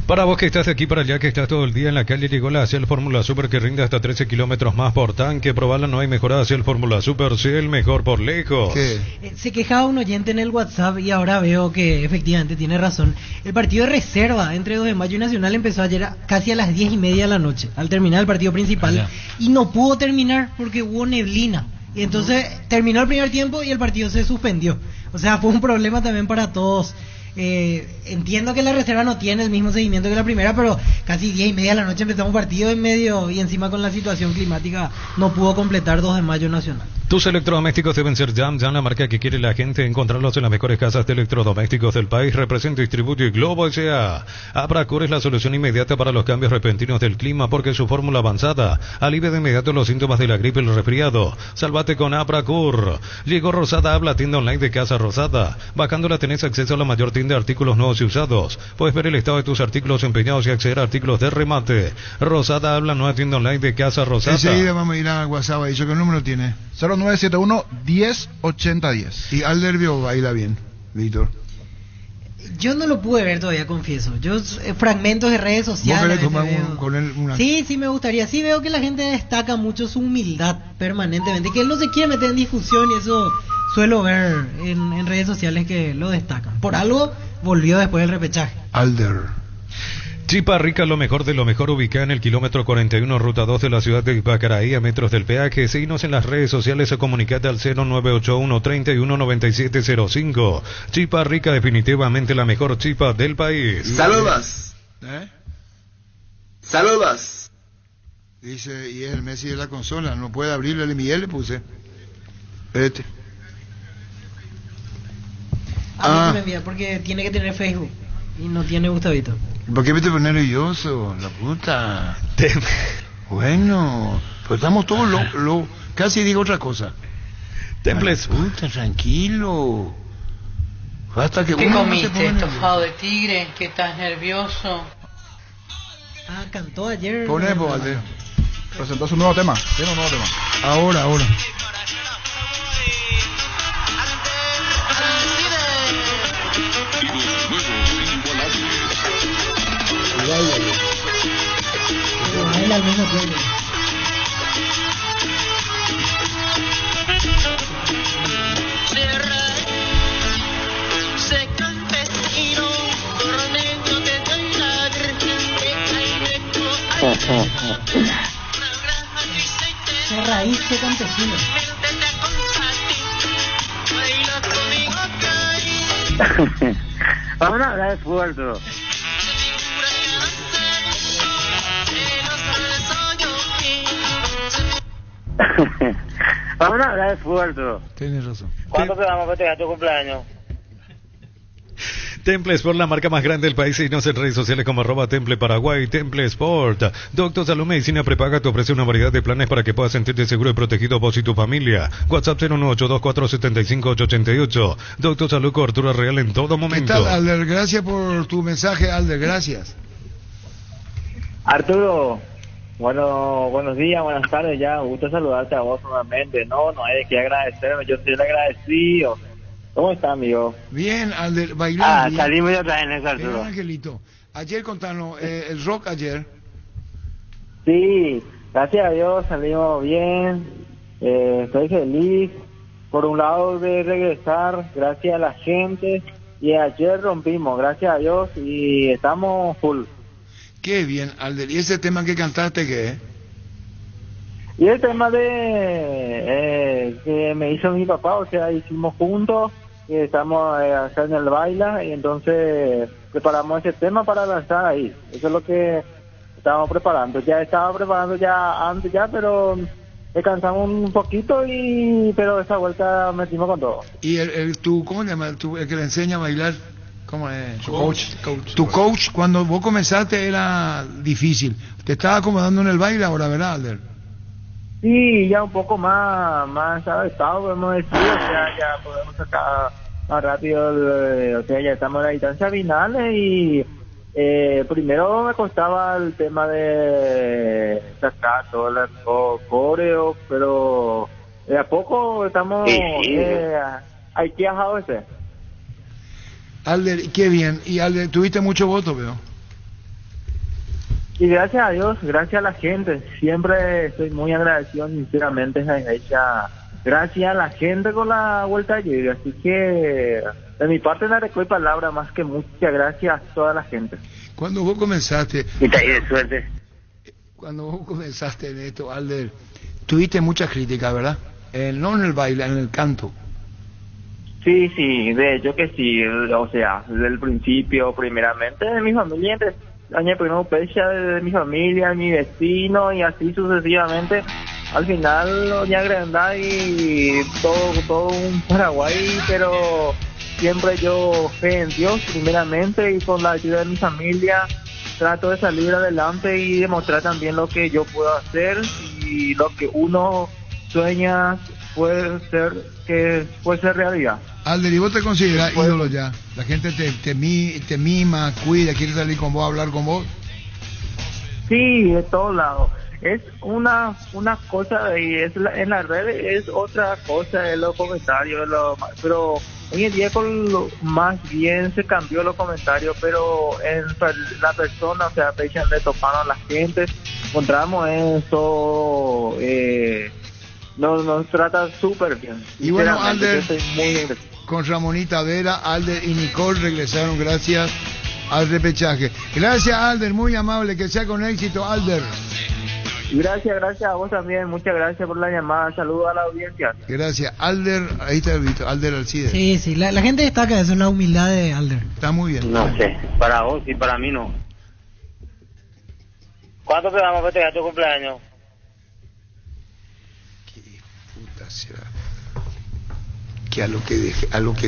Para vos que estás de aquí para allá, que estás todo el día en la calle, llegó la Ciel Fórmula Super que rinde hasta 13 kilómetros más por tanque. Probala, no hay mejorada. Ciel Fórmula Super, el mejor por lejos. ¿Qué? Se quejaba un oyente en el WhatsApp y ahora veo que efectivamente tiene razón. El partido de reserva entre 2 de Mayo y Nacional empezó ayer casi a las 10:30 de la noche, al terminar el partido principal, y no pudo terminar porque hubo neblina. Y entonces terminó el primer tiempo y el partido se suspendió. O sea, fue un problema también para todos. Entiendo que la reserva no tiene el mismo seguimiento que la primera, pero casi 10:30 de la noche empezamos un partido en medio y encima con la situación climática no pudo completar 2 de Mayo Nacional. Tus electrodomésticos deben ser Jam, la marca que quiere la gente. Encontrarlos en las mejores casas de electrodomésticos del país. Representa, distribuye Globo S.A. Abracur es la solución inmediata para los cambios repentinos del clima porque su fórmula avanzada alivia de inmediato los síntomas de la gripe y el resfriado. Sálvate con Abracur. Llegó Rosada, habla tienda online de Casa Rosada. Bajándola tenés acceso a la mayor tienda de artículos nuevos y usados. Puedes ver el estado de tus artículos empeñados y acceder a artículos de remate. Rosada habla, nueva tienda online de Casa Rosada. Enseguida vamos a ir a WhatsApp. ¿Y eso qué número tiene? 0971-108010. Y Alder baila bien, Víctor. Yo no lo pude ver todavía, confieso. Yo fragmentos de redes sociales. ¿Vos querés tomar con él una? Sí, me gustaría. Sí veo que la gente destaca mucho su humildad permanentemente, que él no se quiere meter en discusión y eso suelo ver en redes sociales que lo destacan. Por algo volvió después del repechaje. Alder. Chipa Rica, lo mejor de lo mejor, ubicada en el kilómetro 41, ruta 2 de la ciudad de Pacaraí, a metros del peaje. Síguenos en las redes sociales o comunicate al 0981-319705. Chipa Rica, definitivamente la mejor chipa del país. Saludos. Saludos. Dice, y es el Messi de la consola, no puede abrirle el Miguel, le puse. Espérate. A mí me envía porque tiene que tener Facebook y no tiene Gustavito. ¿Por qué me te pones nervioso? La puta. Bueno, pues estamos todos casi digo otra cosa. Temples. Puta, tranquilo. Basta que ¿Qué comiste? ¿Estofado de tigre? ¿Que estás nervioso? Cantó ayer. Poné, Alder. Presentó su nuevo tema. Tiene un nuevo tema. Ahora. Baila al mismo tiempo. Se raíz de campesino. Vamos a hablar de esfuerzo. Vamos a hablar de fútbol, Arturo. Tienes razón. ¿Cuándo te vamos a festejar tu cumpleaños? Temple Sport, la marca más grande del país. Síguenos en redes sociales como @Temple Paraguay. Temple Sport. Doctor Salud Medicina Prepaga te ofrece una variedad de planes para que puedas sentirte seguro y protegido vos y tu familia. WhatsApp 01824758888. Doctor Salud Cobertura Real en todo momento. ¿Qué tal, Alder? Gracias por tu mensaje, Alder. Gracias. Arturo, bueno, buenos días, buenas tardes, ya, gusto saludarte a vos nuevamente. No hay de qué agradecerme, yo soy el agradecido. ¿Cómo está, amigo? Bien, Alder, bailando. Salimos ya otra vez en eso, Pero, Arturo. Angelito, ayer contanos, el rock ayer. Sí, gracias a Dios salimos bien, estoy feliz. Por un lado de regresar, gracias a la gente, y ayer rompimos, gracias a Dios, y estamos full. Qué bien, Alder. ¿Y ese tema que cantaste qué es? Y el tema de que me hizo mi papá, o sea, hicimos juntos, y estamos acá en el baila, y entonces preparamos ese tema para lanzar ahí. Eso es lo que estábamos preparando. Ya estaba preparando ya antes ya, pero descansamos un poquito, pero esa vuelta metimos con todo. ¿Y ¿cómo se llama? El que le enseña a bailar? ¿Cómo es? Tu coach, cuando vos comenzaste era difícil. Te estaba acomodando en el baile ahora, ¿verdad, Alder? Sí, ya un poco más adaptado, podemos decir, o sea, ya podemos sacar más rápido, o sea, ya estamos en la distancia final y primero me costaba el tema de sacar todo el coreo, pero de a poco estamos, hay que ajado ese. Alder, qué bien. Y Alder, tuviste mucho voto, veo. Y gracias a Dios, gracias a la gente, siempre estoy muy agradecido sinceramente a ella. Gracias a la gente con la vuelta de ayer, así que de mi parte no recuerdo palabra más que muchas gracias a toda la gente. Cuando vos comenzaste, Y te de suerte. cuando vos comenzaste en esto, Alder, tuviste muchas críticas, ¿verdad? No en el baile, en el canto. Sí, de hecho que sí, o sea, desde el principio, primeramente de mi familia, año primero pecha de mi familia, mi vecino y así sucesivamente. Al final ya agrandá y todo un Paraguay, pero siempre yo fe en Dios primeramente y con la ayuda de mi familia trato de salir adelante y demostrar también lo que yo puedo hacer y lo que uno sueña puede ser realidad. Alder, ¿y vos te consideras ídolo ya? La gente te mima, cuida, quiere salir con vos, hablar con vos. Sí, de todos lados. Es una cosa y en las redes es otra cosa, en los comentarios, pero hoy en día más bien se cambió los comentarios, pero en la persona, o sea, le toparon a la gente, encontramos eso, nos trata súper bien. Y bueno, Alder, yo estoy muy con Ramonita Vera, Alder y Nicole regresaron gracias al repechaje. Gracias, Alder, muy amable, que sea con éxito, Alder. Gracias a vos también, muchas gracias por la llamada, saludos a la audiencia. Gracias, Alder, ahí está el visto, Alder Alcides. Sí, la gente destaca eso, la humildad de Alder. Está muy bien. No sé, para vos y para mí no. ¿Cuándo te vamos a festejar tu cumpleaños? Puta será. Que a lo que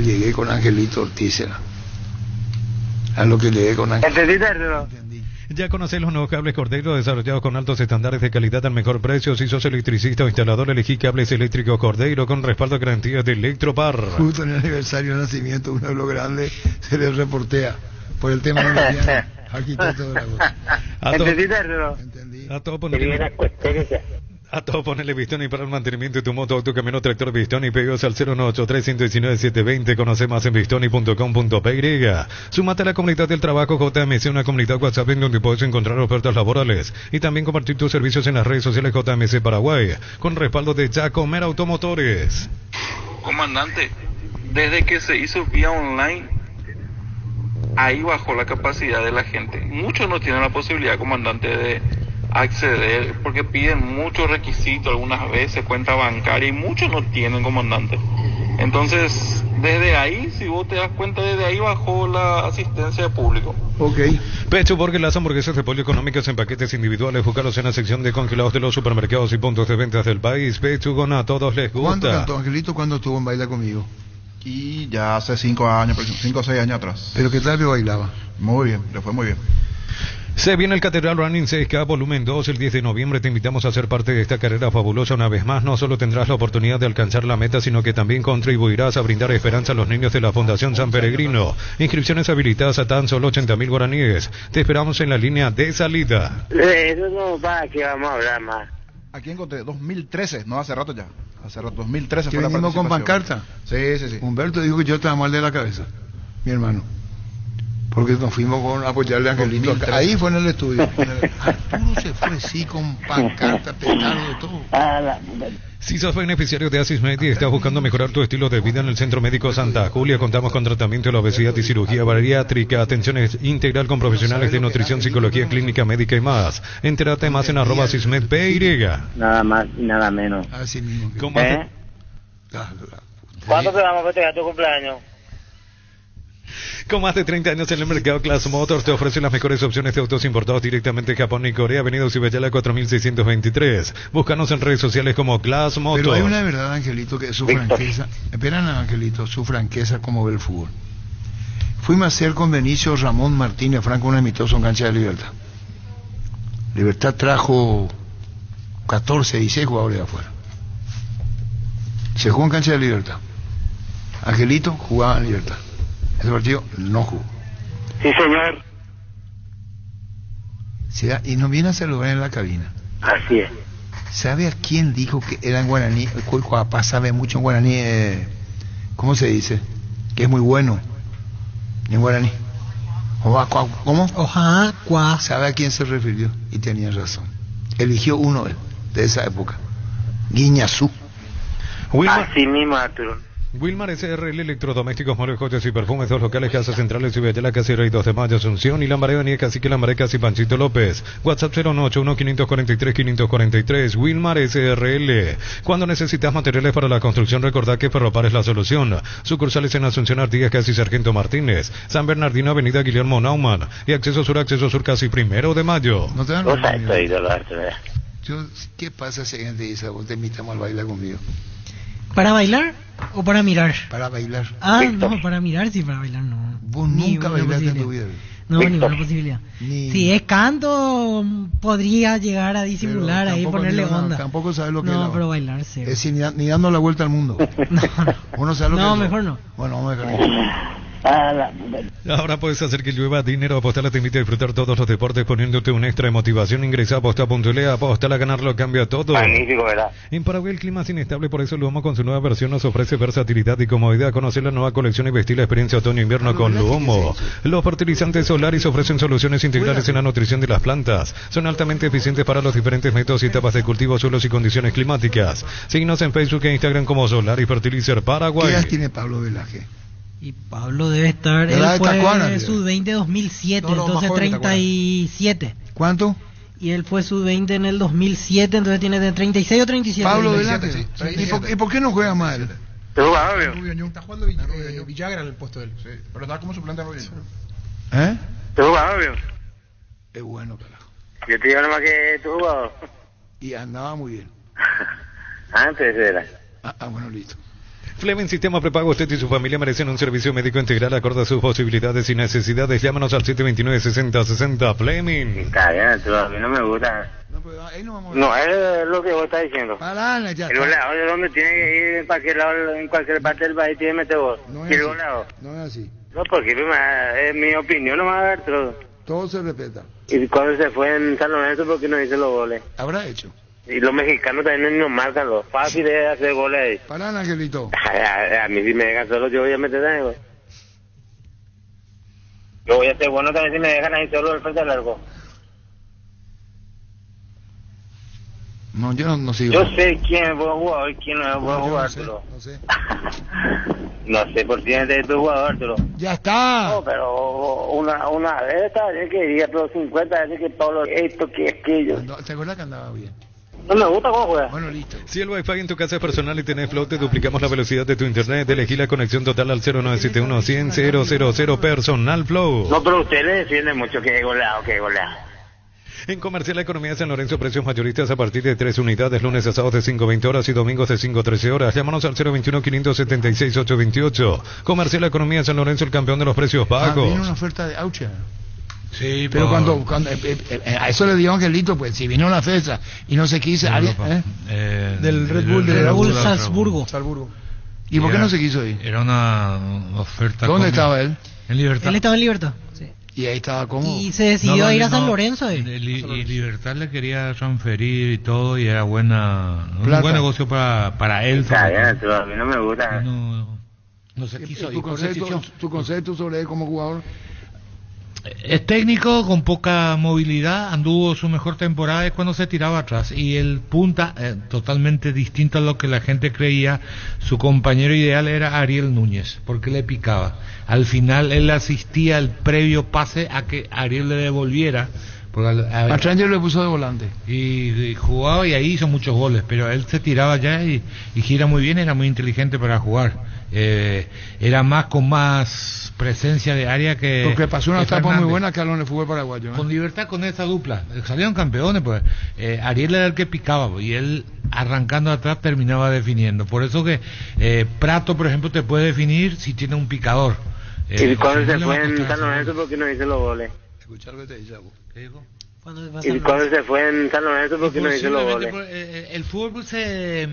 llegué con Angelito Ortiz era. A lo que llegué con Angelito. ¿Entendiste? Ya conocés los nuevos cables Cordero desarrollados con altos estándares de calidad al mejor precio. Si sos electricista o instalador, elegí cables eléctricos Cordero con respaldo de garantía de Electropar. Justo en el aniversario de nacimiento, uno de los grandes se les reportea por el tema de la mañana. Arquitecto de la voz. ¿Entendiste? Entendí. A todo ponerle Bistoni para el mantenimiento de tu moto, auto, camioneta, tractor Bistoni. Pedidos al 093-119-720. Conoce más en bistoni.com.py. Súmate a la comunidad del trabajo JMC, una comunidad WhatsApp en donde puedes encontrar ofertas laborales y también compartir tus servicios en las redes sociales JMC Paraguay, con respaldo de Jacomer Automotores. Comandante, desde que se hizo vía online, ahí bajó la capacidad de la gente. Muchos no tienen la posibilidad, comandante, de acceder porque piden muchos requisitos algunas veces, cuenta bancaria, y muchos no tienen, comandante. Entonces Desde ahí, si vos te das cuenta, desde ahí bajó la asistencia de público. Ok. Pecho porque las hamburguesas de pollo económicas en paquetes individuales, buscaros en la sección de congelados de los supermercados y puntos de ventas del país. Pechugon a todos les gusta. ¿Cuándo cantó Angelito cuando estuvo en Baila Conmigo? Y ya hace 5 años, 5 o 6 años atrás. ¿Pero qué tal que bailaba? Muy bien, le fue muy bien. Se viene el Catedral Running 6K Volumen 2 el 10 de noviembre. Te invitamos a ser parte de esta carrera fabulosa una vez más. No solo tendrás la oportunidad de alcanzar la meta, sino que también contribuirás a brindar esperanza a los niños de la Fundación San Peregrino. Inscripciones habilitadas a tan solo 80.000 guaraníes. Te esperamos en la línea de salida. Eso no va, que vamos a hablar más. Aquí encontré 2013, no hace rato ya. Hace rato, 2013 ¿Que fue la venimos con participación. pancarta? Sí. Humberto dijo que yo estaba mal de la cabeza, mi hermano. Porque nos fuimos con apoyarle a Angelito. Ahí fue en el estudio. Arturo se fue, sí, con pancarta, petardo, de todo. Si sos beneficiario de Asismed y estás buscando mejorar tu estilo de vida en el Centro Médico Santa Julia, contamos con tratamiento de la obesidad y cirugía bariátrica, atención integral con profesionales de nutrición, psicología clínica, médica y más. Entérate más en @AsismedPY. Nada más y nada menos. Así mismo. ¿Cuándo te vamos a festejar tu cumpleaños? Con más de 30 años en el mercado, Class Motors te ofrece las mejores opciones de autos importados directamente de Japón y Corea. Avenida Ucibeyala 4623. Búscanos en redes sociales como Class Motors. Pero hay una verdad, Angelito, que su franqueza. Esperan a Angelito, su franqueza como ve el fútbol. Fuimos a hacer con Benicio Ramón Martínez Franco un amistoso en cancha de Libertad. Libertad trajo 14, 16 jugadores de afuera. Se jugó en cancha de Libertad. Angelito jugaba en Libertad. Ese partido no jugó. Sí, señor. Y nos viene a saludar en la cabina. Así es. ¿Sabe a quién dijo que era en guaraní? Papá sabe mucho en guaraní. ¿Cómo se dice? Que es muy bueno en guaraní. ¿Cómo? Oja. ¿Sabe a quién se refirió? Y tenía razón. Eligió uno de esa época. Guiñazú. Así mismo, Arturo. Wilmar SRL Electrodomésticos, muebles, coches y perfumes, 2 locales, casas centrales, Ciudadela, Casera y 2 de Mayo, Asunción y Lambaré, Avenida Cacique, Lambaré, Casi Panchito López. WhatsApp 081-543-543. Wilmar SRL. Cuando necesitas materiales para la construcción, recordá que Ferropar es la solución. Sucursales en Asunción, Artigas, Casi Sargento Martínez, San Bernardino, Avenida Guillermo Naumann y Acceso Sur, Casi 1 de Mayo. ¿No te dan ¿Qué pasa si alguien te dice, vos te invitamos al bailar conmigo? ¿Para bailar o para mirar? Para bailar. No, para mirar sí, para bailar no. Vos nunca bailaste en tu vida. No, ninguna posibilidad. Si es canto, podría llegar a disimular ahí, ponerle onda. Tampoco sabes lo que es. No, pero bailar sí. Es decir, ni dando la vuelta al mundo. No. Uno sabe lo que es. No, mejor no. Bueno, vamos a dejar. Ahora puedes hacer que llueva dinero. Apostala te invita a disfrutar todos los deportes poniéndote un extra de motivación. Ingresa a aposta.le, apostala a ganar lo cambia todo. Magnífico, ¿verdad? En Paraguay el clima es inestable, por eso Luomo con su nueva versión nos ofrece versatilidad y comodidad. Conocer la nueva colección y vestir la experiencia otoño-invierno con Luomo. Los fertilizantes Solaris ofrecen soluciones integrales en la nutrición de las plantas. Son altamente eficientes para los diferentes métodos y etapas de cultivo, suelos y condiciones climáticas. Síguenos en Facebook e Instagram como Solaris Fertilizer Paraguay. ¿Qué edad tiene Pablo Velaje? Y Pablo debe estar, él fue sub-20 2007, entonces 37. ¿Cuánto? Y él fue sub-20 en el 2007, entonces tiene de 36 o 37. Pablo Velaje, sí. ¿Y por qué no juega más él? Está jugando Villagra en el puesto de él. Sí, pero está como suplente de Rubio. ¿Tú jugabas, Rubio? Es bueno, carajo. Yo te digo nomás que tú jugabas. Y andaba muy bien. Antes era. Bueno, listo. Flemen Sistema Prepago, usted y su familia merecen un servicio médico integral acorde a sus posibilidades y necesidades. Llámanos al 729-6060. Fleming. Está bien, a mí no me gusta. No, es lo que vos estás diciendo. El goleador de dónde tiene que ir, en cualquier lado, en cualquier parte del país tiene que meter vos. No es el goleador. No es así. No, porque es mi opinión nomás, todo se respeta. Y cuando se fue en San Lorenzo, ¿por qué no hizo los goles? Habrá hecho. Y los mexicanos también nos marcan, lo fácil es hacer goles ahí. Para Angelito. A mí si me dejan solo, yo voy a meter ahí, güey. Yo voy a ser bueno también si me dejan ahí solo el frente al largo. No, yo no sigo. Yo sé quién es buen jugador y quién no es buen jugador, no sé. No sé por quién es de tu jugador, Arturo. Ya está. No, pero una vez esta vez que diría, pero 50 veces que Pablo esto, que aquello. ¿Te acuerdas que andaba bien? No me gusta cómo juega. Bueno, listo. Si el Wi-Fi en tu casa es personal y tenés Flow, te duplicamos la velocidad de tu internet. Elegí la conexión total al 0971-100-000 Personal Flow. No, pero usted le defiende mucho que goleado, que goleado. En Comercial Economía San Lorenzo, precios mayoristas a partir de 3 unidades, lunes a sábados de 5:20 horas y domingos de 5:13 horas. Llámanos al 021-576-828. Comercial Economía San Lorenzo, el campeón de los precios bajos. Vino una oferta de Aucha. Sí, pero cuando a eso le dio Angelito, pues si vino la fecha y no se quiso del Red Bull de Salzburgo. ¿Y por qué no se quiso ir? Era una oferta. ¿Dónde estaba él? En Libertad. Él estaba en Libertad. Sí. Y ahí estaba cómodo. Y se decidió a ir a San Lorenzo. Y Libertad le quería transferir y todo, y era un buen negocio para él. Está bien, a mí no me gusta. No se quiso ir. ¿Tu concepto sobre él como jugador? Es técnico con poca movilidad, anduvo su mejor temporada es cuando se tiraba atrás, y el punta, totalmente distinto a lo que la gente creía, su compañero ideal era Ariel Núñez, porque le picaba. Al final él asistía al previo pase a que Ariel le devolviera. Matranger le puso de volante y jugaba, y ahí hizo muchos goles, pero él se tiraba ya y gira muy bien, era muy inteligente para jugar, era con más presencia de área que porque pasó una etapa muy buena que en el fútbol paraguayo, ¿no? Con Libertad, con esa dupla salieron campeones, pues Ariel era el que picaba, y él arrancando atrás terminaba definiendo. Por eso que Prato, por ejemplo, te puede definir si tiene un picador. ¿Y cuando se fue en San Lorenzo porque no hizo los goles? Escuchar lo que te dice, ¿qué dijo? ¿Y cuando se fue en San Lorenzo porque no hizo los goles? El fútbol se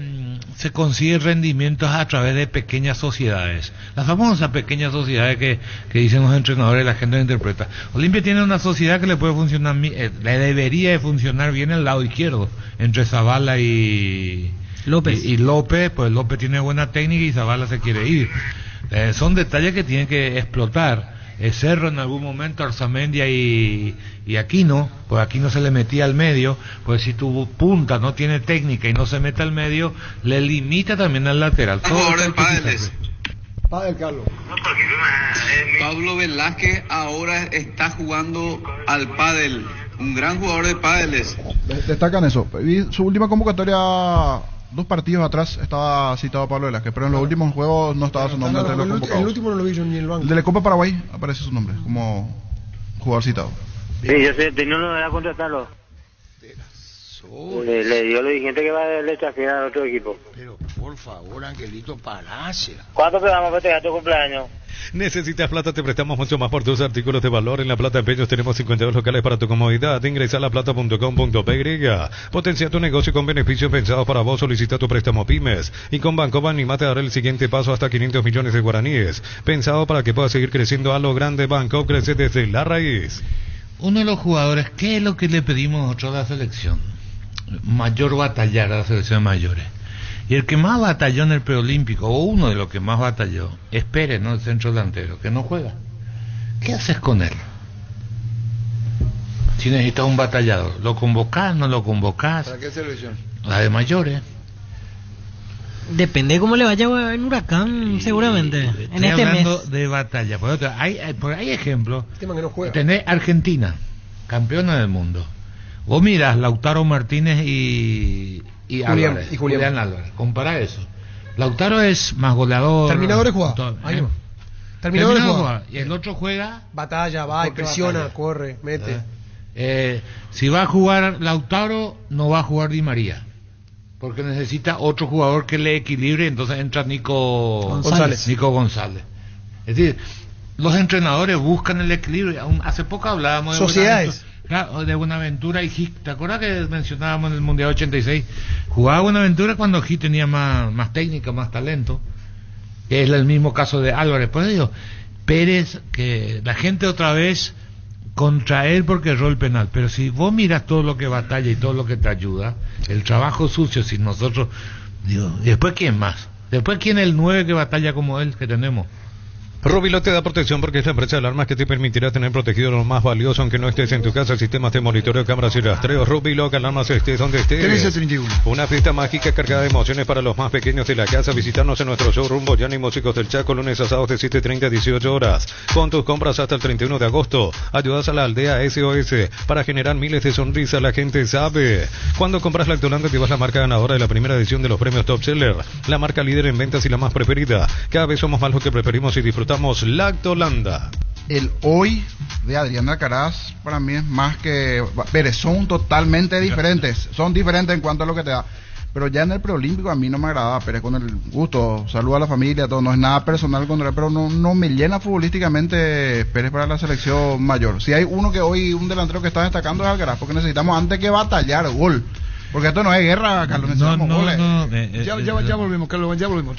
consigue rendimientos a través de pequeñas sociedades, las famosas pequeñas sociedades que dicen los entrenadores, la gente lo interpreta. Olimpia tiene una sociedad que le puede funcionar, le debería de funcionar bien el lado izquierdo, entre Zavala y López. Y López, pues López tiene buena técnica y Zavala se quiere ir. Son detalles que tienen que explotar. Cerro en algún momento, Arzamendia y Aquino, pues Aquino se le metía al medio, pues si tu punta no tiene técnica y no se mete al medio, le limita también al lateral. Padre Carlos. Pablo Velázquez ahora está jugando al pádel, un gran jugador de pádeles. Destacan eso. Vi su última convocatoria 2 partidos atrás estaba citado Pablo Velázquez, pero en los últimos juegos no estaba su nombre entre los convocados. El último no lo vi yo ni el banco. De la Copa Paraguay aparece su nombre como jugador citado. Sí, yo sé, tenía una novedad contratarlo. Le dio lo dirigente que va a le transfiera al otro equipo. Pero por favor, Angelito Palacia. ¿Cuánto te vamos a festejar tu cumpleaños? Necesitas plata, te prestamos mucho más por tus artículos de valor. En La Plata Empeños tenemos 52 locales para tu comodidad. Ingresa a laplata.com.py. Potencia tu negocio con beneficios pensados para vos. Solicita tu préstamo pymes. Y con Bancoba animate a dar el siguiente paso hasta 500 millones de guaraníes. Pensado para que puedas seguir creciendo a lo grande. Banco crece desde la raíz. Uno de los jugadores, ¿qué es lo que le pedimos nosotros a la selección? Mayor batallar a las selecciones mayores. Y el que más batalló en el preolímpico, o uno de los que más batalló, es Pérez, ¿no? El centro delantero, que no juega. ¿Qué haces con él? Si necesitas un batallador, ¿lo convocás, no lo convocás? ¿Para qué selección? La de mayores. Depende de cómo le vaya en Huracán, seguramente. En este mes. De batalla. Por otro, hay ejemplos. Tema que no juega. Tenés Argentina, campeona del mundo. Vos mirás Lautaro Martínez y Julián Álvarez. Compara eso. Lautaro es más goleador. Terminadores juega. Terminadores juega. Y el otro juega. Batalla, va, y presiona, corre, mete. Si va a jugar Lautaro, no va a jugar Di María. Porque necesita otro jugador que le equilibre. Entonces entra Nico González. Es decir, los entrenadores buscan el equilibrio. Hace poco hablábamos de sociedades. Claro, de Buenaventura y Gil. ¿Te acuerdas que mencionábamos en el Mundial 86? Jugaba Buenaventura cuando Gil tenía más técnica, más talento. Que es el mismo caso de Álvarez. Por eso digo, Pérez, que la gente otra vez contra él porque erró el penal. Pero si vos miras todo lo que batalla y todo lo que te ayuda, el trabajo sucio, si nosotros... Digo, ¿y después quién más? ¿Después quién es el 9 que batalla como él que tenemos? Rubilo te da protección porque es la empresa de alarmas que te permitirá tener protegido lo más valioso aunque no estés en tu casa. Sistemas de monitoreo, cámaras y rastreo. Rubilo, que alarmas estés donde estés. 1331. Una fiesta mágica cargada de emociones para los más pequeños de la casa. Visitarnos en nuestro showroom Boyani Músicos del Chaco, lunes a sábados de 7:30 a 18 horas. Con tus compras hasta el 31 de agosto. Ayudas a la aldea SOS para generar miles de sonrisas. La gente sabe. Cuando compras Lactolanda te vas la marca ganadora de la primera edición de los premios Top Seller. La marca líder en ventas y la más preferida. Cada vez somos más lo que preferimos y disfrutamos. Lactolanda. El hoy de Adrián Alcaraz para mí es más que Pérez, son totalmente diferentes, son diferentes en cuanto a lo que te da, pero ya en el preolímpico a mí no me agradaba Pérez, con el gusto, saludo a la familia, todo, no es nada personal contra él, pero no me llena futbolísticamente Pérez para la selección mayor. Si hay uno que hoy, un delantero que está destacando es Alcaraz, porque necesitamos antes que batallar gol. Porque esto no es guerra, Carlos, necesitamos goles. Ya volvimos, Carlos, ya volvimos.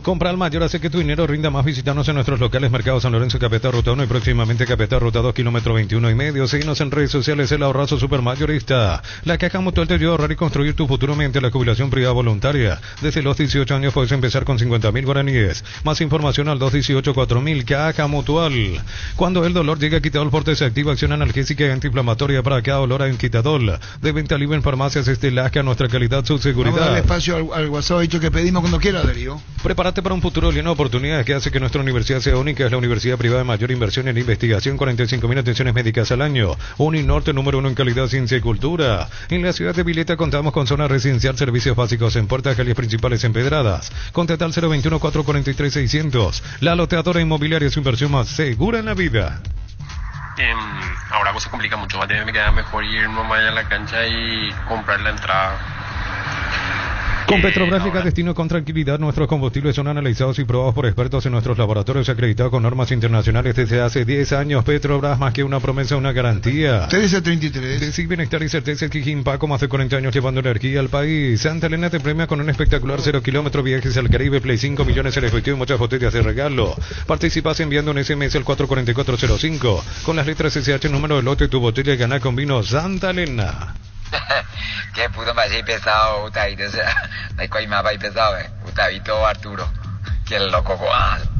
Compra al mayor, hace que tu dinero rinda más. Visitarnos en nuestros locales Mercado San Lorenzo, Capital Ruta 1 y próximamente Capital Ruta 2, kilómetro 21,5. Síguenos en redes sociales, el ahorrazo supermayorista. La Caja Mutual te ayuda a ahorrar y construir tu futuro mediante la jubilación privada voluntaria. Desde los 18 años puedes empezar con 50.000 guaraníes. Más información al 218-4000, Caja Mutual. Cuando el dolor llega, Quitadol Forte se activa acción analgésica y antiinflamatoria para cada dolor en Quitadol. De venta libre en farmacias Lasca, nuestra calidad, su seguridad. Vamos a darle espacio al WhatsApp dicho que pedimos cuando quiera, Darío. Prepárate para un futuro lleno de oportunidades que hace que nuestra universidad sea única. Es la universidad privada de mayor inversión en investigación, 45.000 atenciones médicas al año. Uninorte, número 1 en calidad, ciencia y cultura. En la ciudad de Vileta contamos con zona residencial, servicios básicos en puertas, calles principales empedradas. Contrata al 021-443-600. La loteadora inmobiliaria es su inversión más segura en la vida. Ahora algo se complica mucho, va a tener que quedar mejor ir nomás a la cancha y comprar la entrada. Con Petrobras llega destino con tranquilidad. Nuestros combustibles son analizados y probados por expertos en nuestros laboratorios acreditados con normas internacionales desde hace 10 años. Petrobras, más que una promesa, una garantía. 1333. Decir bienestar y certeza que Paco, más de 40 años llevando energía al país. Santa Elena te premia con un espectacular 0 kilómetro viajes al Caribe, Play 5 millones en efectivo y muchas botellas de regalo. Participas enviando un SMS al 44405 con las letras SH, número de lote, tu botella y ganá con vino Santa Elena. Qué puto más pesado, Gustavito. O sea, no hay coima para pesado, Gustavito Arturo. Qué loco,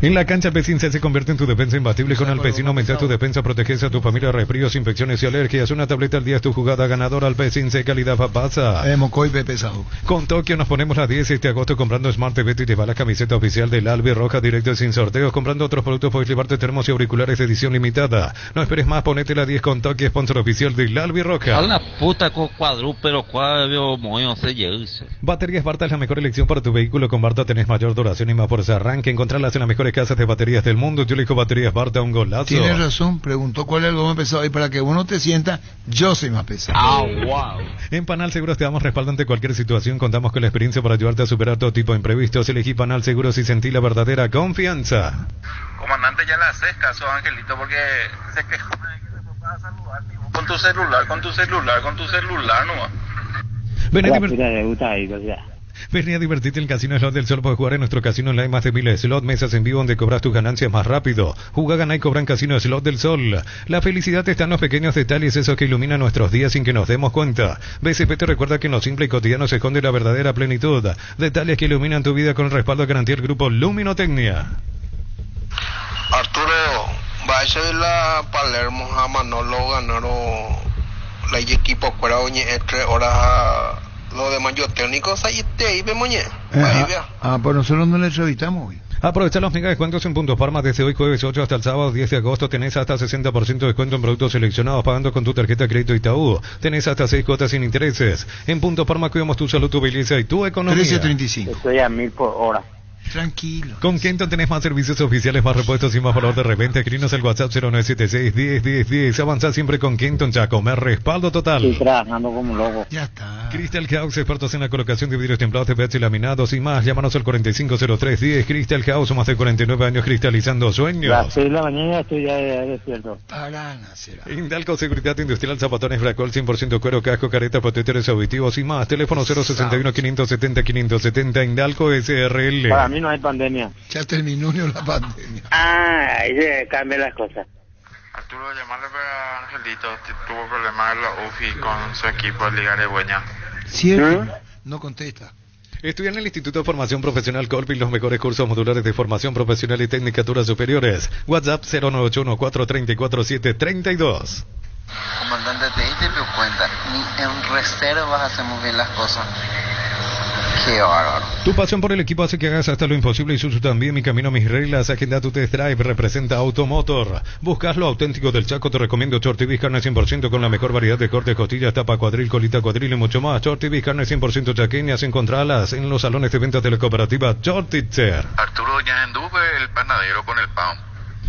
En la cancha Alpecince se convierte en tu defensa imbatible. Con Alpecin aumenta tu defensa, proteges a tu familia de resfríos, infecciones y alergias. Una tableta al día es tu jugada ganadora. Alpecince, calidad papasa. Mocoipe pesado. Con Tokio nos ponemos las 10 este agosto comprando Smart TV y te va la camiseta oficial del Albi Roja directo sin sorteos. Comprando otros productos puedes llevarte termos y auriculares de edición limitada. No esperes más, ponete la 10 con Tokio, sponsor oficial del Albi Roja. Una puta cuadrúpedo, cuadro, moño, se lleva. Baterías Barta es la mejor elección para tu vehículo. Con Barta tenés mayor duración y más fuerza. Arranque, encontrarlas en las mejores casas de baterías del mundo. Yo elijo Baterías Barta, un golazo. Tienes razón, preguntó cuál es algo más pesado. Y para que uno te sienta, yo soy más pesado. Wow. En Panal Seguros te damos respaldo ante cualquier situación. Contamos con la experiencia para ayudarte a superar todo tipo de imprevistos. Elegí Panal Seguros y sentí la verdadera confianza. Comandante, ya le haces caso a Angelito porque se quejó de que se fue a saludar, tipo, con tu celular nomás. Ven a divertirte en el Casino Slot del Sol. Puedes jugar en nuestro casino online más de 1000 slot, mesas en vivo donde cobras tus ganancias más rápido. Juga, gana y cobra en Casino Slot del Sol. La felicidad está en los pequeños detalles, esos que iluminan nuestros días sin que nos demos cuenta. BCP te recuerda que en lo simple y cotidiano se esconde la verdadera plenitud. Detalles que iluminan tu vida con el respaldo de garantía del grupo Luminotecnia. Arturo, vaya de la Palermo a Manolo ganaron la equipo fuera entre horas a lo de mayor técnicos ahí vemos pues nosotros no le entrevistamos hoy. Aprovecha los mega descuentos en Punto Farma desde hoy jueves 8 hasta el sábado 10 de agosto. Tenés hasta 60% de descuento en productos seleccionados pagando con tu tarjeta de crédito Itaú. Tenés hasta 6 cuotas sin intereses. En Punto Farma cuidamos tu salud, tu belleza y tu economía. 13.35. Estoy a 1000 por hora. Tranquilo. Con Kenton tenés más servicios oficiales, más repuestos y más valor de reventa. Escribinos el WhatsApp 0976-101010. Avanza siempre con Kenton, ya comer respaldo total. Estoy trabajando como loco. Ya está. Crystal House, expertos en la colocación de vidrios templados, TPH y laminados y más. Llámanos al 450310. Crystal House, más de 49 años cristalizando sueños. A las 6 de la mañana estoy ya despierto. Indalco Seguridad Industrial, zapatones Bracol, 100% cuero, casco, careta, protectores auditivos y más. Teléfono 061-570-570. Indalco SRL. Para mí no hay pandemia. Ya terminó la pandemia. Ahí se cambian las cosas. Arturo, llamarle para Angelito, tuvo problemas en la UFI con su equipo de Liga de Bueña. ¿Cierto? No contesta. Estudia en el Instituto de Formación Profesional Colpin los mejores cursos modulares de formación profesional y tecnicaturas superiores. WhatsApp 09814344732. Comandante, te diste cuenta, ni en reservas hacemos bien las cosas. Qué bárbaro. Tu pasión por el equipo hace que hagas hasta lo imposible y Isuzu también. Mi camino, mis reglas. Agenda tu test drive. Representa Automotor. Buscas lo auténtico del Chaco. Te recomiendo Shorty Beef, carne 100% con la mejor variedad de cortes, costillas, tapa, cuadril, colita, cuadril y mucho más. Shorty Beef, carne 100% chaqueñas. Encontralas en los salones de ventas de la cooperativa Shortitzer. Arturo ya anduve el panadero con el pan.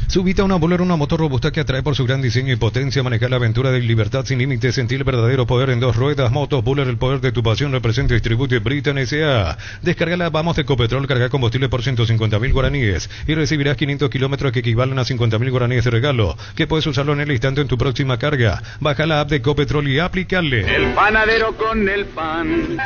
Subite a una Bolero, una motor robusta que atrae por su gran diseño y potencia. Manejar la aventura de libertad sin límites. Sentir el verdadero poder en dos ruedas. Motos Buller, el poder de tu pasión. Representa y distribuye Britain S.A. Descárgala, vamos de Ecopetrol. Carga combustible por 150.000 guaraníes y recibirás 500 kilómetros que equivalen a 50.000 guaraníes de regalo, que puedes usarlo en el instante en tu próxima carga. Baja la app de Ecopetrol y aplicarle. El panadero con el pan.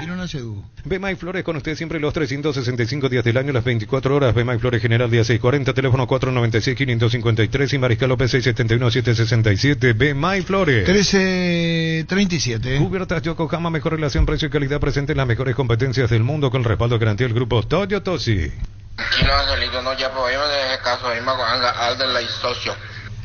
Bemay Flores con usted siempre los 365 días del año, las 24 horas. Bemay Flores General día 640, teléfono 496-553 y Mariscal López 671-767. Bemay Flores 1337. Cubiertas Yokohama, mejor relación precio y calidad, presente en las mejores competencias del mundo con respaldo de garantía del grupo Toyotosi. Tranquilo, Angelito, no, ya podemos dejar caso ahí, Alder y socio.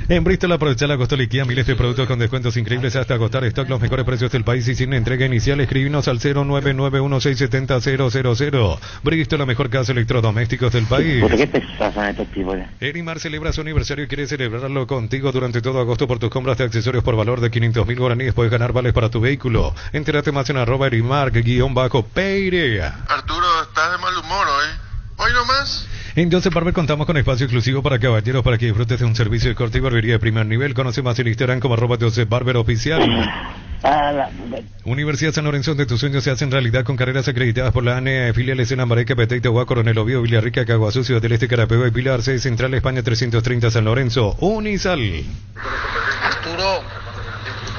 En Bristol aprovecha la costa liquida, miles de productos con descuentos increíbles hasta agotar stock, los mejores precios del país y sin entrega inicial. Escribinos al 0991670-000. Bristol, la mejor casa de electrodomésticos del país. ¿Por qué pesan estos tipos? Erimar celebra su aniversario y quiere celebrarlo contigo durante todo agosto. Por tus compras de accesorios por valor de 500.000 guaraníes puedes ganar vales para tu vehículo. Entérate más en @Erimar_Peire. Arturo, estás de mal humor hoy. ¿Hoy nomás? En Joseph Barber contamos con espacio exclusivo para caballeros para que disfrutes de un servicio de corte y barbería de primer nivel. Conoce más en Instagram como @Joseph Barber Oficial. Universidad San Lorenzo, de tus sueños se hacen realidad con carreras acreditadas por la ANE, filiales en Ambareque, Petey, Huá, Coronel Oviedo, Villarrica, Caguazú, Ciudad del Este, Carapeo y Pilar. Sede Central España 330 San Lorenzo. Unisal. Arturo,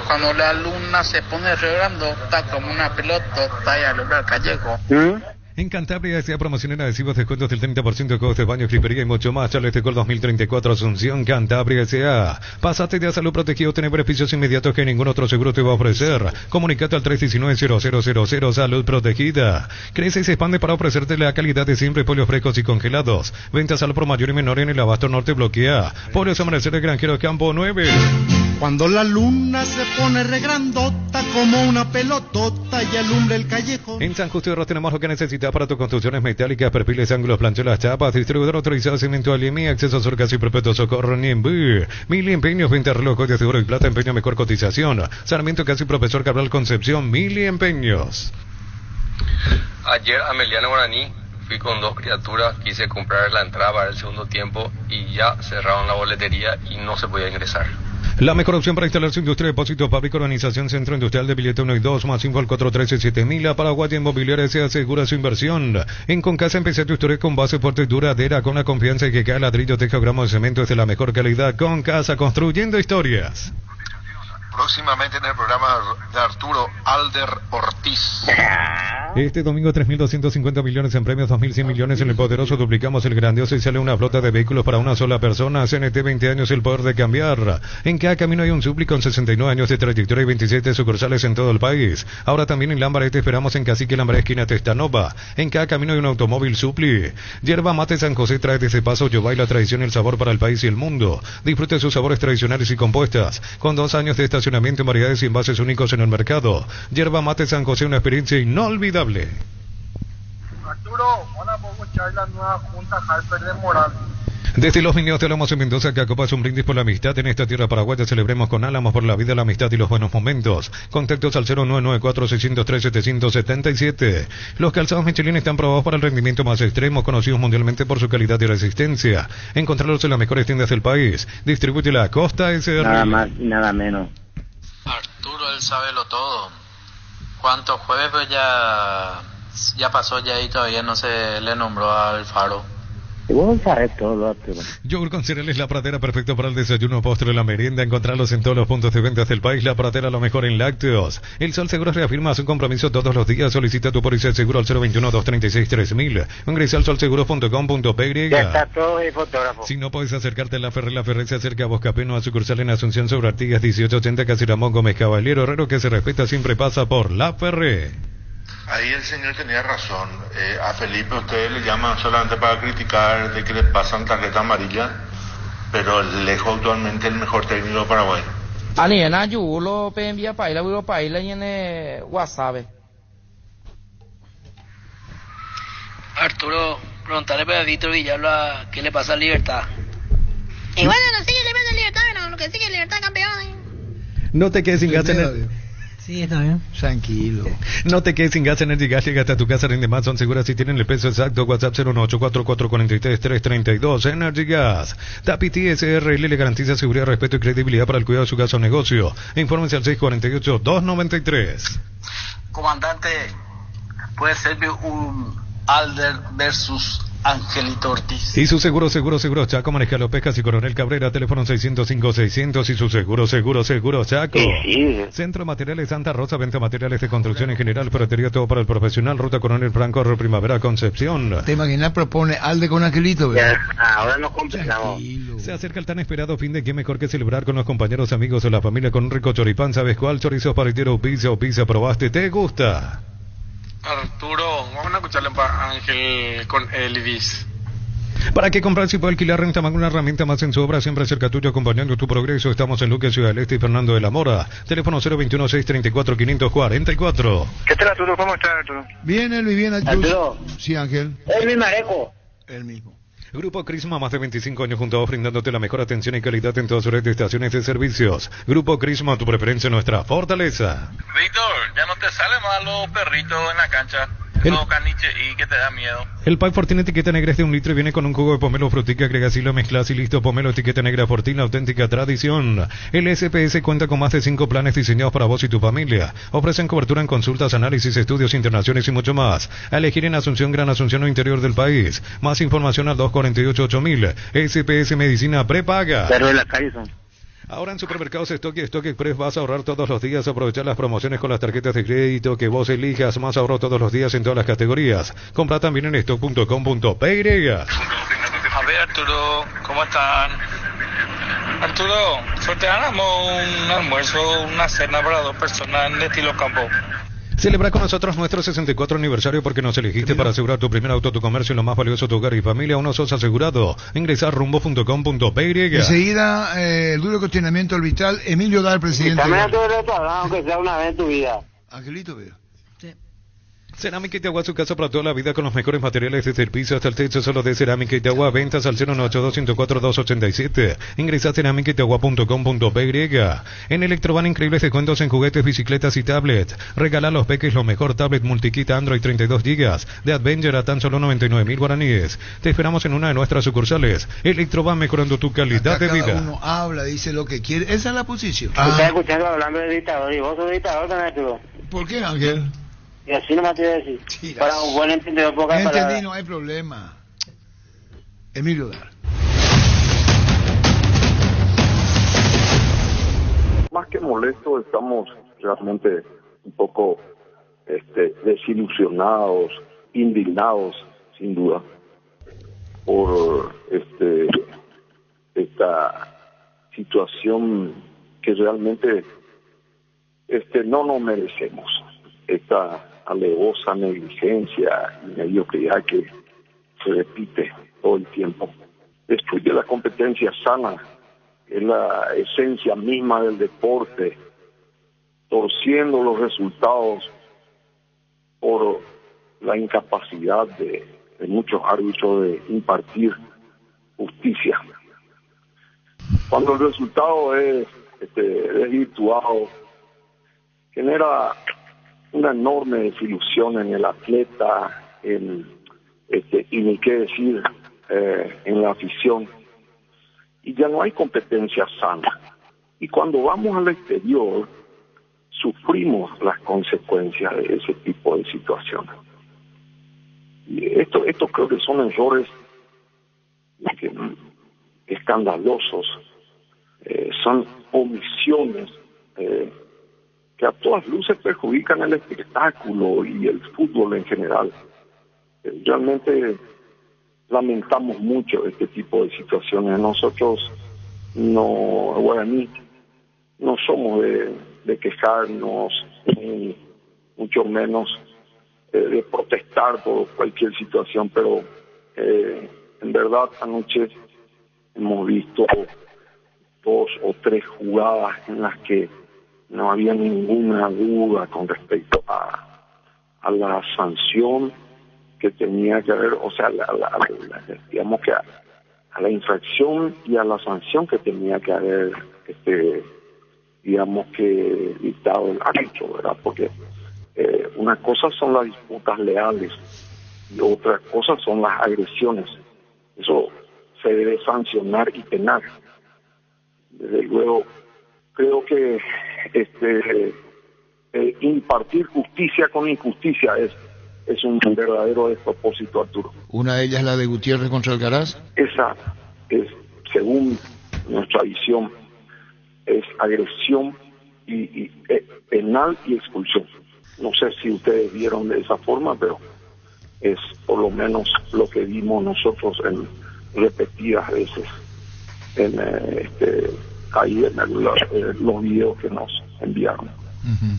cuando la luna se pone re grandota como una pelota, está y alumbra el callejo. En Cantabria se promocionan adhesivos, descuentos del 30% de costos de baño, gripería y mucho más. Charles de Gol 2034 Asunción, Cantabria S.A. Pásate de salud protegido, tener beneficios inmediatos que ningún otro seguro te va a ofrecer. Comunicate al 319-0000 Salud Protegida. Crece y se expande para ofrecerte la calidad de siempre, pollos frescos y congelados. Ventas al por mayor y menor en el Abasto Norte Bloquea. Pollos Amanecer de Granjero Campo 9. Cuando la luna se pone regrandota como una pelotota y alumbra el callejón. En San Justo de Ros tenemos lo que necesitas para tus construcciones metálicas, perfiles, ángulos, planchuelas, chapas. Distribuidor autorizado Cemento Aliemi, acceso a Surcas y Perpetuo Socorro Niembur. Mil empeños, venta reloj de oro y plata, empeño mejor cotización. Sarmiento Casi Profesor Cabral Concepción, Mil empeños. Ayer a Meliano Guaraní fui con dos criaturas, quise comprar la entrada para el segundo tiempo y ya cerraron la boletería y no se podía ingresar. La mejor opción para instalar su industria, depósito, fábrica, organización, centro industrial de billete 1 y 2, más info al 413-7000. La Paraguaya Inmobiliaria se asegura su inversión. En Concasa empecé tu historia con base fuerte y duradera, con la confianza de que cada ladrillo, teja o gramo de cemento es de la mejor calidad. Concasa, construyendo historias. Próximamente en el programa de Arturo Alder Ortiz. Este domingo 3.250 millones en premios, 2.100 millones en el poderoso. Duplicamos el grandioso y sale una flota de vehículos para una sola persona. CNT, 20 años, el poder de cambiar. En cada camino hay un Supli con 69 años de trayectoria y 27 sucursales en todo el país. Ahora también en Lambaré te esperamos en Cacique, Lambaré, esquina Testanova. En cada camino hay un automóvil Supli. Yerba Mate San José trae desde Paso Yobay la tradición y el sabor para el país y el mundo. Disfrute sus sabores tradicionales y compuestas. Con 2 años de estacionamiento en variedades y envases únicos en el mercado. Yerba Mate San José, una experiencia inolvidable. Arturo, van a escuchar la nueva Junta Harper de Moral. Desde Los Niños te hablamos en Mendoza, que acopas un brindis por la amistad. En esta tierra paraguaya celebremos con Álamos por la vida, la amistad y los buenos momentos. Contactos al 0994-603-777. Los calzados Michelin están probados para el rendimiento más extremo, conocidos mundialmente por su calidad y resistencia. Encontrarlos en las mejores tiendas del país. Distribuye la Costa SR. Nada más y nada menos. Arturo, él sabe lo todo. ¿Cuántos jueves pues ya pasó ya y todavía no se le nombró al Faro? Y vos sabés todo, Arturo. Yogur con cereales La Pradera, perfecto para el desayuno, postre, la merienda. Encontrarlos en todos los puntos de ventas del país. La Pradera, lo mejor en lácteos. El Sol Seguros reafirma su compromiso todos los días. Solicita tu póliza de seguro al 021-236-3000. Ingresa al solseguros.com.py. Ya está todo el fotógrafo. Si no puedes acercarte a La Ferré se acerca a Boscapeno, a sucursal en Asunción sobre Artigas 1880, Casi Ramón Gómez Caballero. Herrero que se respeta siempre pasa por La Ferré. Ahí el señor tenía razón. A Felipe ustedes le llaman solamente para criticar de que le pasan tarjeta amarilla, pero lejos actualmente el mejor técnico de Paraguay. Ani en ayu lo pe envía paila viro paila y en WhatsApp. Arturo, preguntarle a Víctor Villalba qué le pasa a Libertad. Y bueno, no sigue le pasa a Libertad, pero lo que sigue Libertad campeón. No te quedes sin gas en el... Sí, está bien. Tranquilo. No te quedes sin gas en el Gas, llega hasta tu casa, rinde más, son seguras si tienen el peso exacto. WhatsApp 01844433332. Energy Gas. Tapiti SRL le garantiza seguridad, respeto y credibilidad para el cuidado de su casa o negocio. Infórmense al 648-293. Comandante, puede ser un Alder versus Angelito Ortiz. Y su seguro Chaco, Mariscal Pescas y Coronel Cabrera, teléfono 605-600 y su seguro Chaco. Sí. Centro de Materiales Santa Rosa, venta de materiales de construcción en general, ferretería todo para el profesional, ruta Coronel Franco, Río Primavera, Concepción. ¿Te imaginas? Propone Alde con Angelito, ¿verdad? Ahora nos completamos. Se acerca el tan esperado fin de qué mejor que celebrar con los compañeros, amigos o la familia con un rico choripán. ¿Sabes cuál? Chorizo paritero o pizza, ¿probaste? ¿Te gusta? Arturo, vamos a escucharle para Ángel con Elvis. ¿Para qué comprar si puede alquilar Renta Mag, una herramienta más en su obra, siempre cerca tuyo, acompañando tu progreso? Estamos en Luque, Ciudad del Este y Fernando de la Mora. Teléfono 021-634-504. ¿Qué tal, Arturo? ¿Cómo estás, Arturo? Bien, Elvis, bien. Arturo. Sí, Ángel. Elvis Mareco. El mismo. Grupo Crisma, más de 25 años junto a vos, brindándote la mejor atención y calidad en toda su red de estaciones de servicios. Grupo Crisma, tu preferencia, nuestra fortaleza. Víctor, ya no te salen más los perritos en la cancha, los caniches y que te da miedo. El Pack Fortín etiqueta negra es de 1 litro y viene con un jugo de pomelo frutica, agregas y lo mezclas y listo. Pomelo etiqueta negra Fortín, auténtica tradición. El SPS cuenta con más de 5 planes diseñados para vos y tu familia. Ofrecen cobertura en consultas, análisis, estudios, internaciones y mucho más. A elegir en Asunción, Gran Asunción o interior del país. Más información al 248-8000. SPS Medicina prepaga. Pero en la calle son. Ahora en Supermercados Stock y Stock Express vas a ahorrar todos los días, aprovechar las promociones con las tarjetas de crédito que vos elijas, más ahorro todos los días en todas las categorías. Compra también en stock.com.py. A ver, Arturo, ¿cómo están? Arturo, sorteamos un almuerzo, una cena para 2 personas en estilo campo. Celebra con nosotros nuestro 64 aniversario porque nos elegiste para asegurar tu primer auto, tu comercio y lo más valioso, tu hogar y familia. Uno sos asegurado. Ingresa a rumbo.com.py. Enseguida, el duro cuestionamiento orbital. Emilio Dar, presidente. También te aunque sea una vez en tu vida. Angelito, veo. Cerámica Itagua, su casa para toda la vida con los mejores materiales desde el piso hasta el techo, solo de Cerámica Itagua. Ventas al 092-104-287. Ingresa a cerámicaitagua.com.py. En Electroban, increíbles descuentos en juguetes, bicicletas y tablets. Regala a los peques lo mejor, tablet multikit Android 32 GB de Adventure a tan solo 99.000 guaraníes. Te esperamos en una de nuestras sucursales. Electroban, mejorando tu calidad de vida. Uno habla, dice lo que quiere. Esa es la posición. Estás escuchando hablando de dictador y vos sos dictador también, Arturo. ¿Por qué, Ángel? Y así nomás te voy a decir. Para un buen entendedor, pocas palabras. Entendí, no hay problema. Emilio Dar. Más que molesto, estamos realmente un poco desilusionados, indignados, sin duda, por esta situación que realmente no nos merecemos. Esta alevosa negligencia y mediocridad que se repite todo el tiempo. Destruye la competencia sana, es la esencia misma del deporte, torciendo los resultados por la incapacidad de muchos árbitros de impartir justicia. Cuando el resultado es desvirtuado, genera una enorme desilusión en el atleta, y ni qué decir en la afición, y ya no hay competencia sana. Y cuando vamos al exterior, sufrimos las consecuencias de ese tipo de situaciones. Y esto creo que son errores escandalosos, son omisiones que a todas luces perjudican el espectáculo y el fútbol en general. Realmente lamentamos mucho este tipo de situaciones. Nosotros, guaraní, no somos de quejarnos, ni mucho menos de protestar por cualquier situación, pero en verdad anoche hemos visto 2 o 3 jugadas en las que no había ninguna duda con respecto a la sanción que tenía que haber, o sea, digamos que a la infracción y a la sanción que tenía que haber, digamos que dictado el árbitro, ¿verdad? Porque una cosa son las disputas leales y otra cosa son las agresiones. Eso se debe sancionar y penar. Desde luego, creo que impartir justicia con injusticia es un verdadero despropósito, Arturo. Una de ellas, la de Gutiérrez contra Alcaraz. Esa es, según nuestra visión, es agresión y penal y expulsión. No sé si ustedes vieron de esa forma, pero es por lo menos lo que vimos nosotros en repetidas veces ahí en los videos que nos enviaron. Uh-huh.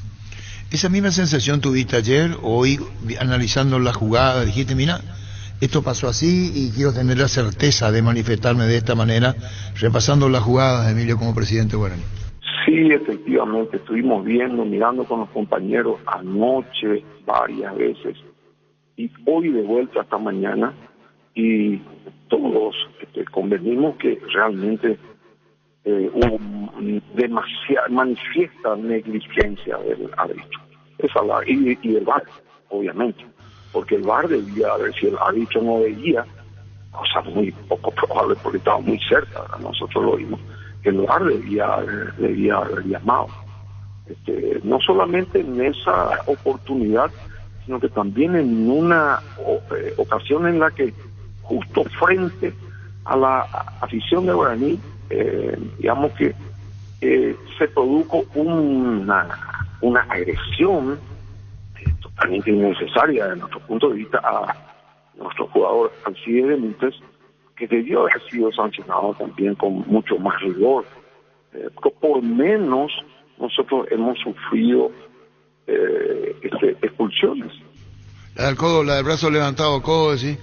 ¿Esa misma sensación tuviste ayer, hoy, analizando la jugada? Dijiste, mira, esto pasó así y quiero tener la certeza de manifestarme de esta manera, repasando las jugadas, Emilio, como presidente guaraní. Sí, efectivamente, estuvimos mirando con los compañeros anoche varias veces y hoy de vuelta esta mañana, y todos convenimos que realmente hubo manifiesta negligencia del árbitro. Y del VAR, obviamente, porque el VAR debía haber, si el árbitro no veía, cosa muy poco probable porque estaba muy cerca, nosotros lo vimos, que el VAR debía haber llamado. No solamente en esa oportunidad, sino que también en una ocasión en la que justo frente a la afición de Guaraní, digamos que se produjo una agresión totalmente innecesaria desde nuestro punto de vista a nuestro jugador Alcides Benítez, que debió haber sido sancionado también con mucho más rigor. Por menos nosotros hemos sufrido expulsiones. La del codo, la del brazo levantado, codo, ¿sí?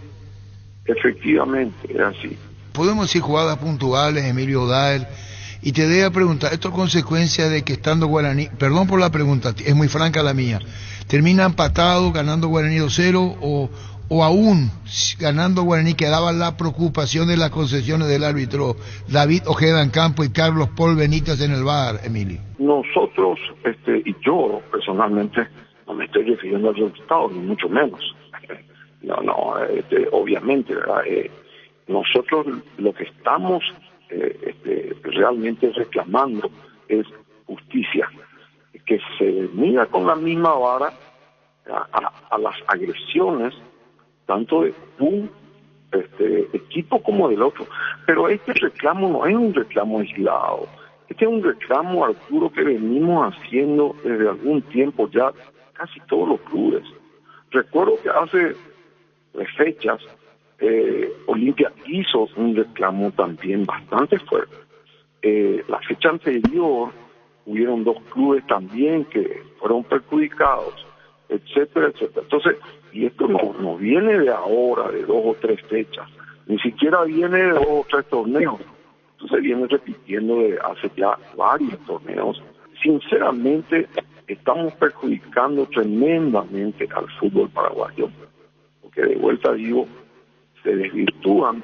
Efectivamente, es así. Podemos decir jugadas puntuales, Emilio Daer, y te debo preguntar, ¿esto es consecuencia de que estando Guaraní, perdón por la pregunta, es muy franca la mía, termina empatado, ganando Guaraní 2-0, o aún ganando Guaraní quedaba la preocupación de las concesiones del árbitro David Ojeda en campo y Carlos Paul Benítez en el VAR, Emilio? Nosotros, y yo personalmente, no me estoy refiriendo al resultado, ni mucho menos. Obviamente, ¿verdad? Nosotros lo que estamos realmente reclamando es justicia, que se mida con la misma vara a las agresiones tanto de un equipo como del otro. Pero este reclamo no es un reclamo aislado, este es un reclamo, Arturo, que venimos haciendo desde algún tiempo ya, casi todos los clubes. Recuerdo que hace 3 fechas Olimpia hizo un reclamo también bastante fuerte. La fecha anterior hubieron 2 clubes también que fueron perjudicados, etcétera, etcétera. Entonces, y esto no viene de ahora, de 2 o 3 fechas, ni siquiera viene de 2 o 3 torneos, entonces viene repitiendo de hace ya varios torneos. Sinceramente, estamos perjudicando tremendamente al fútbol paraguayo, porque de vuelta digo, se desvirtúan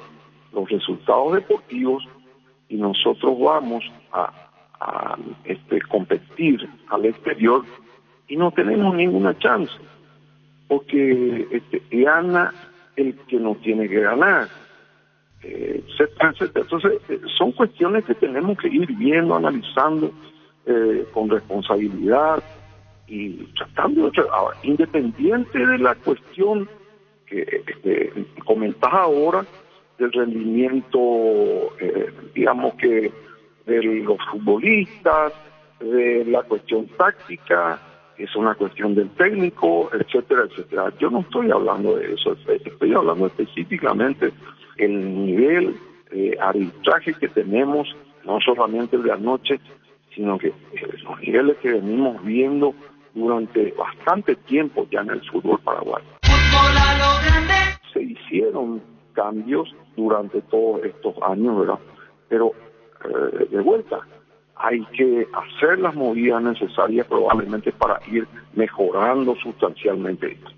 los resultados deportivos y nosotros vamos a competir al exterior y no tenemos ninguna chance, porque gana el que no tiene que ganar, etcétera, etcétera. Entonces son cuestiones que tenemos que ir viendo, analizando con responsabilidad y tratando de, ahora, independiente de la cuestión que comentás ahora del rendimiento, digamos que de los futbolistas, de la cuestión táctica, que es una cuestión del técnico, etcétera, etcétera. Yo no estoy hablando de eso, estoy hablando específicamente del nivel de arbitraje que tenemos, no solamente el de anoche, sino que los niveles que venimos viendo, tanto de un equipo como del otro. Repito, este es un reclamo, durante bastante tiempo ya en el fútbol paraguayo. Se hicieron cambios durante todos estos años, ¿verdad? Pero de vuelta, hay que hacer las movidas necesarias probablemente para ir mejorando sustancialmente esto.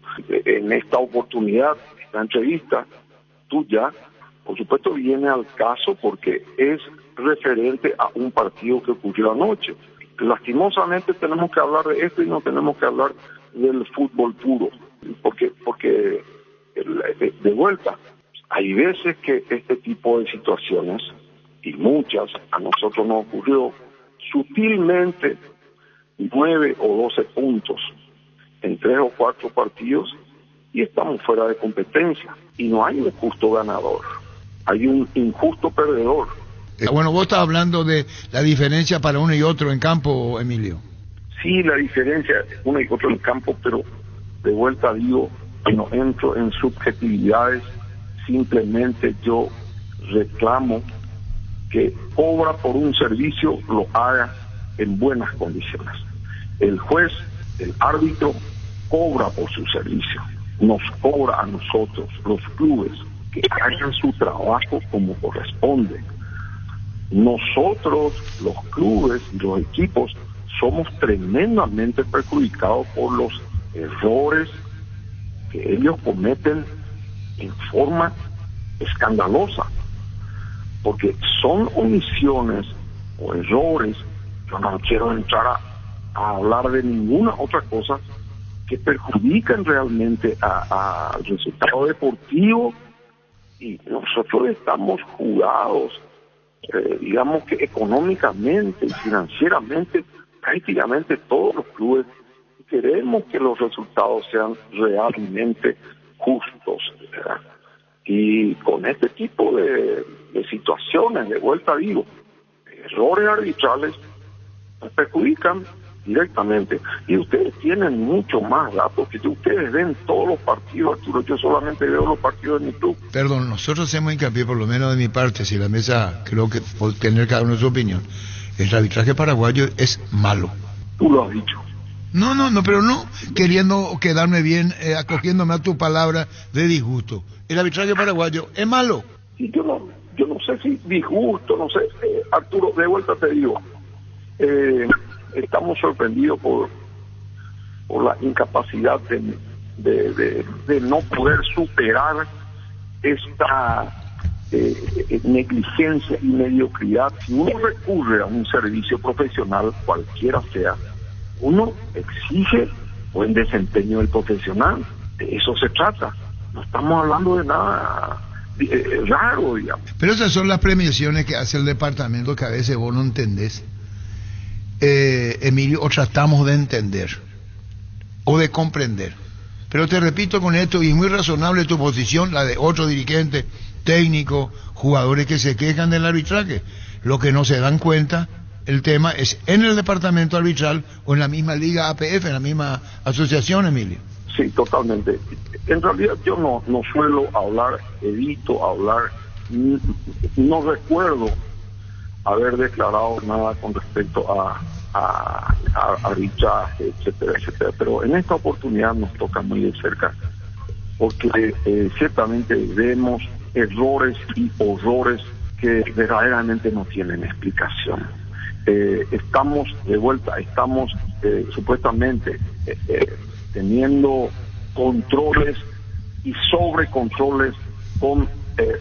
En esta oportunidad, esta entrevista tuya, por supuesto viene al caso porque es referente a un partido que ocurrió anoche. Lastimosamente tenemos que hablar de esto y no tenemos que hablar del fútbol puro, porque de vuelta, hay veces que este tipo de situaciones, y muchas a nosotros nos ocurrió, sutilmente 9 o 12 puntos en 3 o 4 partidos y estamos fuera de competencia. Y no hay un justo ganador, hay un injusto perdedor. Bueno, vos estás hablando de la diferencia para uno y otro en campo, Emilio. Sí, la diferencia uno y otro en campo, pero de vuelta digo que no entro en subjetividades, simplemente yo reclamo que cobra por un servicio, lo haga en buenas condiciones. El juez, el árbitro, cobra por su servicio, nos cobra a nosotros, los clubes, que hagan su trabajo como corresponde. Nosotros, los clubes y los equipos, somos tremendamente perjudicados por los errores que ellos cometen en forma escandalosa, porque son omisiones o errores. Yo no quiero entrar a hablar de ninguna otra cosa que perjudican realmente al resultado deportivo, y nosotros estamos jugados, digamos que económicamente y financieramente, prácticamente todos los clubes queremos que los resultados sean realmente justos, ¿verdad? Y con este tipo de situaciones, de vuelta digo, errores arbitrales nos perjudican directamente. Y ustedes tienen mucho más datos que ustedes ven todos los partidos, Arturo. Yo solamente veo los partidos de mi club. Perdón, nosotros hacemos hincapié, por lo menos de mi parte, si la mesa creo que puede tener cada uno su opinión. El arbitraje paraguayo es malo. Tú lo has dicho. No, pero no queriendo quedarme bien, acogiéndome a tu palabra de disgusto. El arbitraje paraguayo es malo. Sí, yo no sé si disgusto, no sé. Arturo, de vuelta te digo, estamos sorprendidos por la incapacidad de no poder superar esta negligencia y mediocridad. Si uno recurre a un servicio profesional, cualquiera sea, uno exige buen desempeño del profesional. De eso se trata. No estamos hablando de nada raro, digamos. Pero esas son las premiaciones que hace el departamento que a veces vos no entendés, Emilio, o tratamos de entender o de comprender. Pero te repito con esto, y es muy razonable tu posición, la de otros dirigentes, técnicos, jugadores que se quejan del arbitraje. Lo que no se dan cuenta, el tema es en el departamento arbitral o en la misma liga APF, en la misma asociación, Emilio. Sí, totalmente. En realidad yo no suelo hablar, evito hablar, no recuerdo haber declarado nada con respecto a arbitraje, etcétera, etcétera. Pero en esta oportunidad nos toca muy de cerca, porque ciertamente vemos errores y horrores que verdaderamente no tienen explicación. Estamos de vuelta, supuestamente teniendo controles y sobrecontroles con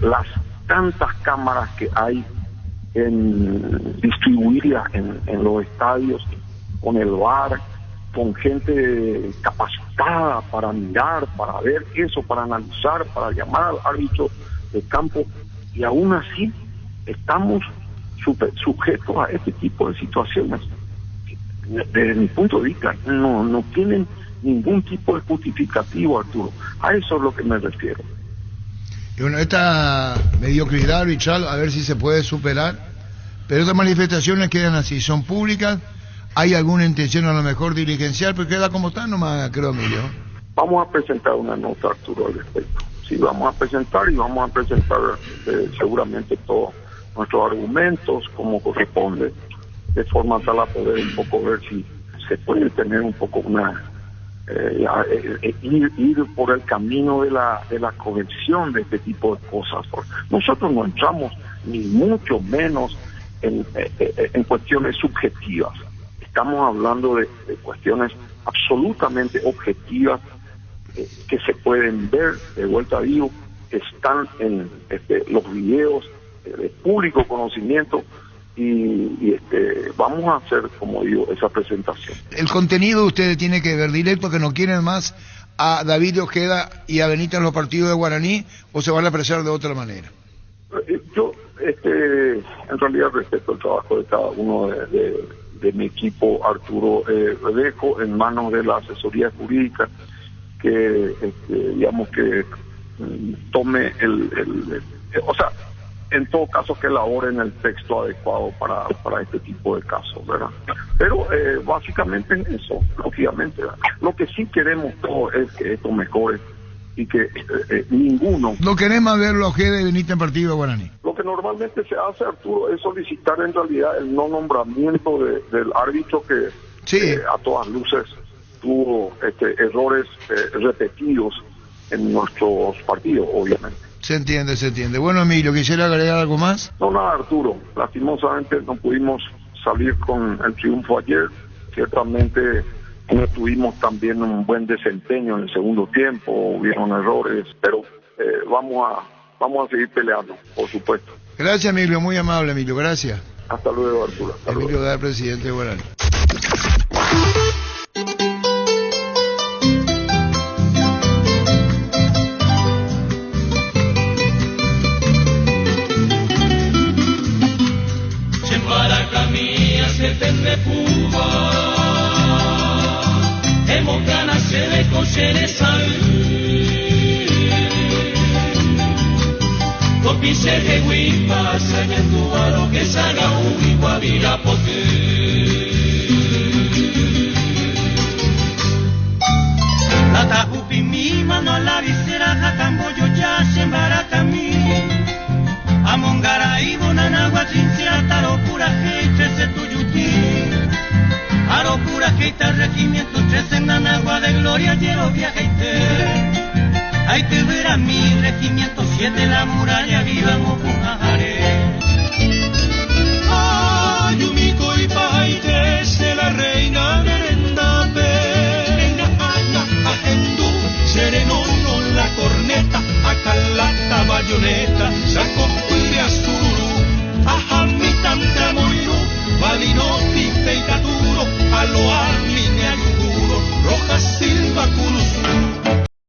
las tantas cámaras que hay distribuidas en los estadios, con el VAR, con gente capacitada para mirar, para ver eso, para analizar, para llamar al árbitro de campo, y aún así estamos sujetos a este tipo de situaciones. Desde mi punto de vista no tienen ningún tipo de justificativo, Arturo. A eso es lo que me refiero. Y bueno, esta mediocridad arbitral, a ver si se puede superar, pero estas manifestaciones quedan así, son públicas. ¿Hay alguna intención a lo mejor dirigencial? Porque queda como está nomás, creo, Emilio. Vamos a presentar una nota, Arturo, al respecto. Sí, vamos a presentar seguramente todos nuestros argumentos como corresponde, de forma tal a poder un poco ver si se puede tener un poco ir por el camino de la corrección de este tipo de cosas. Nosotros no entramos ni mucho menos en cuestiones subjetivas. Estamos hablando de cuestiones absolutamente objetivas que se pueden ver, de vuelta digo, que están en los videos de público conocimiento y vamos a hacer, como digo, esa presentación. El contenido ustedes tienen que ver directo, que no quieren más a David Ojeda y a Benítez en los partidos de Guaraní, o se van a apreciar de otra manera. Yo en realidad respeto el trabajo de cada uno de mi equipo. Arturo, dejo en manos de la asesoría jurídica que digamos que tome o sea, en todo caso que elaboren el texto adecuado para este tipo de casos, ¿verdad? Pero básicamente en eso, lógicamente, ¿verdad? Lo que sí queremos todos es que esto mejore y que ninguno... No queremos verlo a Ojeda y Benítez en partido de Guaraní. Lo que normalmente se hace, Arturo, es solicitar en realidad el no nombramiento del árbitro que a todas luces tuvo errores repetidos en nuestros partidos, obviamente. Se entiende. Bueno, Emilio, ¿quisiera agregar algo más? No, nada, Arturo. Lastimosamente no pudimos salir con el triunfo ayer. Ciertamente no tuvimos también un buen desempeño en el segundo tiempo, hubieron errores, pero vamos a seguir peleando, por supuesto. Gracias, Emilio, muy amable, Emilio, gracias. Hasta luego, Arturo. Emilio Dar, presidente de Guaraní. Regimiento 3 en Nanagua de gloria lleno viajeite. Hay que ver a mi regimiento 7 la muralla viva Mopujare. Ayumico y paite se la reina merendape. Ajendu sereno la corneta, acalata bayoneta, saco cuire azuru, ajamita moiru, valino pipe y caturo, aloa mine ayuguro, roja silva